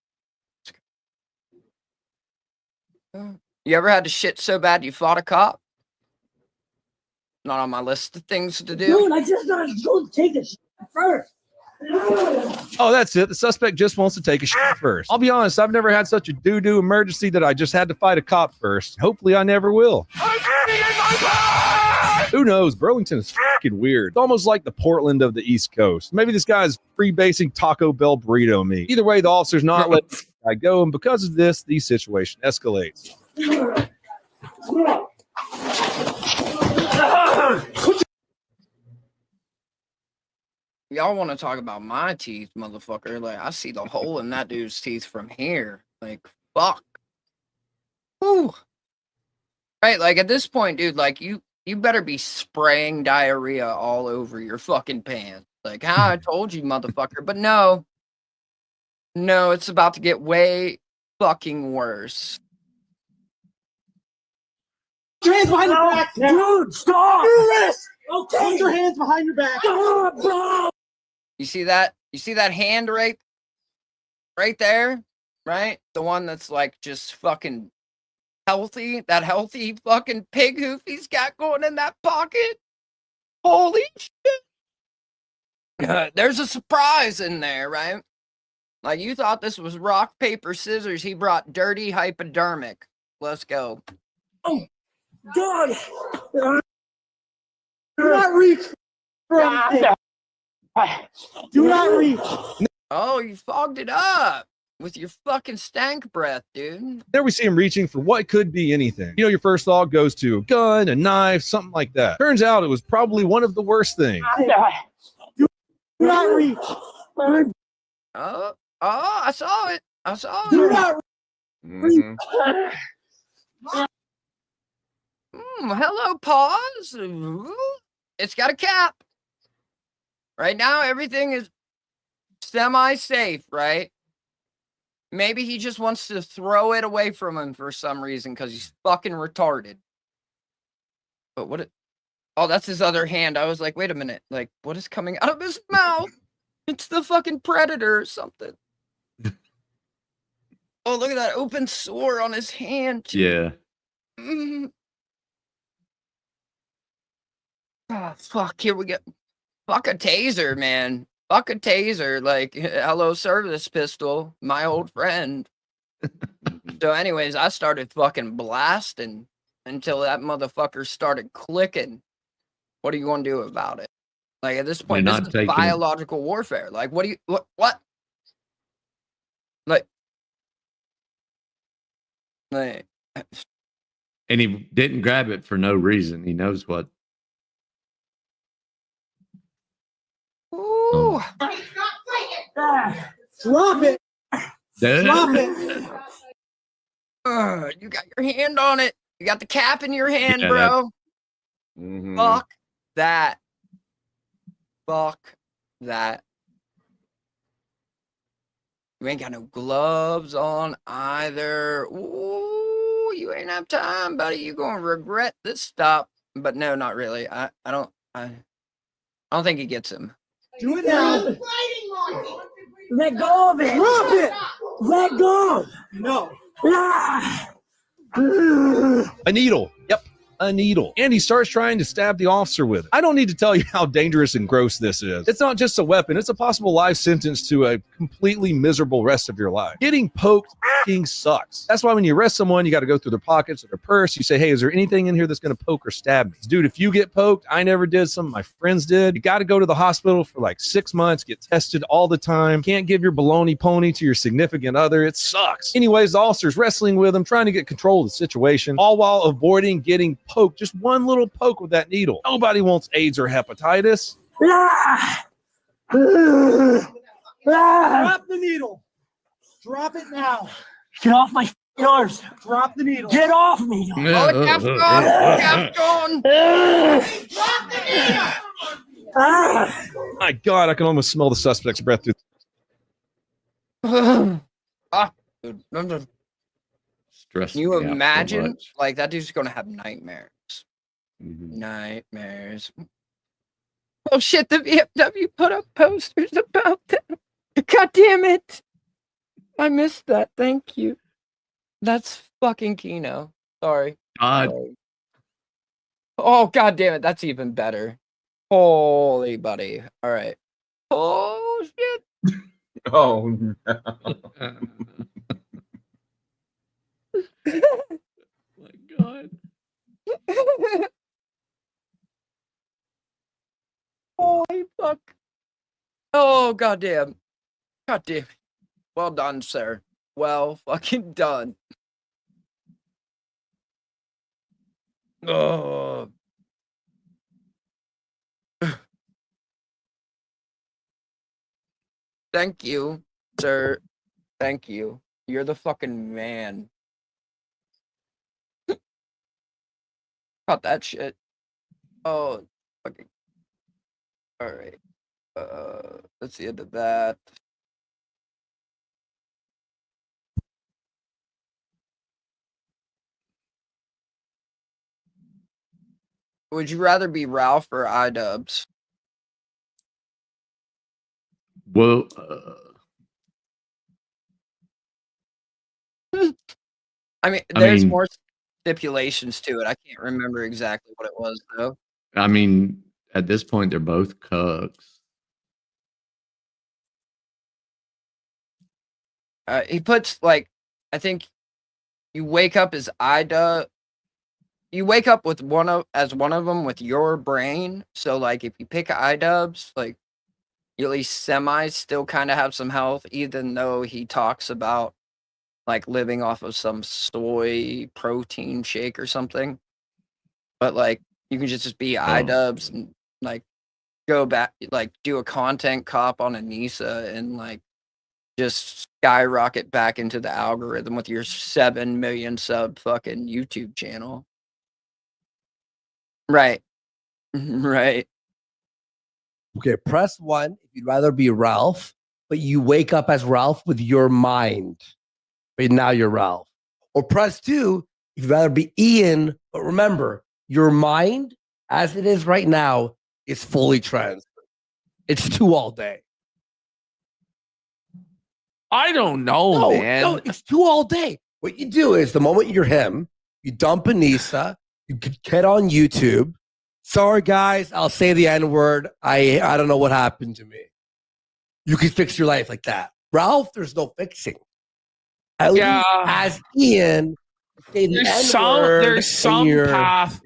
You ever had to shit so bad you fought a cop? Not on my list of things to do. Dude, I just got to go take a shit first. Oh, that's it. The suspect just wants to take a shit first. I'll be honest, I've never had such a doo-doo emergency that I just had to fight a cop first. Hopefully I never will. Who knows? Burlington is fucking weird. It's almost like the Portland of the East Coast. Maybe this guy's freebasing Taco Bell burrito meat. Either way, the officer's not letting the guy go, and because of this, the situation escalates. Y'all want to talk about my teeth, motherfucker? Like, I see the hole in that dude's teeth from here. Like, fuck. Whew. Right, like, at this point, dude, like, you better be spraying diarrhea all over your fucking pants. Like, I told you, motherfucker. But no, it's about to get way fucking worse. Put your hands behind your back. Dude, stop. Do this. Okay. Put your hands behind your back. Stop, bro. You see that? You see that hand right there? Right? The one that's like just fucking healthy. That healthy fucking pig hoof he's got going in that pocket. Holy shit. There's a surprise in there, right? Like, you thought this was rock, paper, scissors. He brought dirty hypodermic. Let's go. Oh, God. Do not reach. Do not reach. Oh, you fogged it up with your fucking stank breath, dude. There we see him reaching for what could be anything. Your first thought goes to a gun, a knife, something like that. Turns out it was probably one of the worst things. Do not reach. Oh, I saw it. I saw it. Do not reach. Hello, pause. It's got a cap. Right now, everything is semi-safe, right? Maybe he just wants to throw it away from him for some reason because he's fucking retarded. But what? Oh, that's his other hand. I was like, wait a minute. Like, what is coming out of his mouth? It's the fucking predator or something. Oh, look at that open sore on his hand. Yeah. Oh, fuck. Here we go. Fuck a taser, man. Fuck a taser. Like, hello, service pistol. My old friend. So anyways, I started fucking blasting until that motherfucker started clicking. What are you going to do about it? Like, at this point, this is biological warfare. Like, what? Like, and he didn't grab it for no reason. He knows what. Ooh. Drop it. Drop it. You got your hand on it. You got the cap in your hand, Yeah, bro. Fuck that. fuck that. You ain't got no gloves on either. Ooh, you ain't have time, buddy. You gonna regret this stop. But no, not really. I don't think he gets him. Do it now. Let go of it. Drop it. Let go. No. A needle. Yep. A needle. And he starts trying to stab the officer with it. I don't need to tell you how dangerous and gross this is. It's not just a weapon, it's a possible life sentence to a completely miserable rest of your life. Getting poked fucking sucks. That's why when you arrest someone, you got to go through their pockets or their purse. You say, hey, is there anything in here that's going to poke or stab me? Dude, if you get poked, I never did. Some of my friends did. You got to go to the hospital for like 6 months, get tested all the time. Can't give your baloney pony to your significant other. It sucks. Anyways, the officer's wrestling with him, trying to get control of the situation, all while avoiding getting poked. Just one little poke with that needle. Nobody wants AIDS or hepatitis. Drop the needle. Drop it now. Get off my arms. Drop the needle. Get off me. Oh, the cap's gone. The cap's gone. Drop the needle. My God, I can almost smell the suspect's breath through. Dude. Stressed Can you me out so imagine? much. Like, that dude's gonna have nightmares. Nightmares. Oh shit, the VFW put up posters about them. God damn it. I missed that. Thank you. That's fucking Kino. Sorry. God. Sorry. Oh, god damn it. That's even better. Holy buddy. All right. Oh shit. Oh no. My God. Holy fuck. Oh, goddamn. Goddamn. Well done, sir. Well fucking done. Oh. Thank you, sir. Thank you. You're the fucking man. Got that shit. Oh, fucking. All right. That's the end of that. Would you rather be Ralph or iDubbbz? Well, I mean, I there's mean- more stipulations to it. I can't remember exactly what it was though. I mean, at this point, they're both cucks. He puts like, I think you wake up as Ida. You wake up with one of them with your brain. So like, if you pick iDubbbz, like you at least semi still kind of have some health, even though he talks about like living off of some soy protein shake or something. But like, you can just be iDubbbz and like go back, like do a content cop on Anissa and like just skyrocket back into the algorithm with your 7 million sub fucking YouTube channel. Right. Right. Okay, press 1 if you'd rather be Ralph, but you wake up as Ralph with your mind. But now you're Ralph. Or press 2 if you'd rather be Ian, but remember, your mind, as it is right now, is fully transferred. It's 2 all day. I don't know, man. No, it's 2 all day. What you do is the moment you're him, you dump Anissa, you get on YouTube. Sorry, guys, I'll say the N-word. I don't know what happened to me. You can fix your life like that. Ralph, there's no fixing. At least as Ian, say the There's some path.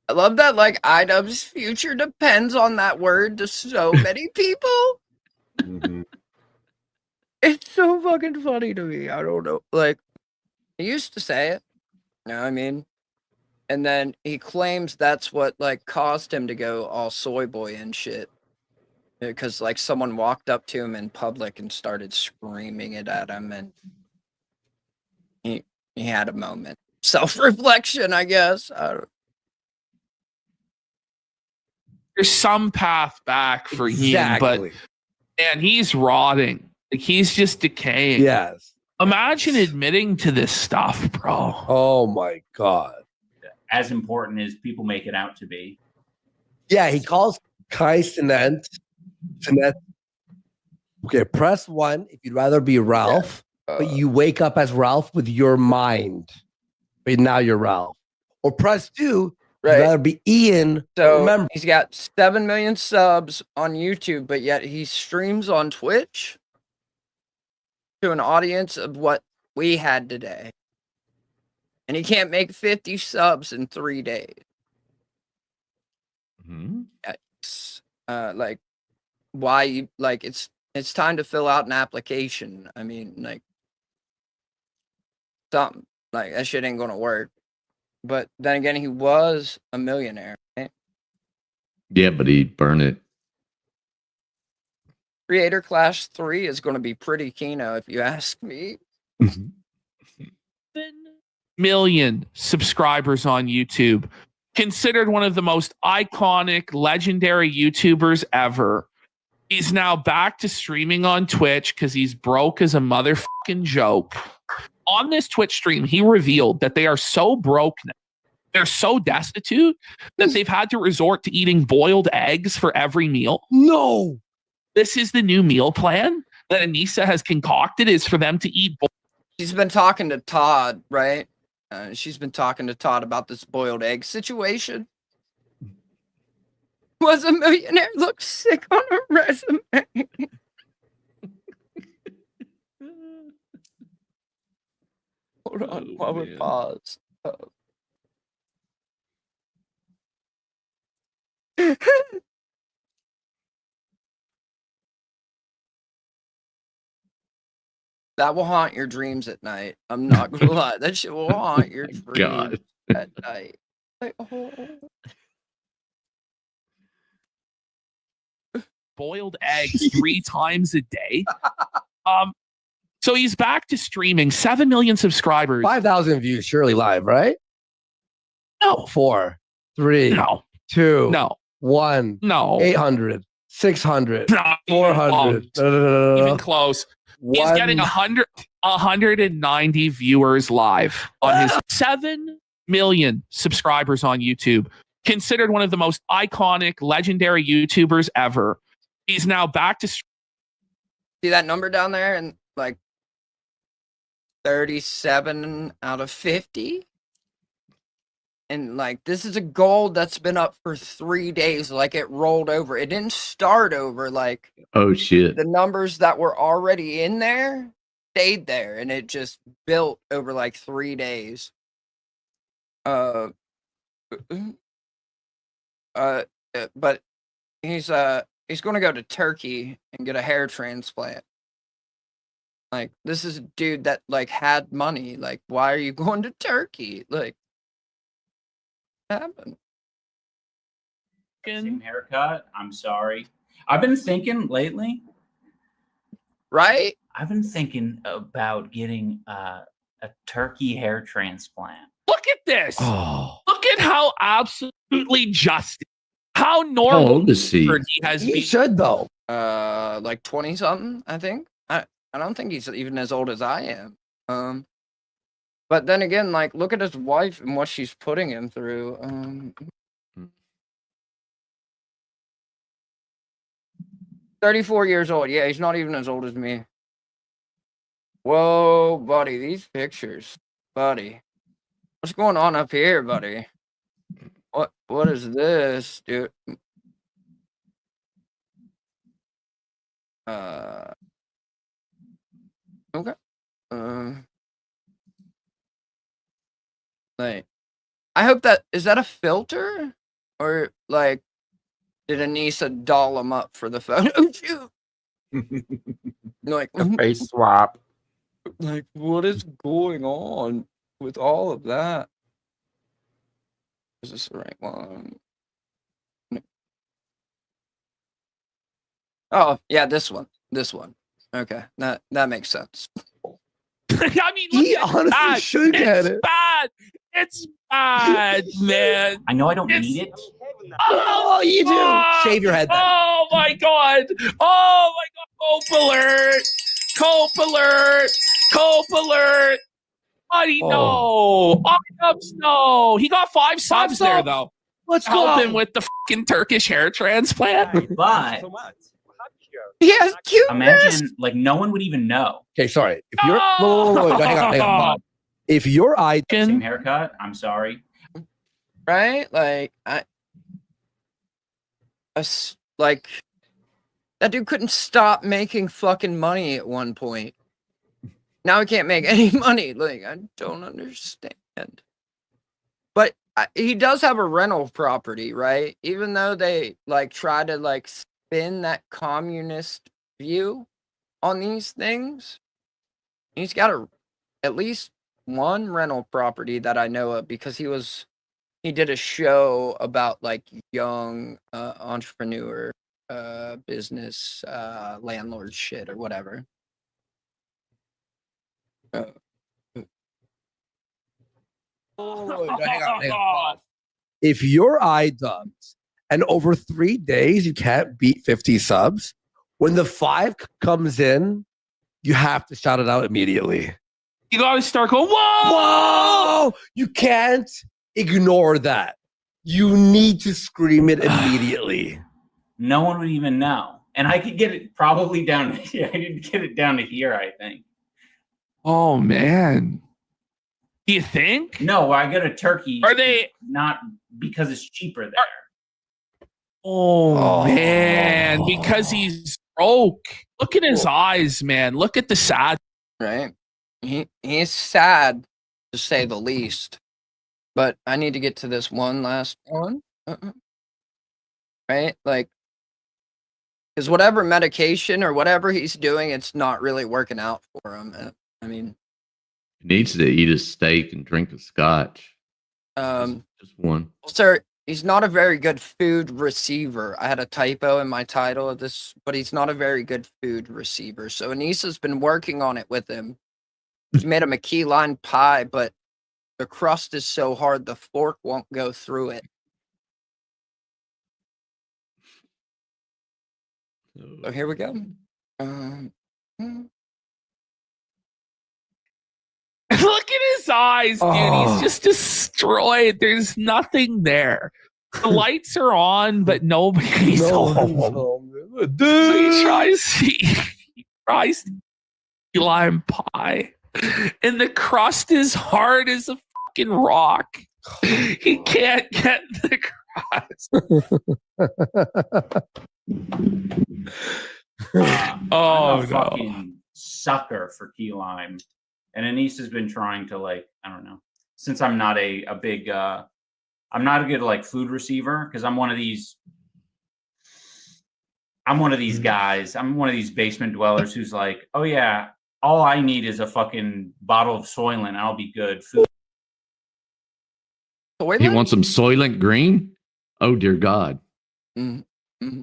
I love that like iDubbbz's future depends on that word to so many people. It's so fucking funny to me. I don't know. Like, he used to say it. You know what I mean? And then he claims that's what like caused him to go all soy boy and shit. Because like someone walked up to him in public and started screaming it at him, and he had a moment. Self-reflection, I guess. I don't... there's some path back for him, Exactly. but man, he's rotting. Like he's just decaying. Yes. Imagine admitting to this stuff, bro. Oh my God. As important as people make it out to be. Yeah, he calls Kai Cenat. Okay, press 1 if you'd rather be Ralph, but you wake up as Ralph with your mind. But now you're Ralph. Or press 2 if you'd rather be Ian. So Remember, he's got 7 million subs on YouTube, but yet he streams on Twitch to an audience of what we had today. And he can't make 50 subs in 3 days. It's, like, why you like it's time to fill out an application. I mean, like, something like that shit ain't gonna work. But then again, he was a millionaire, right? Yeah, but he burned it. Creator Class 3 is going to be pretty keno, if you ask me. 7 million subscribers on YouTube. Considered one of the most iconic, legendary YouTubers ever. He's now back to streaming on Twitch because he's broke as a motherfucking joke. On this Twitch stream, he revealed that they are so broke now. They're so destitute that they've had to resort to eating boiled eggs for every meal. No. This is the new meal plan that Anissa has concocted, is for them to eat. She's been talking to Todd, right? She's been talking to Todd about this boiled egg situation. Was a millionaire look sick on a resume? Hold on, while we pause. That will haunt your dreams at night. I'm not gonna lie. That shit will haunt your dreams at night. Like, oh. Boiled eggs 3 times a day. So he's back to streaming. 7 million subscribers. 5,000 views, surely live, right? No. 4, 3, no, 2, no, 1, no, 800, 600, Not 400. even close. He's getting 190 viewers live on his 7 million subscribers on YouTube. Considered one of the most iconic, legendary YouTubers ever. He's now back to. See that number down there? And like 37 out of 50. And like, this is a goal that's been up for 3 days. Like, it rolled over. It didn't start over. Like, Oh shit. the numbers that were already in there stayed there, and it just built over like 3 days. But he's going to go to Turkey and get a hair transplant. Like, this is a dude that like had money. Like, why are you going to Turkey? Like, what happened? Same haircut. I'm sorry. I've been thinking lately. Right? I've been thinking about getting a turkey hair transplant. Look at this. Oh. Look at how absolutely just, how How normal old is he? he has He been. should, though. Like 20 something, I think. I don't think he's even as old as I am. But then again, like, look at his wife and what she's putting him through. 34 years old. Yeah, he's not even as old as me. Whoa, buddy, these pictures. Buddy. What's going on up here, buddy? What is this, dude? Okay. Like, I hope that is that a filter, or like, did Anissa doll him up for the photo shoot? Like, A face swap. like, what is going on with all of that? Is this the right one? Oh, yeah, this one. This one. Okay, that makes sense. I mean, look, He it's honestly bad. should get It's it. bad. It's bad, man. I know I don't need it, Oh, you do. Shave your head then. Oh my god. Oh my god. Cope alert. Cope alert. Cope alert. Buddy, no. Octopus, no. He got 5 subs there, though. Let's Helping go. with the fucking Turkish hair transplant. But He has cute imagine, like, no one would even know. Okay, sorry. If you're whoa, hang on. If your eye Same haircut. I'm sorry. Right? Like like that dude couldn't stop making fucking money at one point. Now he can't make any money. Like, I don't understand. But he does have a rental property, right? Even though they like try to like spin that communist view on these things, he's got at least one rental property that I know of because he did a show about like young entrepreneur business landlord shit or whatever. Hang on. If your eye dubs and over 3 days you can't beat 50 subs, when the 5 comes in, you have to shout it out immediately. You gotta start going, whoa! Whoa! You can't ignore that. You need to scream it immediately. No one would even know. And I could get it probably down to here. I could get it down to here, I think. Oh, man. Do you think? No, I got a turkey. Are they not because it's cheaper there? Oh, man, because he's broke. Look at his eyes, man. Look at the sad. Right? He's sad, to say the least. But I need to get to this one last one. Right? Like, because whatever medication or whatever he's doing, it's not really working out for him. I mean, He needs to eat a steak and drink a scotch. Just one. sir, he's not a very good food receiver. I had a typo in my title of this, but he's not a very good food receiver. So Anissa's been working on it with him. He's made him a key lime pie, but the crust is so hard the fork won't go through it. So here we go. Look at his eyes, dude. He's just destroyed. There's nothing there. The lights are on, but nobody's home. So he tries to eat lime pie, and the crust is hard as a fucking rock. He can't get the crust. I'm Oh, a no. fucking sucker for key lime. And Anise has been trying to, like, I don't know, since I'm not a big, I'm not a good like food receiver because I'm one of these guys. I'm one of these basement dwellers who's like, oh yeah, all I need is a fucking bottle of Soylent and I'll be good. Food. He wants some Soylent Green? Oh, dear God. Mm-hmm.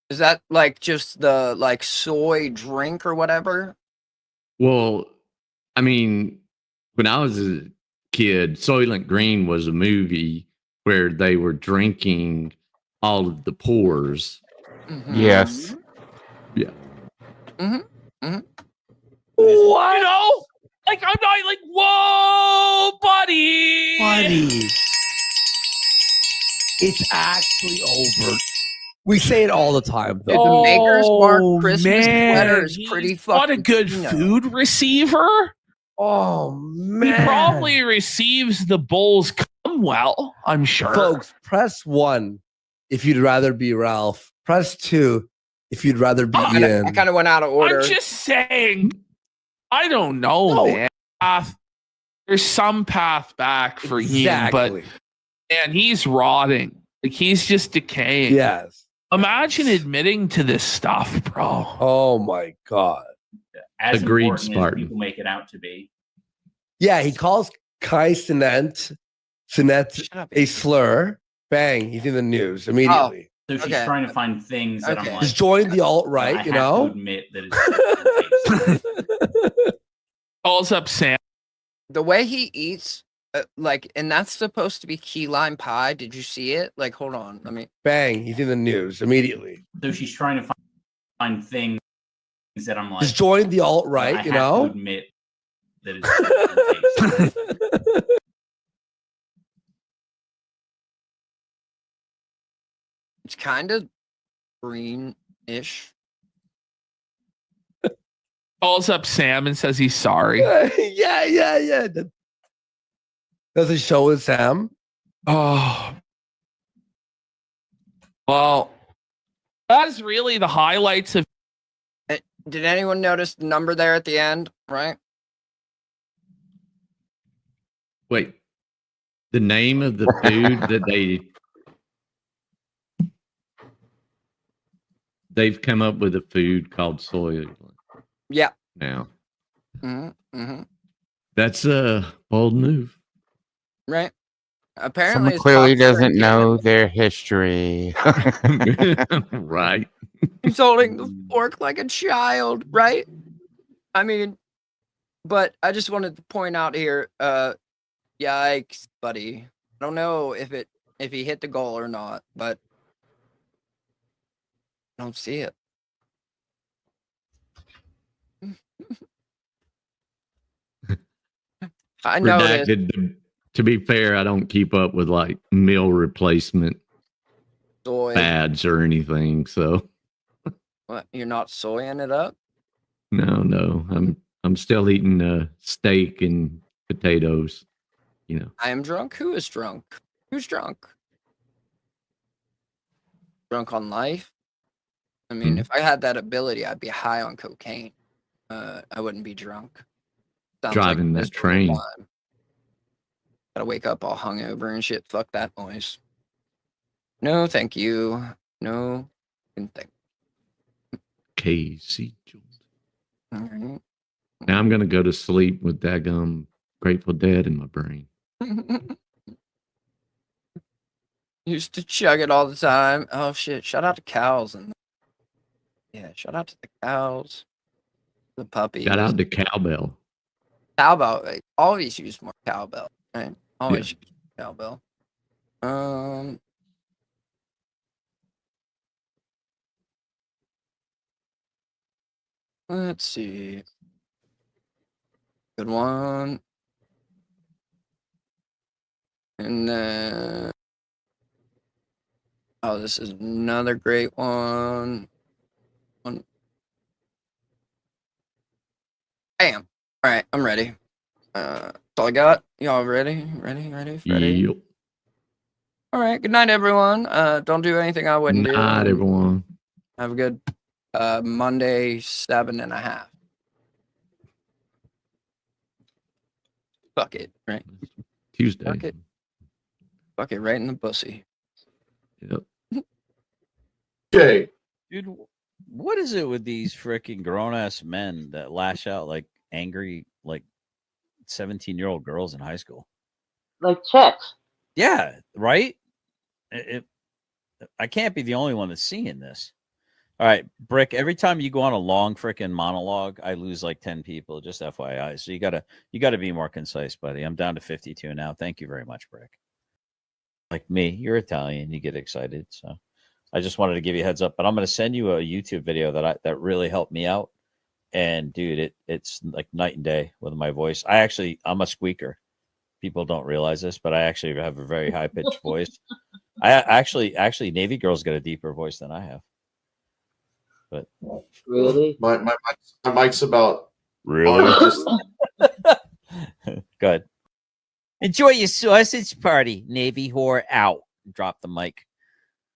Is that like just the like soy drink or whatever? Well, I mean, when I was a kid, Soylent Green was a movie where they were drinking all of the pores. Yes. Yeah. What? You know? Like, I'm not like, whoa, buddy. It's actually over. We say it all the time, though. The Maker's Mark Christmas man. sweater is pretty fucking. What a good food receiver. Oh, man. He probably receives the Bulls come well, I'm sure. Folks, press 1 if you'd rather be Ralph. Press 2 if you'd rather be Ian. I kind of went out of order. I'm just saying, I don't know, man. There's some path back for him, but man, he's rotting. Like, he's just decaying. Yes. Imagine admitting to this stuff, bro. Oh my God. As Agreed, important as Spartan. people make it out to be. Yeah, he calls Kai Sinet a slur. Bang, he's in the news immediately. So she's trying to find things that I'm like. He's joined the alt-right, I you have know? to admit that it's Calls up Sam. The way he eats like, and that's supposed to be key lime pie. Did you see it? Like, hold on, let me. Bang! He's in the news immediately. So she's trying to find things that I'm like. Just join the alt I right, have you to know. admit that it's It's kind of greenish. Calls up Sam and says he's sorry. yeah. Does it show with Sam? Oh, well, that's really the highlights of. Did anyone notice the number there at the end? Right. Wait, the name of the food that they've come up with a food called soy. Yeah. Now Mm-hmm. that's a bold move. Right. Apparently, Someone it's clearly popular in doesn't Canada. know their history. Right. He's holding the fork like a child, right? I mean, but I just wanted to point out here, yikes, buddy. I don't know if he hit the goal or not, but I don't see it. I noticed. Redacted. To be fair, I don't keep up with like meal replacement Soy. fads or anything. So What? You're not soying it up? no, I'm still eating steak and potatoes. You know, I am drunk. Who is drunk? Who's drunk? Drunk on life? I mean, if I had that ability, I'd be high on cocaine. I wouldn't be drunk. Sounds driving like a that train. time. Gotta wake up all hungover and shit. Fuck that noise. No, thank you. No, thank. KC. All right. Now I'm gonna go to sleep with daggum Grateful Dead in my brain. Used to chug it all the time. Oh shit! Shout out to cows and yeah, shout out to the cows, the puppies. Shout out to Cowbell. Cowbell. Like, always use more cowbell, right? Always use cowbell. Let's see. Good one. And then, oh, this is another great one. Bam. All right, I'm ready. That's all I got. Y'all ready? Ready? Yep. All right. Good night, everyone. Don't do anything I wouldn't do. Night, everyone. Have a good Monday 7.5. Fuck it, right? Tuesday. Fuck it, right in the pussy. Yep. Okay. Dude, what is it with these freaking grown ass men that lash out like angry, like 17-year-old girls in high school? Like chicks. Yeah, right? I can't be the only one that's seeing this. All right, Brick, every time you go on a long freaking monologue, I lose like 10 people, just FYI. So you gotta be more concise, buddy. I'm down to 52 now. Thank you very much, Brick. Like me, you're Italian, you get excited. So I just wanted to give you a heads up, but I'm gonna send you a YouTube video that really helped me out. And dude, it's like night and day with my voice. I'm a squeaker. People don't realize this, but I actually have a very high pitched voice. I actually Navy girls get a deeper voice than I have. But really, my mic's about really good. Enjoy your sausage party, Navy whore. Out. Drop the mic.